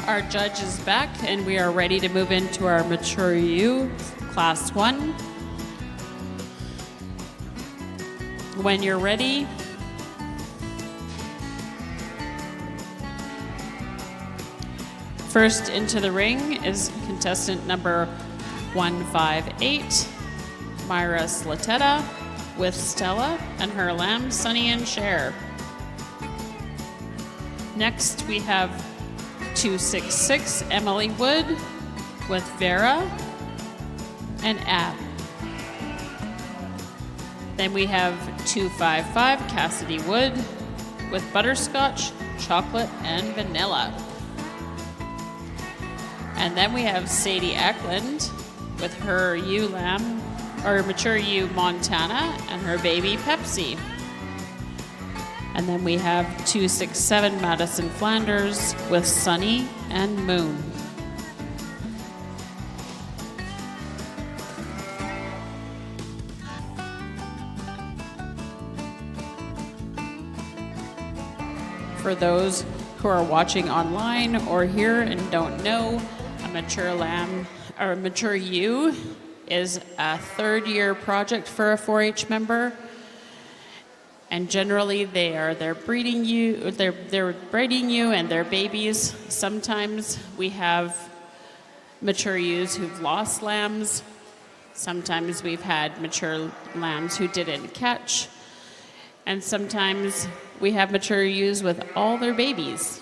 Our judge is back, and we are ready to move into our Mature U, Class 1. When you're ready, first into the ring is contestant number 158, Myra Slatetta, with Stella and her lambs, Sunny and Cher. Next, we have 266, Emily Wood, with Vera and Ab. Then we have 255, Cassidy Wood, with Butterscotch, Chocolate, and Vanilla. And then we have Sadie Eklund with her ewe lamb, or mature ewe Montana, and her baby Pepsi. And then we have 267 Madison Flanders with Sunny and Moon. For those who are watching online or here and don't know, a mature lamb or a mature ewe is a third-year project for a 4-H member. And generally, they're breeding you. They're breeding you and their babies. Sometimes we have mature ewes who've lost lambs. Sometimes we've had mature lambs who didn't catch. And sometimes we have mature ewes with all their babies.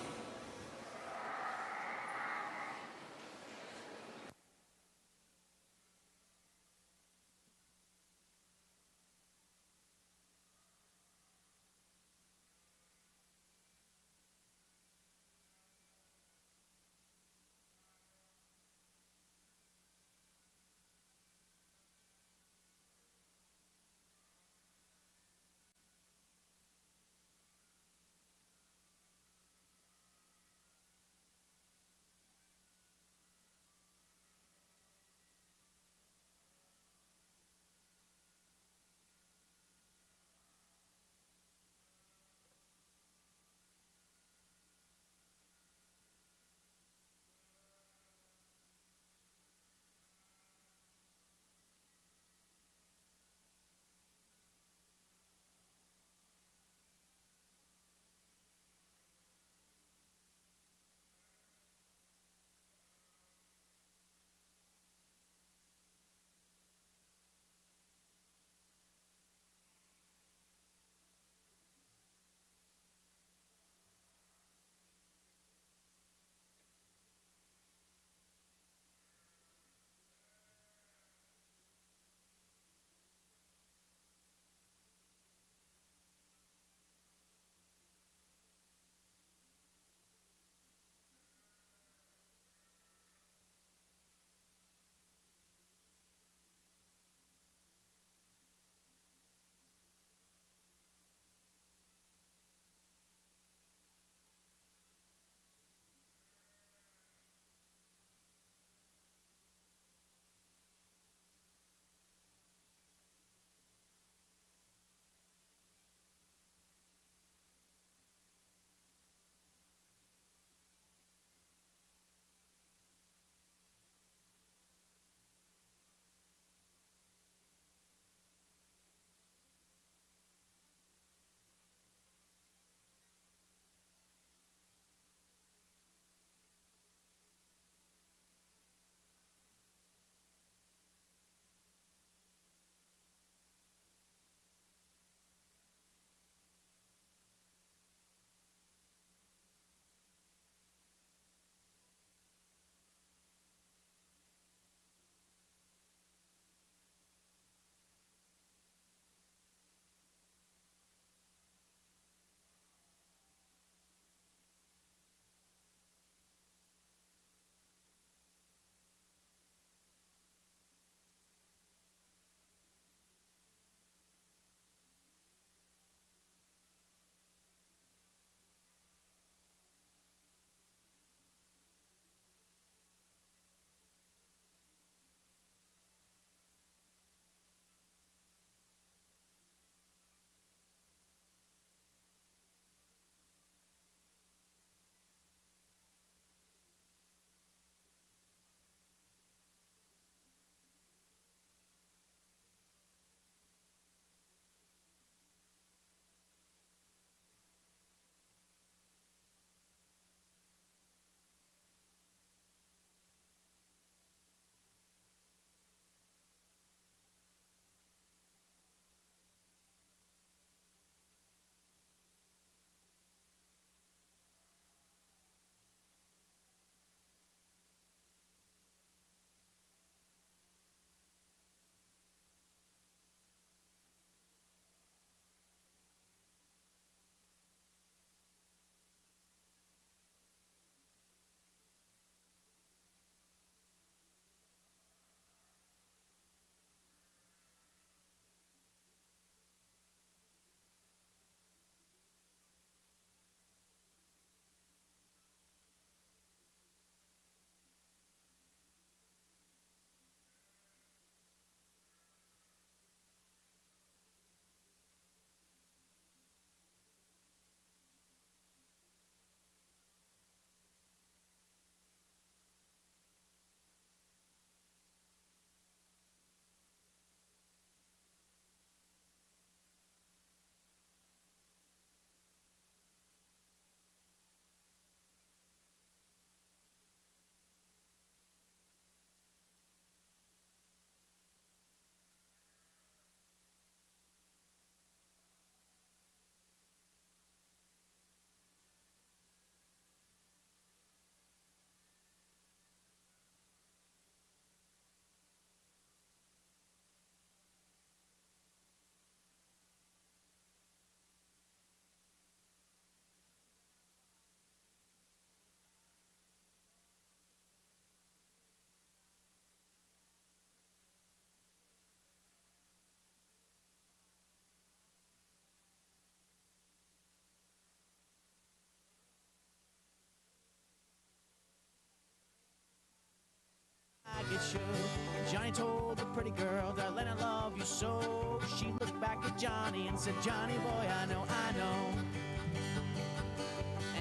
Johnny and said, Johnny boy, I know.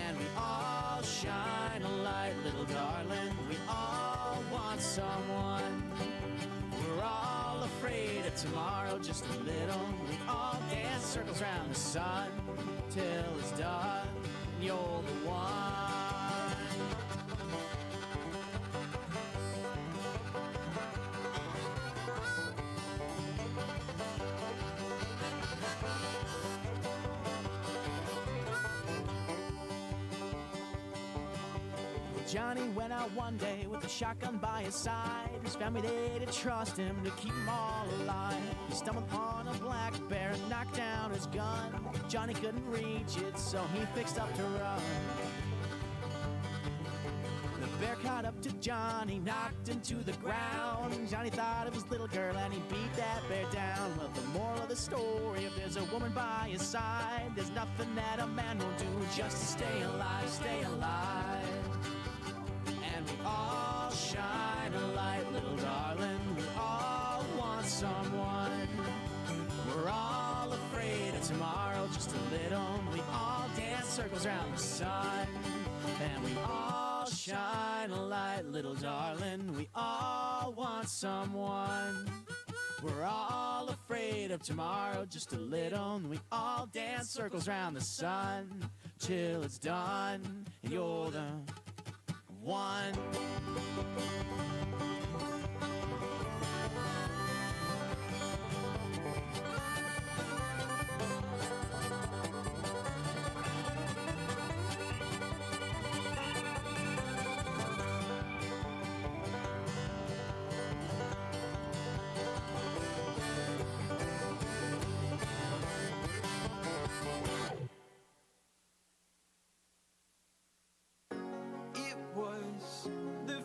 And we all shine a light, little darling. We all want someone. We're all afraid of tomorrow, just a little. We all dance circles round the sun till it's done. You're the one. Johnny went out one day with a shotgun by his side. His family, they didn't trust him to keep him all alive. He stumbled upon a black bear and knocked down his gun. Johnny couldn't reach it, so he fixed up to run. The bear caught up to Johnny, knocked him to the ground. Johnny thought it was little girl and he beat that bear down. Well, the moral of the story, if there's a woman by his side, there's nothing that a man won't do just to stay alive, stay alive. And we all shine a light, little darling. We all want someone. We're all afraid of tomorrow, just a little. We all dance circles around the sun. And we all shine a light, little darling. We all want someone. We're all afraid of tomorrow, just a little. And we all dance circles around the sun till it's done. And you're the one.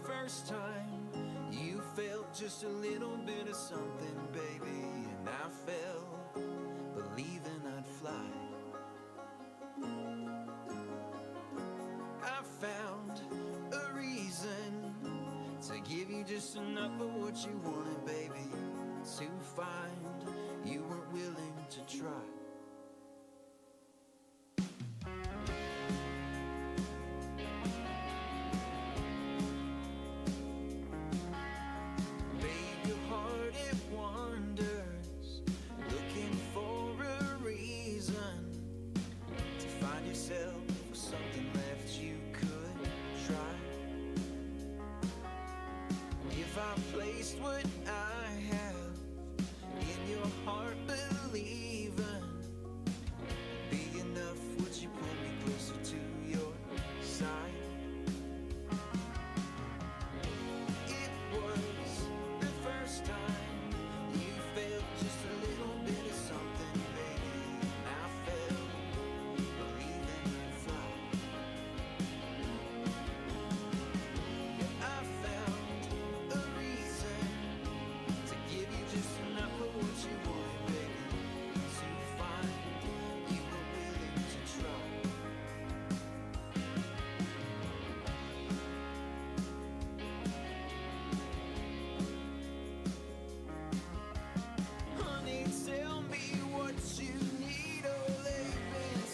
First time you felt just a little bit of something, baby, and I fell, believing I'd fly. I found a reason to give you just enough of what you wanted, baby, to find you weren't willing to try.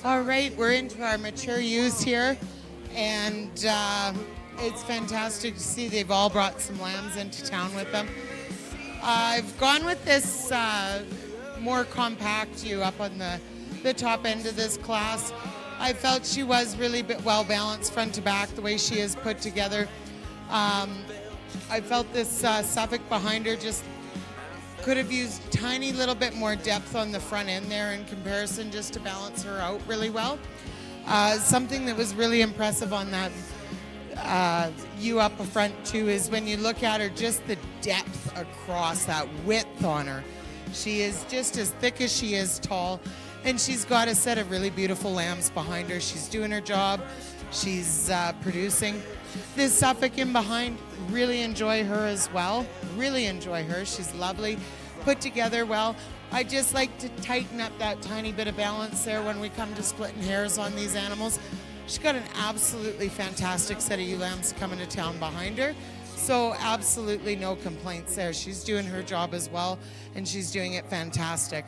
All right, we're into our mature ewes here, and it's fantastic to see they've all brought some lambs into town with them. I've gone with this more compact ewe up on the top end of this class. I felt she was really well balanced front to back, the way she is put together. I felt this Suffolk behind her just could have used a tiny little bit more depth on the front end there in comparison, just to balance her out really well. Something that was really impressive on that ewe up front too is when you look at her, just the depth across, that width on her. She is just as thick as she is tall, and she's got a set of really beautiful lambs behind her. She's doing her job. She's producing. This Suffolk in behind, really enjoy her as well. Really enjoy her. She's lovely, put together well. I just like to tighten up that tiny bit of balance there when we come to splitting hairs on these animals. She's got an absolutely fantastic set of ewe lambs coming to town behind her. So absolutely no complaints there. She's doing her job as well, and she's doing it fantastic.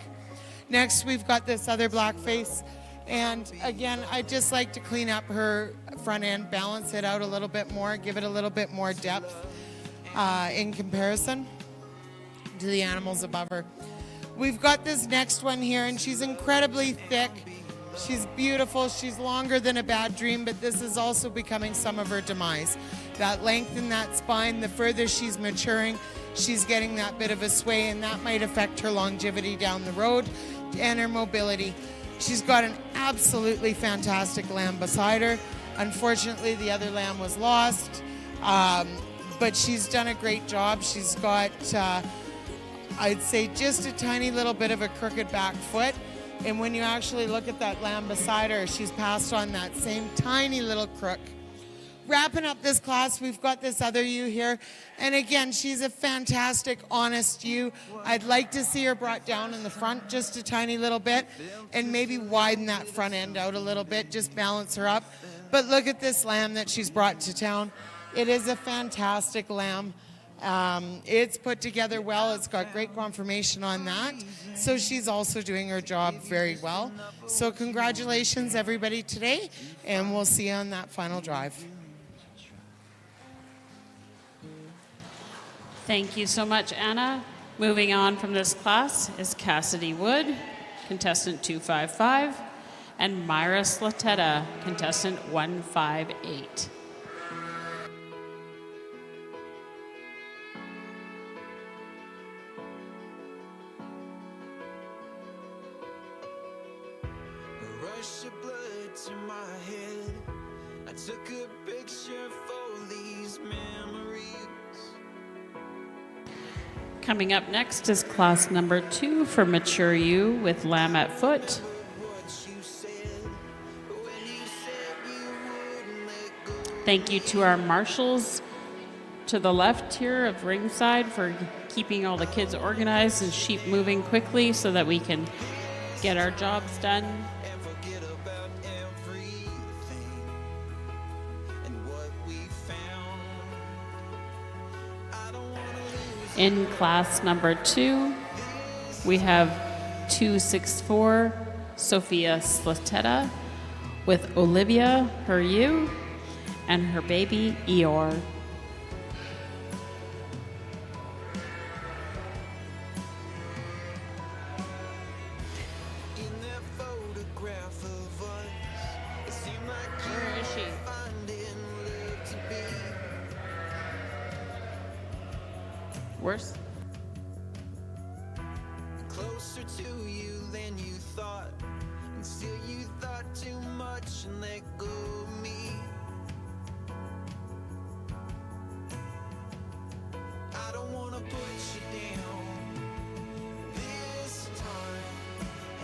Next, we've got this other black face. And again, I'd just like to clean up her front end, balance it out a little bit more, give it a little bit more depth in comparison to the animals above her. We've got this next one here, and she's incredibly thick. She's beautiful. She's longer than a bad dream, but this is also becoming some of her demise. That length in that spine, the further she's maturing, she's getting that bit of a sway, and that might affect her longevity down the road and her mobility. She's got an absolutely fantastic lamb beside her. Unfortunately, the other lamb was lost, but she's done a great job. She's got, I'd say, just a tiny little bit of a crooked back foot. And when you actually look at that lamb beside her, she's passed on that same tiny little crook. Wrapping up this class, we've got this other ewe here. And again, she's a fantastic, honest ewe. I'd like to see her brought down in the front just a tiny little bit and maybe widen that front end out a little bit, just balance her up. But look at this lamb that she's brought to town. It is a fantastic lamb. It's put together well. It's got great conformation on that. So she's also doing her job very well. So congratulations, everybody, today, and we'll see you on that final drive. Thank you so much, Anna. Moving on from this class is Cassidy Wood, contestant 255, and Myra Slatetta, contestant 158. Rush of blood to my head. I took a picture for these memories. Coming up next is class number 2 for Mature You with Lamb at Foot. What you said when you said you wouldn't let go. Thank you to our marshals to the left here of ringside for keeping all the kids organized and sheep moving quickly so that we can get our jobs done. And forget about everything and what we found. I don't wanna lose In class number 2, we have 264 Sophia Slatetta with Olivia, her ewe, and her baby Eeyore. in that photograph of us. It seemed like you Where is she? were finding love to be. Worse? Closer to you than you thought, and still you thought too much and let go of me. I don't wanna put you down this time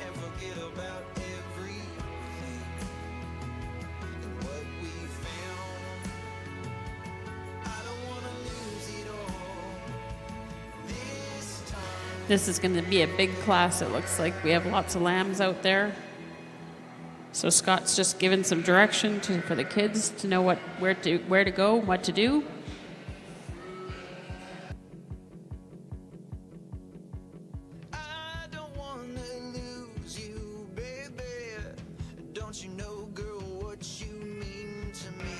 and forget about everything and what we found. I don't wanna lose it all this time. This is going to be a big class, it looks like. We have lots of lambs out there. So Scott's just given some direction for the kids to know where to go, what to do. I don't wanna lose you, baby. Don't you know, girl, what you mean to me?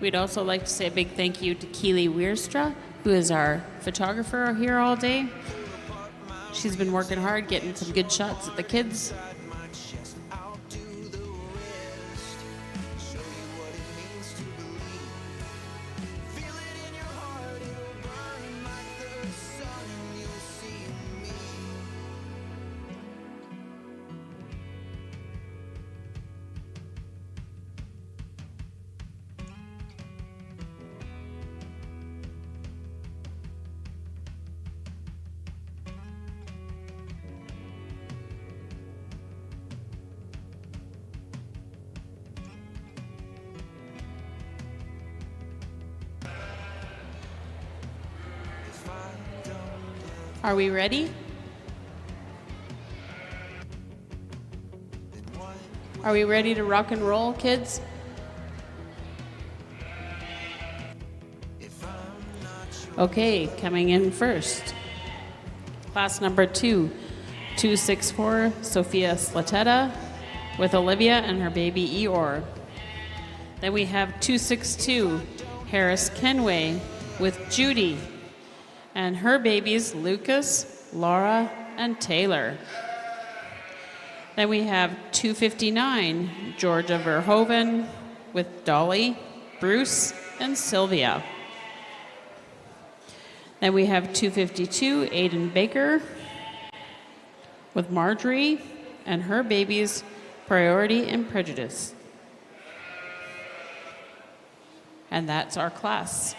We'd also like to say a big thank you to Keely Wierstra, who is our photographer here all day. She's been working hard, getting some good shots at the kids. Inside my chest, I'll do the rest. Show you what it means to believe. Feel it in your heart, it'll burn like the sun, and you'll see me. If I don't have Are we ready? it, what Are we ready to rock and roll, kids? if I'm not your Okay, coming in first. Class number 2, 264, Sophia Slateta with Olivia and her baby Eeyore. Then we have 262, Harris Kenway with Judy and her babies Lucas, Laura, and Taylor. Then we have 259, Georgia Verhoeven with Dolly, Bruce, and Sylvia. Then we have 252, Aiden Baker with Marjorie and her babies, Priority and Prejudice. And that's our class.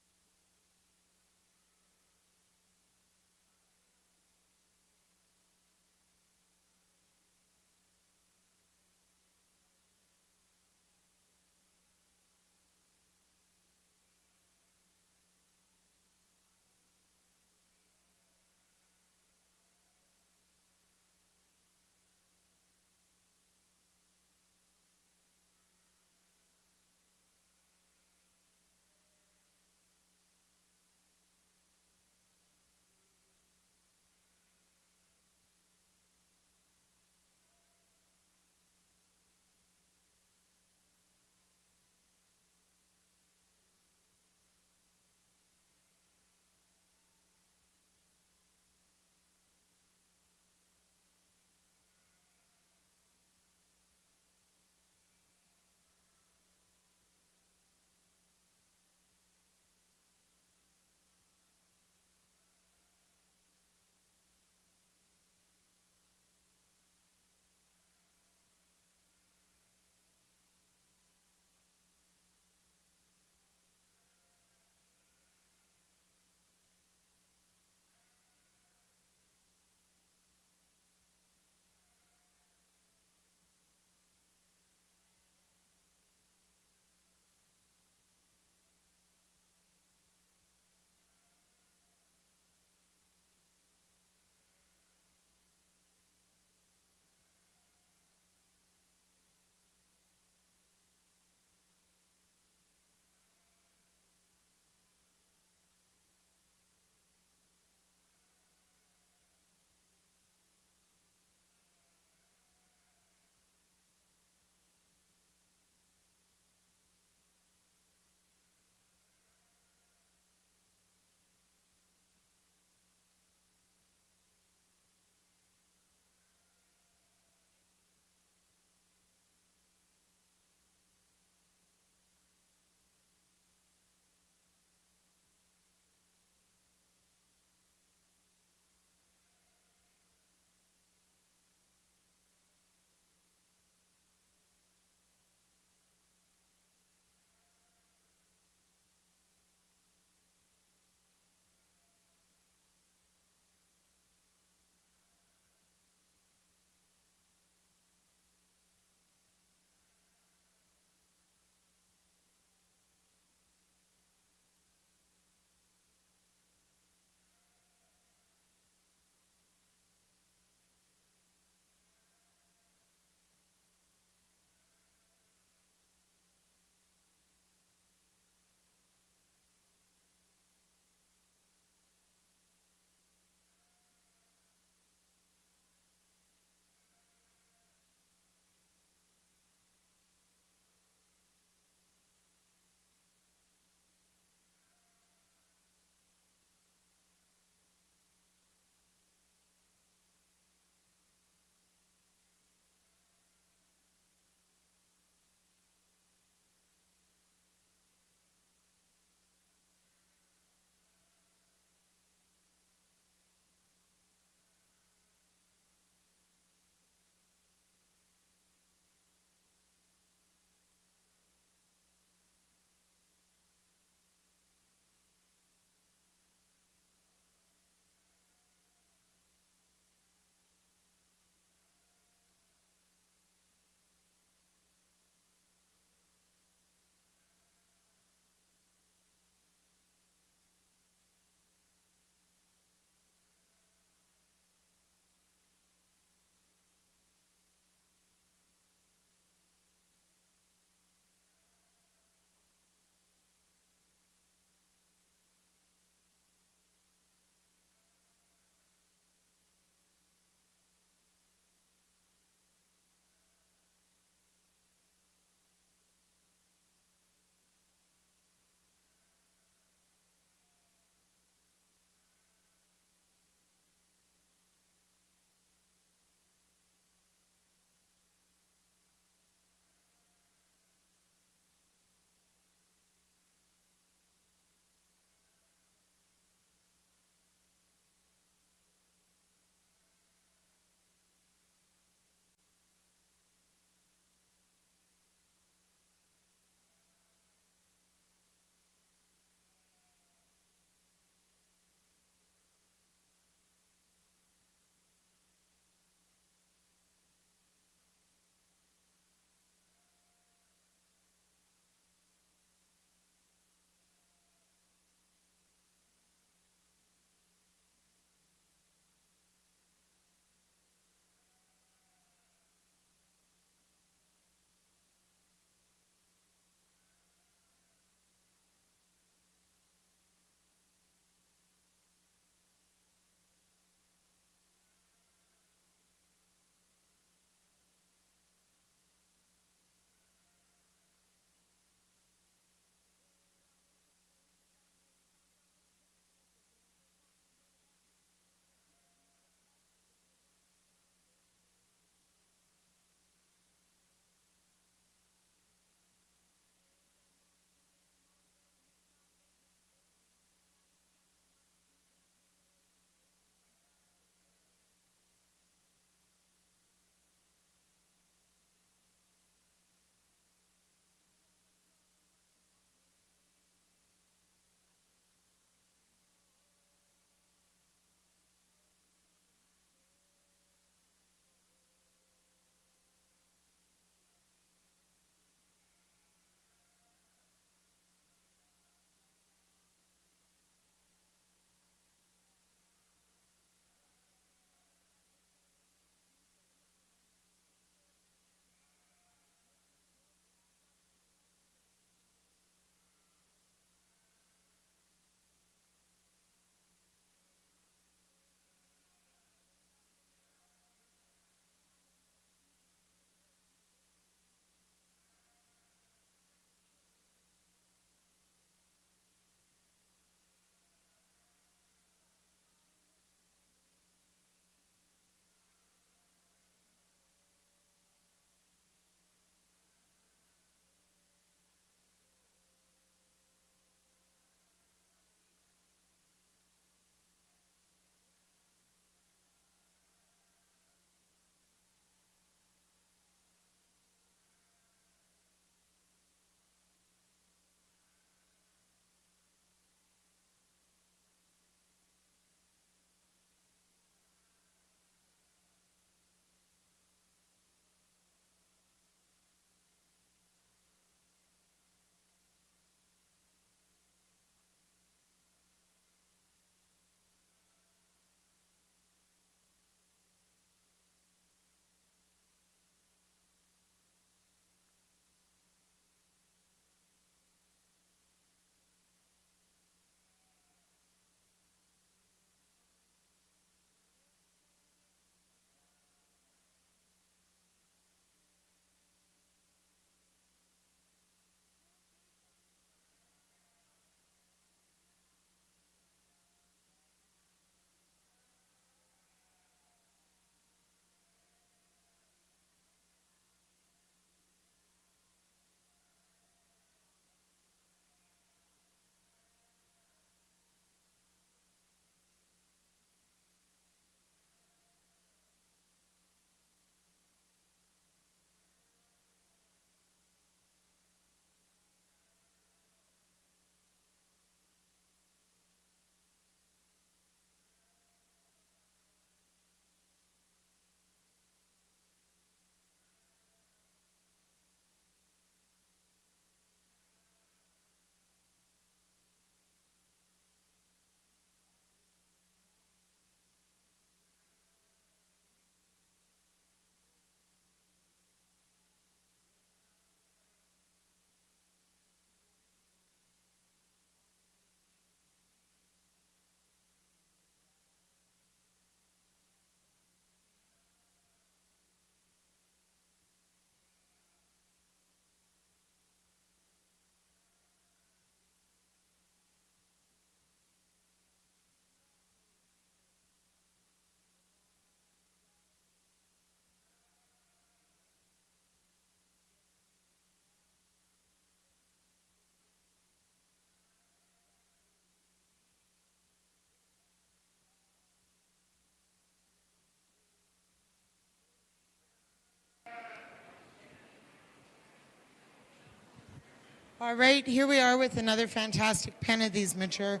All right, here we are with another fantastic pen of these mature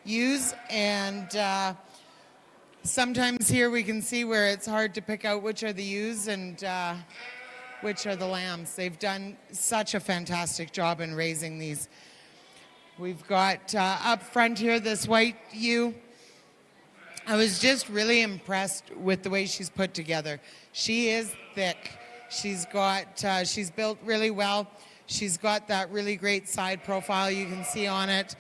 ewes, and sometimes here we can see where it's hard to pick out which are the ewes and which are the lambs. They've done such a fantastic job in raising these. We've got up front here this white ewe. I was just really impressed with the way she's put together. She is thick. She's built really well. She's got that really great side profile you can see on it.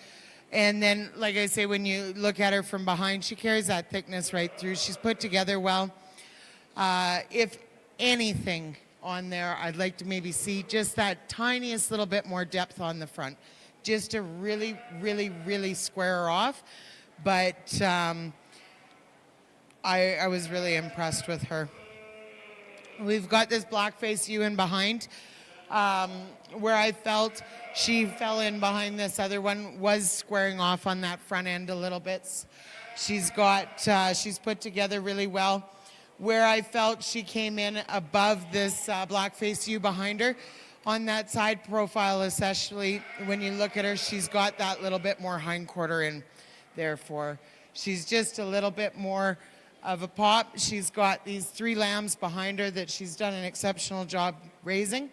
And then, like I say, when you look at her from behind, she carries that thickness right through. She's put together well. If anything on there, I'd like to maybe see just that tiniest little bit more depth on the front, just to really, really, really square her off. But I was really impressed with her. We've got this black-faced ewe in behind. Where I felt she fell in behind this other one was squaring off on that front end a little bit. She's put together really well. Where I felt she came in above this black-faced ewe behind her, on that side profile especially, when you look at her, she's got that little bit more hindquarter in there for her. She's just a little bit more of a pop. She's got these 3 lambs behind her that she's done an exceptional job raising.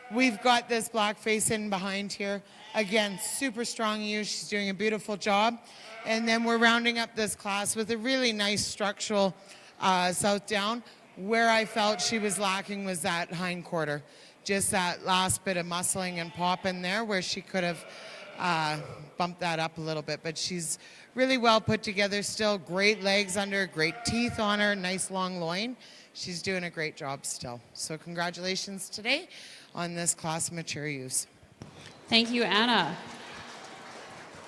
We've got this black face in behind here. Again, super strong ewe. She's doing a beautiful job. And then we're rounding up this class with a really nice structural south down. Where I felt she was lacking was that hindquarter. Just that last bit of muscling and pop in there where she could have bumped that up a little bit. But she's really well put together still. Great legs under, great teeth on her, nice long loin. She's doing a great job still. So congratulations today on this class of mature ewes. Thank you, Anna.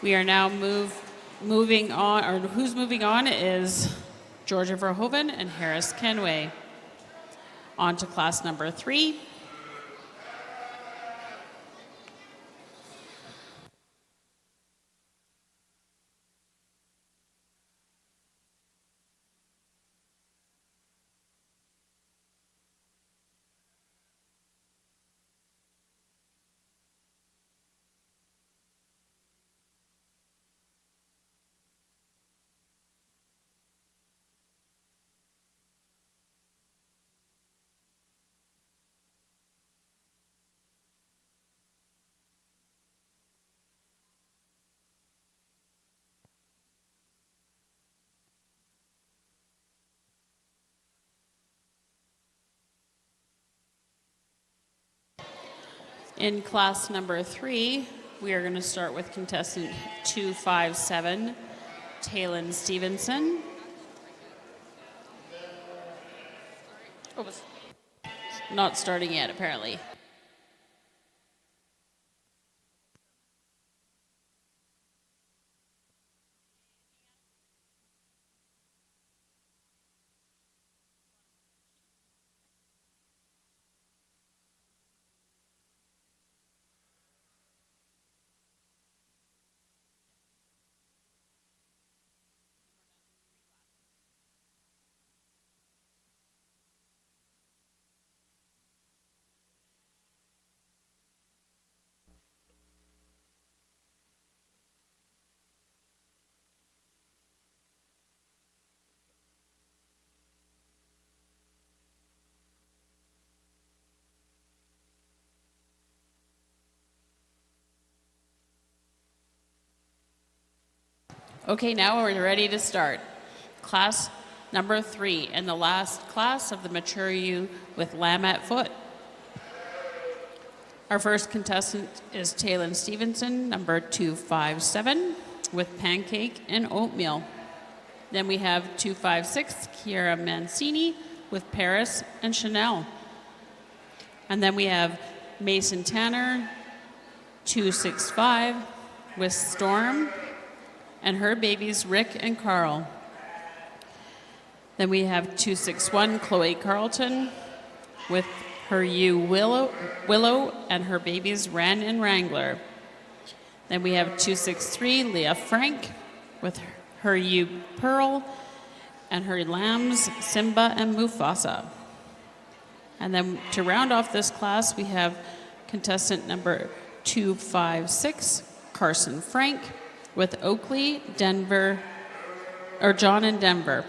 We are now moving on, or who's moving on is Georgia Verhoeven and Harris Kenway. On to class number 3. In class number 3, we are going to start with contestant 257, Taylin Stevenson. Oh, not starting yet, apparently. Okay, now we're ready to start. Class number 3, and the last class of the mature ewe with lamb at foot. Our first contestant is Taylin Stevenson, number 257, with pancake and oatmeal. Then we have 256, Kiara Mancini, with Paris and Chanel. And then we have Mason Tanner, 265, with Storm, and her babies Rick and Carl. Then we have 261 Chloe Carlton with her ewe Willow and her babies Ren and Wrangler. Then we have 263 Leah Frank with her ewe Pearl and her lambs Simba and Mufasa. And then to round off this class, we have contestant number 256, Carson Frank, with Oakley, Denver, or John in Denver.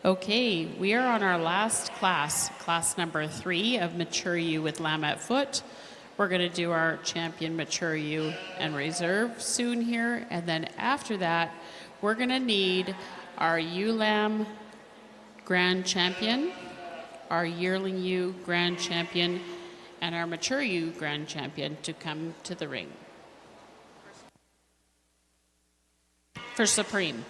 Okay, we are on our last class, class number 3 of Mature You with Lamb at Foot. We're going to do our champion Mature You and reserve soon here, and then after that, we're going to need our ULAM Grand Champion, our Yearling U Grand Champion, and our Mature U Grand Champion to come to the ring. For Supreme.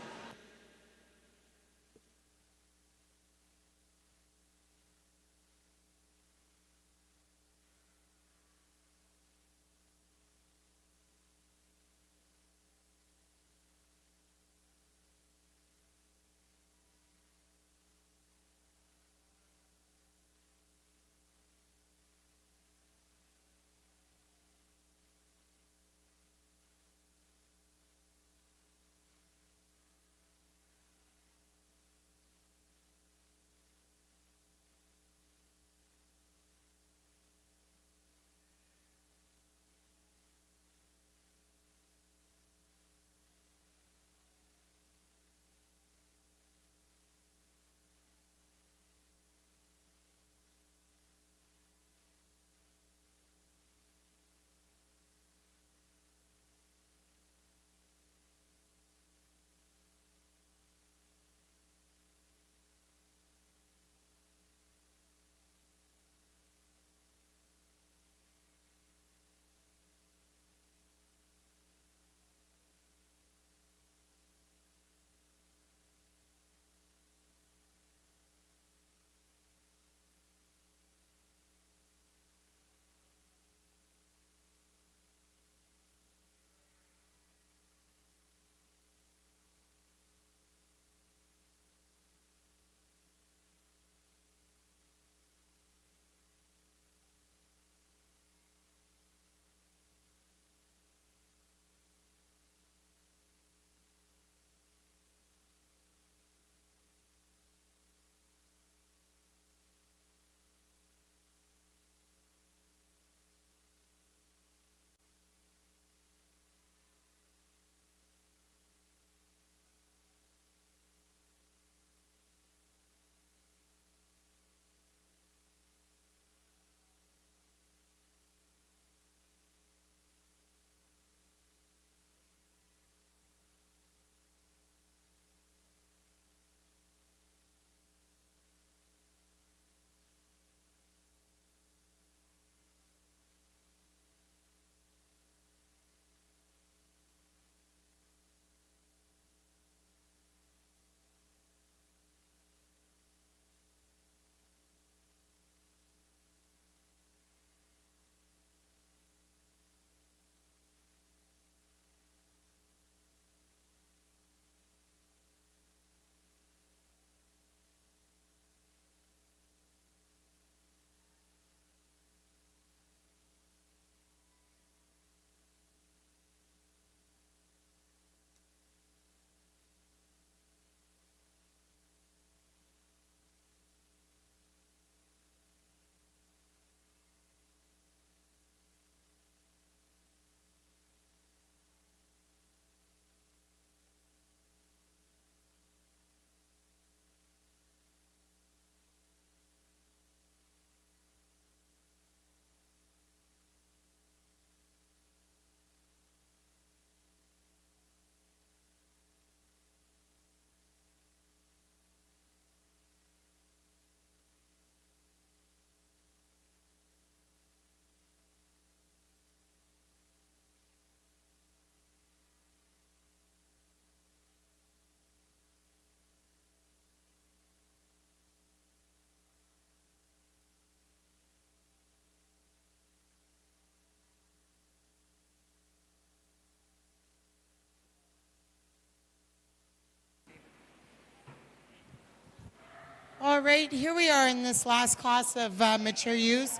All right, here we are in this last class of mature youth.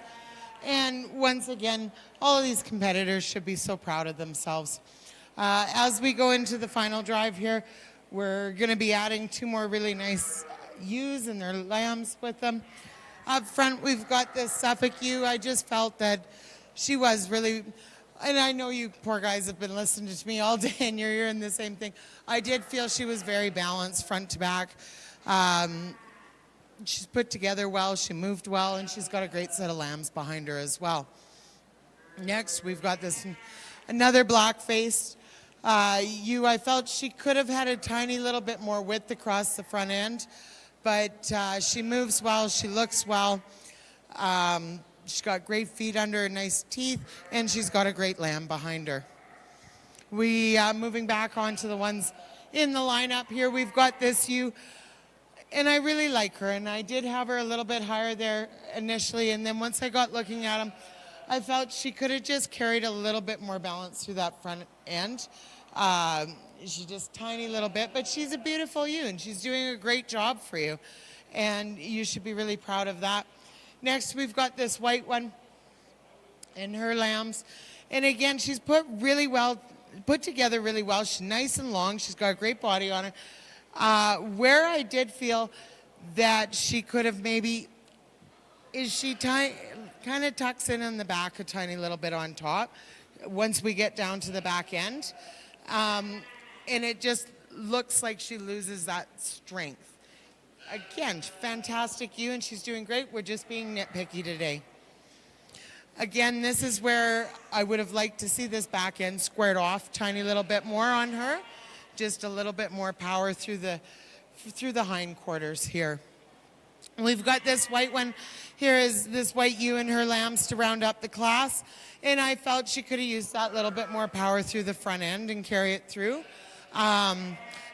And once again, all of these competitors should be so proud of themselves. As we go into the final drive here, we're going to be adding 2 more really nice ewes and their lambs with them. Up front, we've got this Suffolk ewe. I just felt that she was really, and I know you poor guys have been listening to me all day and you're hearing the same thing. I did feel she was very balanced front to back. she's put together well, she moved well, and she's got a great set of lambs behind her as well. Next, we've got this another black-faced ewe. I felt she could have had a tiny little bit more width across the front end, but she moves well, she looks well. She's got great feet under her, nice teeth, and she's got a great lamb behind her. We moving back onto the ones in the lineup here. We've got this ewe, and I really like her, and I did have her a little bit higher there initially, and then once I got looking at them, I felt she could have just carried a little bit more balance through that front end. She's just tiny little bit, but she's a beautiful ewe, and she's doing a great job for you, and you should be really proud of that. Next, we've got this white one and her lambs. And again, she's put together really well. She's nice and long. She's got a great body on her. Where I did feel that she could have maybe, is she kind of tucks in the back a tiny little bit on top once we get down to the back end. And it just looks like she loses that strength. Again, fantastic ewe, and she's doing great. We're just being nitpicky today. Again, this is where I would have liked to see this back end squared off tiny little bit more on her. Just a little bit more power through the hindquarters here. We've got this white one. Here is this white ewe and her lambs to round up the class. And I felt she could have used that little bit more power through the front end and carry it through.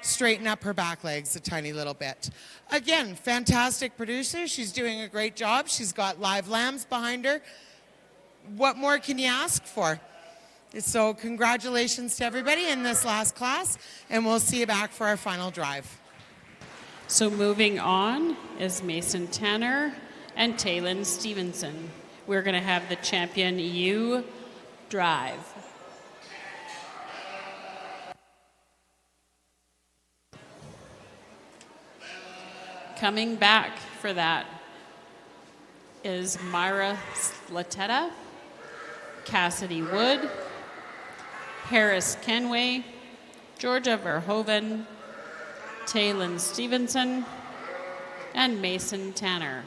Straighten up her back legs a tiny little bit. Again, fantastic producer. She's doing a great job. She's got live lambs behind her. What more can you ask for? So congratulations to everybody in this last class, and we'll see you back for our final drive. So moving on is Mason Tanner and Taylin Stevenson. We're going to have the champion ewe drive. Coming back for that is Myra Slatetta, Cassidy Wood, Harris Kenway, Georgia Verhoeven, Taylin Stevenson, and Mason Tanner.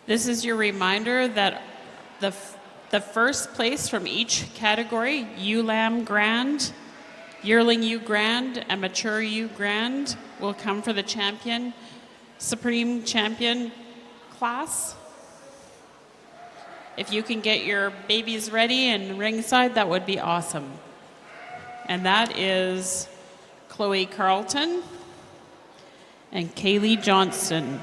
This is your reminder that the first place from each category, ewe lamb grand, yearling ewe grand, and mature ewe grand, will come for the champion, supreme champion class. If you can get your babies ready and ringside, that would be awesome. And that is Chloe Carlton and Kaylee Johnston.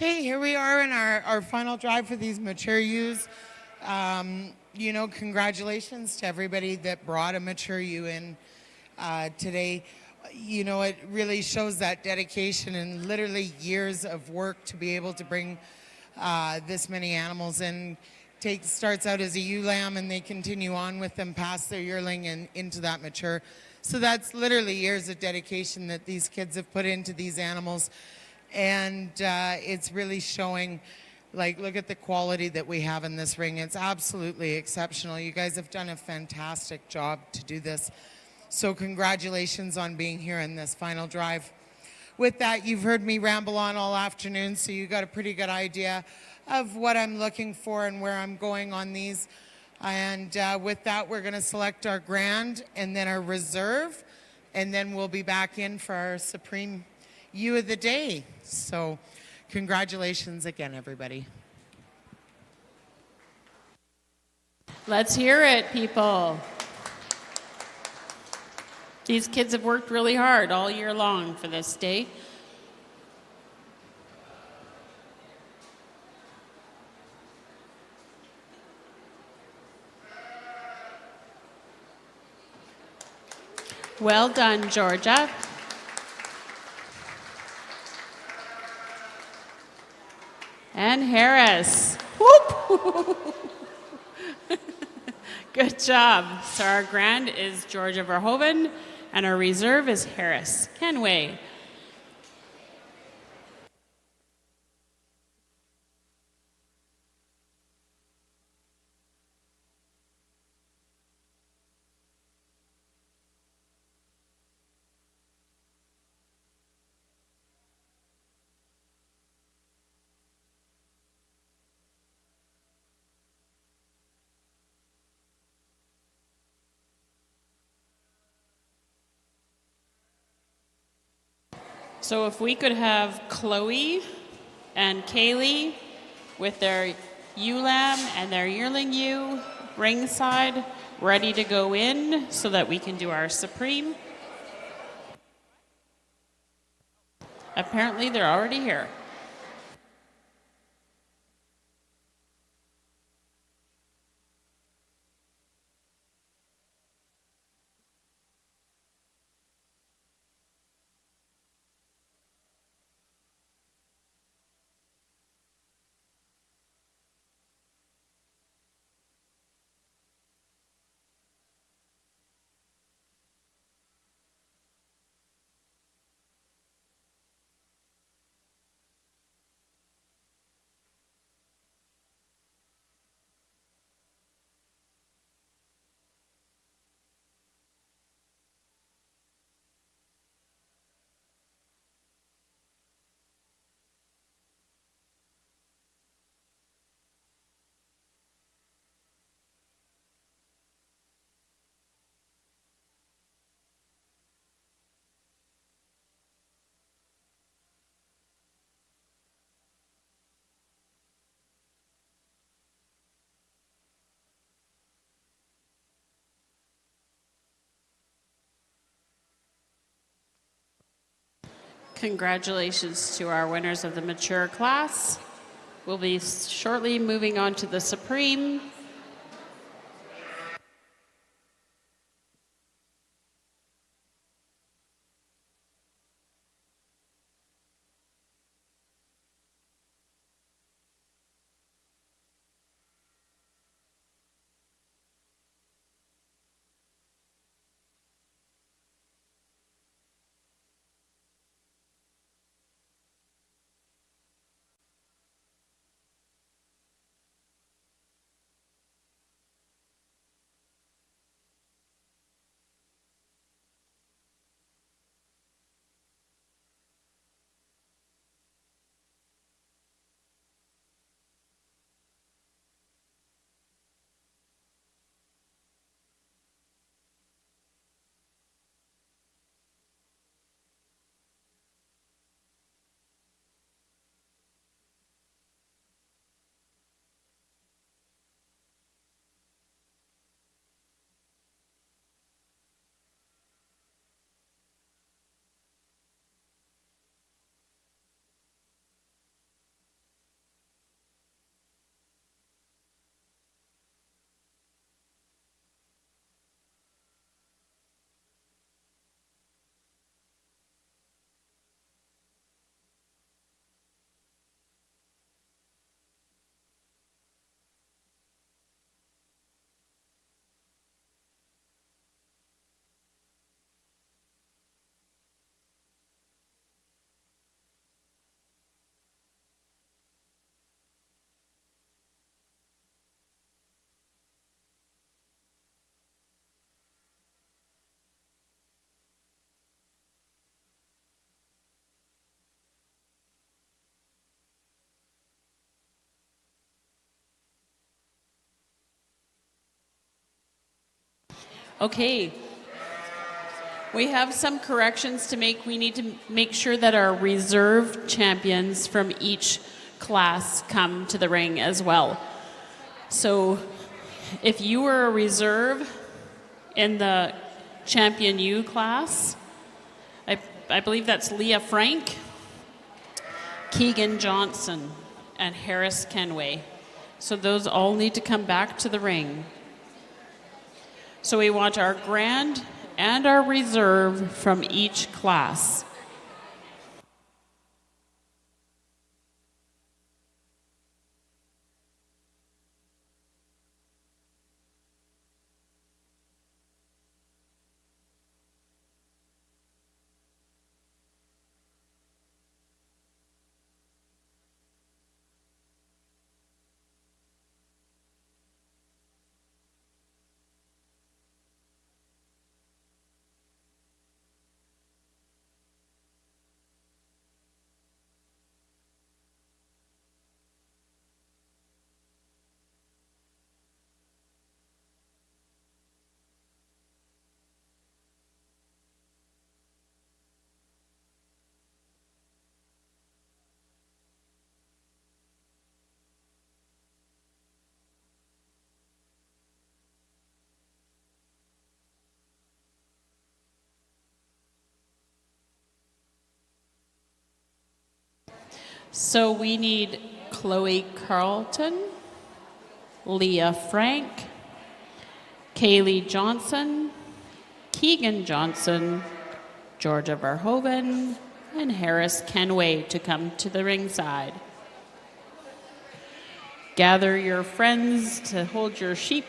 Okay, here we are in our final drive for these mature ewes. You know, congratulations to everybody that brought a mature ewe in today. You know, it really shows that dedication and literally years of work to be able to bring this many animals in. Starts out as a ewe lamb and they continue on with them past their yearling and into that mature. So that's literally years of dedication that these kids have put into these animals. And it's really showing, like, look at the quality that we have in this ring. It's absolutely exceptional. You guys have done a fantastic job to do this. So congratulations on being here in this final drive. With that, you've heard me ramble on all afternoon, so you got a pretty good idea of what I'm looking for and where I'm going on these. And with that, we're going to select our grand and then our reserve, and then we'll be back in for our Supreme Ewe of the Day. So congratulations again, everybody. Let's hear it, people. These kids have worked really hard all year long for this day. Well done, Georgia. And Harris. Whoop! Good job. So our grand is Georgia Verhoeven, and our reserve is Harris Kenway. So if we could have Chloe and Kaylee with their ewe lamb and their yearling ewe ringside, ready to go in so that we can do our Supreme. Apparently they're already here. Congratulations to our winners of the mature class. We'll be shortly moving on to the Supreme. Okay. We have some corrections to make. We need to make sure that our reserve champions from each class come to the ring as well. So if you were a reserve in the Champion U class, I believe that's Leah Frank, Keegan Johnson, and Harris Kenway. So those all need to come back to the ring. So we want our grand and our reserve from each class. So we need Chloe Carlton, Leah Frank, Kaylee Johnson, Keegan Johnson, Georgia Verhoeven, and Harris Kenway to come to the ringside. Gather your friends to hold your sheep.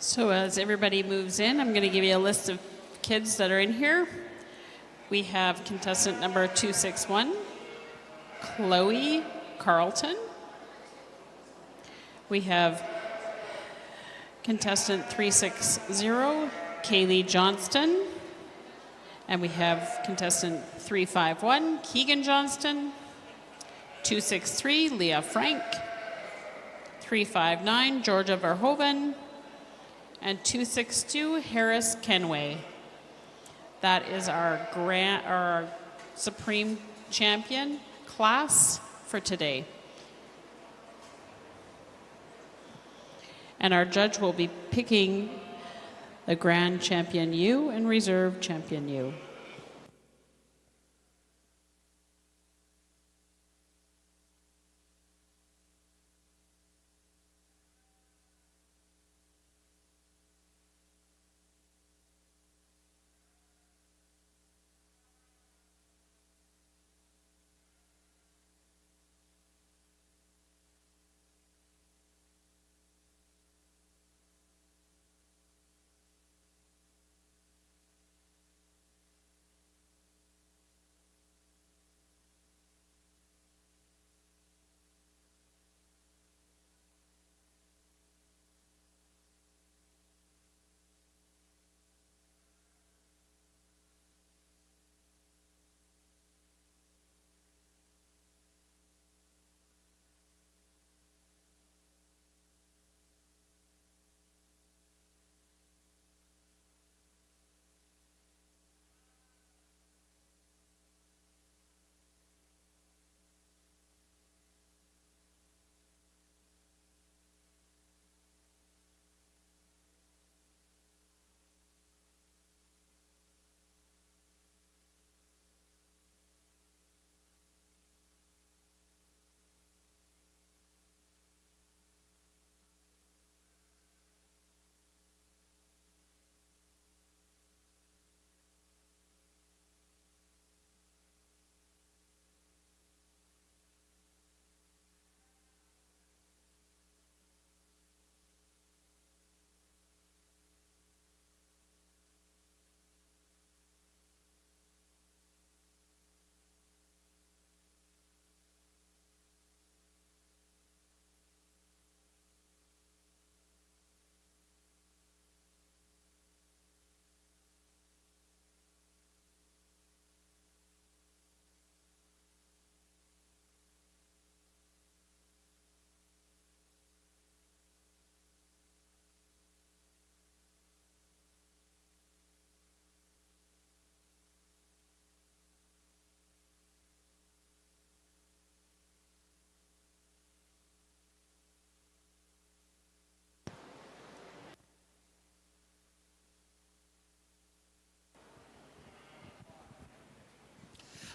So as everybody moves in, I'm going to give you a list of kids that are in here. We have contestant number 261, Chloe Carlton. We have contestant 360, Kaylee Johnston. And we have contestant 351, Keegan Johnston. 263, Leah Frank. 359, Georgia Verhoeven. And 262, Harris Kenway. That is our Supreme Champion class for today. And our judge will be picking the Grand Champion U and Reserve Champion U.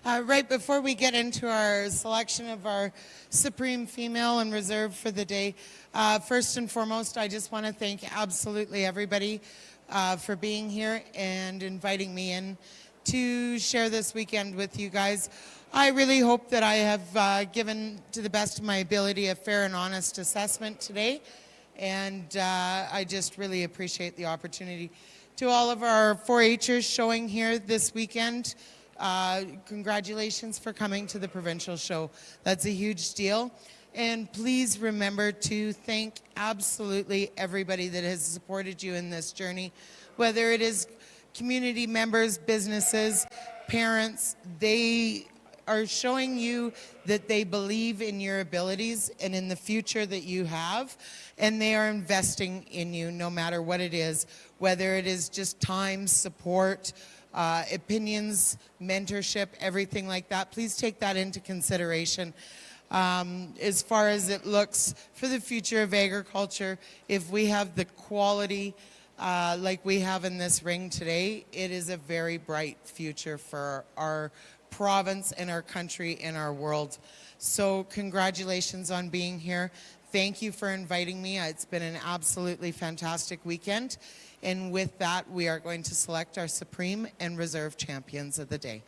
Right before we get into our selection of our Supreme Female and Reserve for the day, first and foremost, I just want to thank absolutely everybody for being here and inviting me in to share this weekend with you guys. I really hope that I have given, to the best of my ability, a fair and honest assessment today, and I just really appreciate the opportunity. To all of our 4-H'ers showing here this weekend, congratulations for coming to the Provincial show. That's a huge deal. And please remember to thank absolutely everybody that has supported you in this journey, whether it is community members, businesses, parents. They are showing you that they believe in your abilities and in the future that you have, and they are investing in you no matter what it is, whether it is just time, support, opinions, mentorship, everything like that. Please take that into consideration. As far as it looks for the future of agriculture, if we have the quality like we have in this ring today, it is a very bright future for our province and our country and our world. So congratulations on being here. Thank you for inviting me. It's been an absolutely fantastic weekend. And with that, we are going to select our Supreme and Reserve Champions of the day.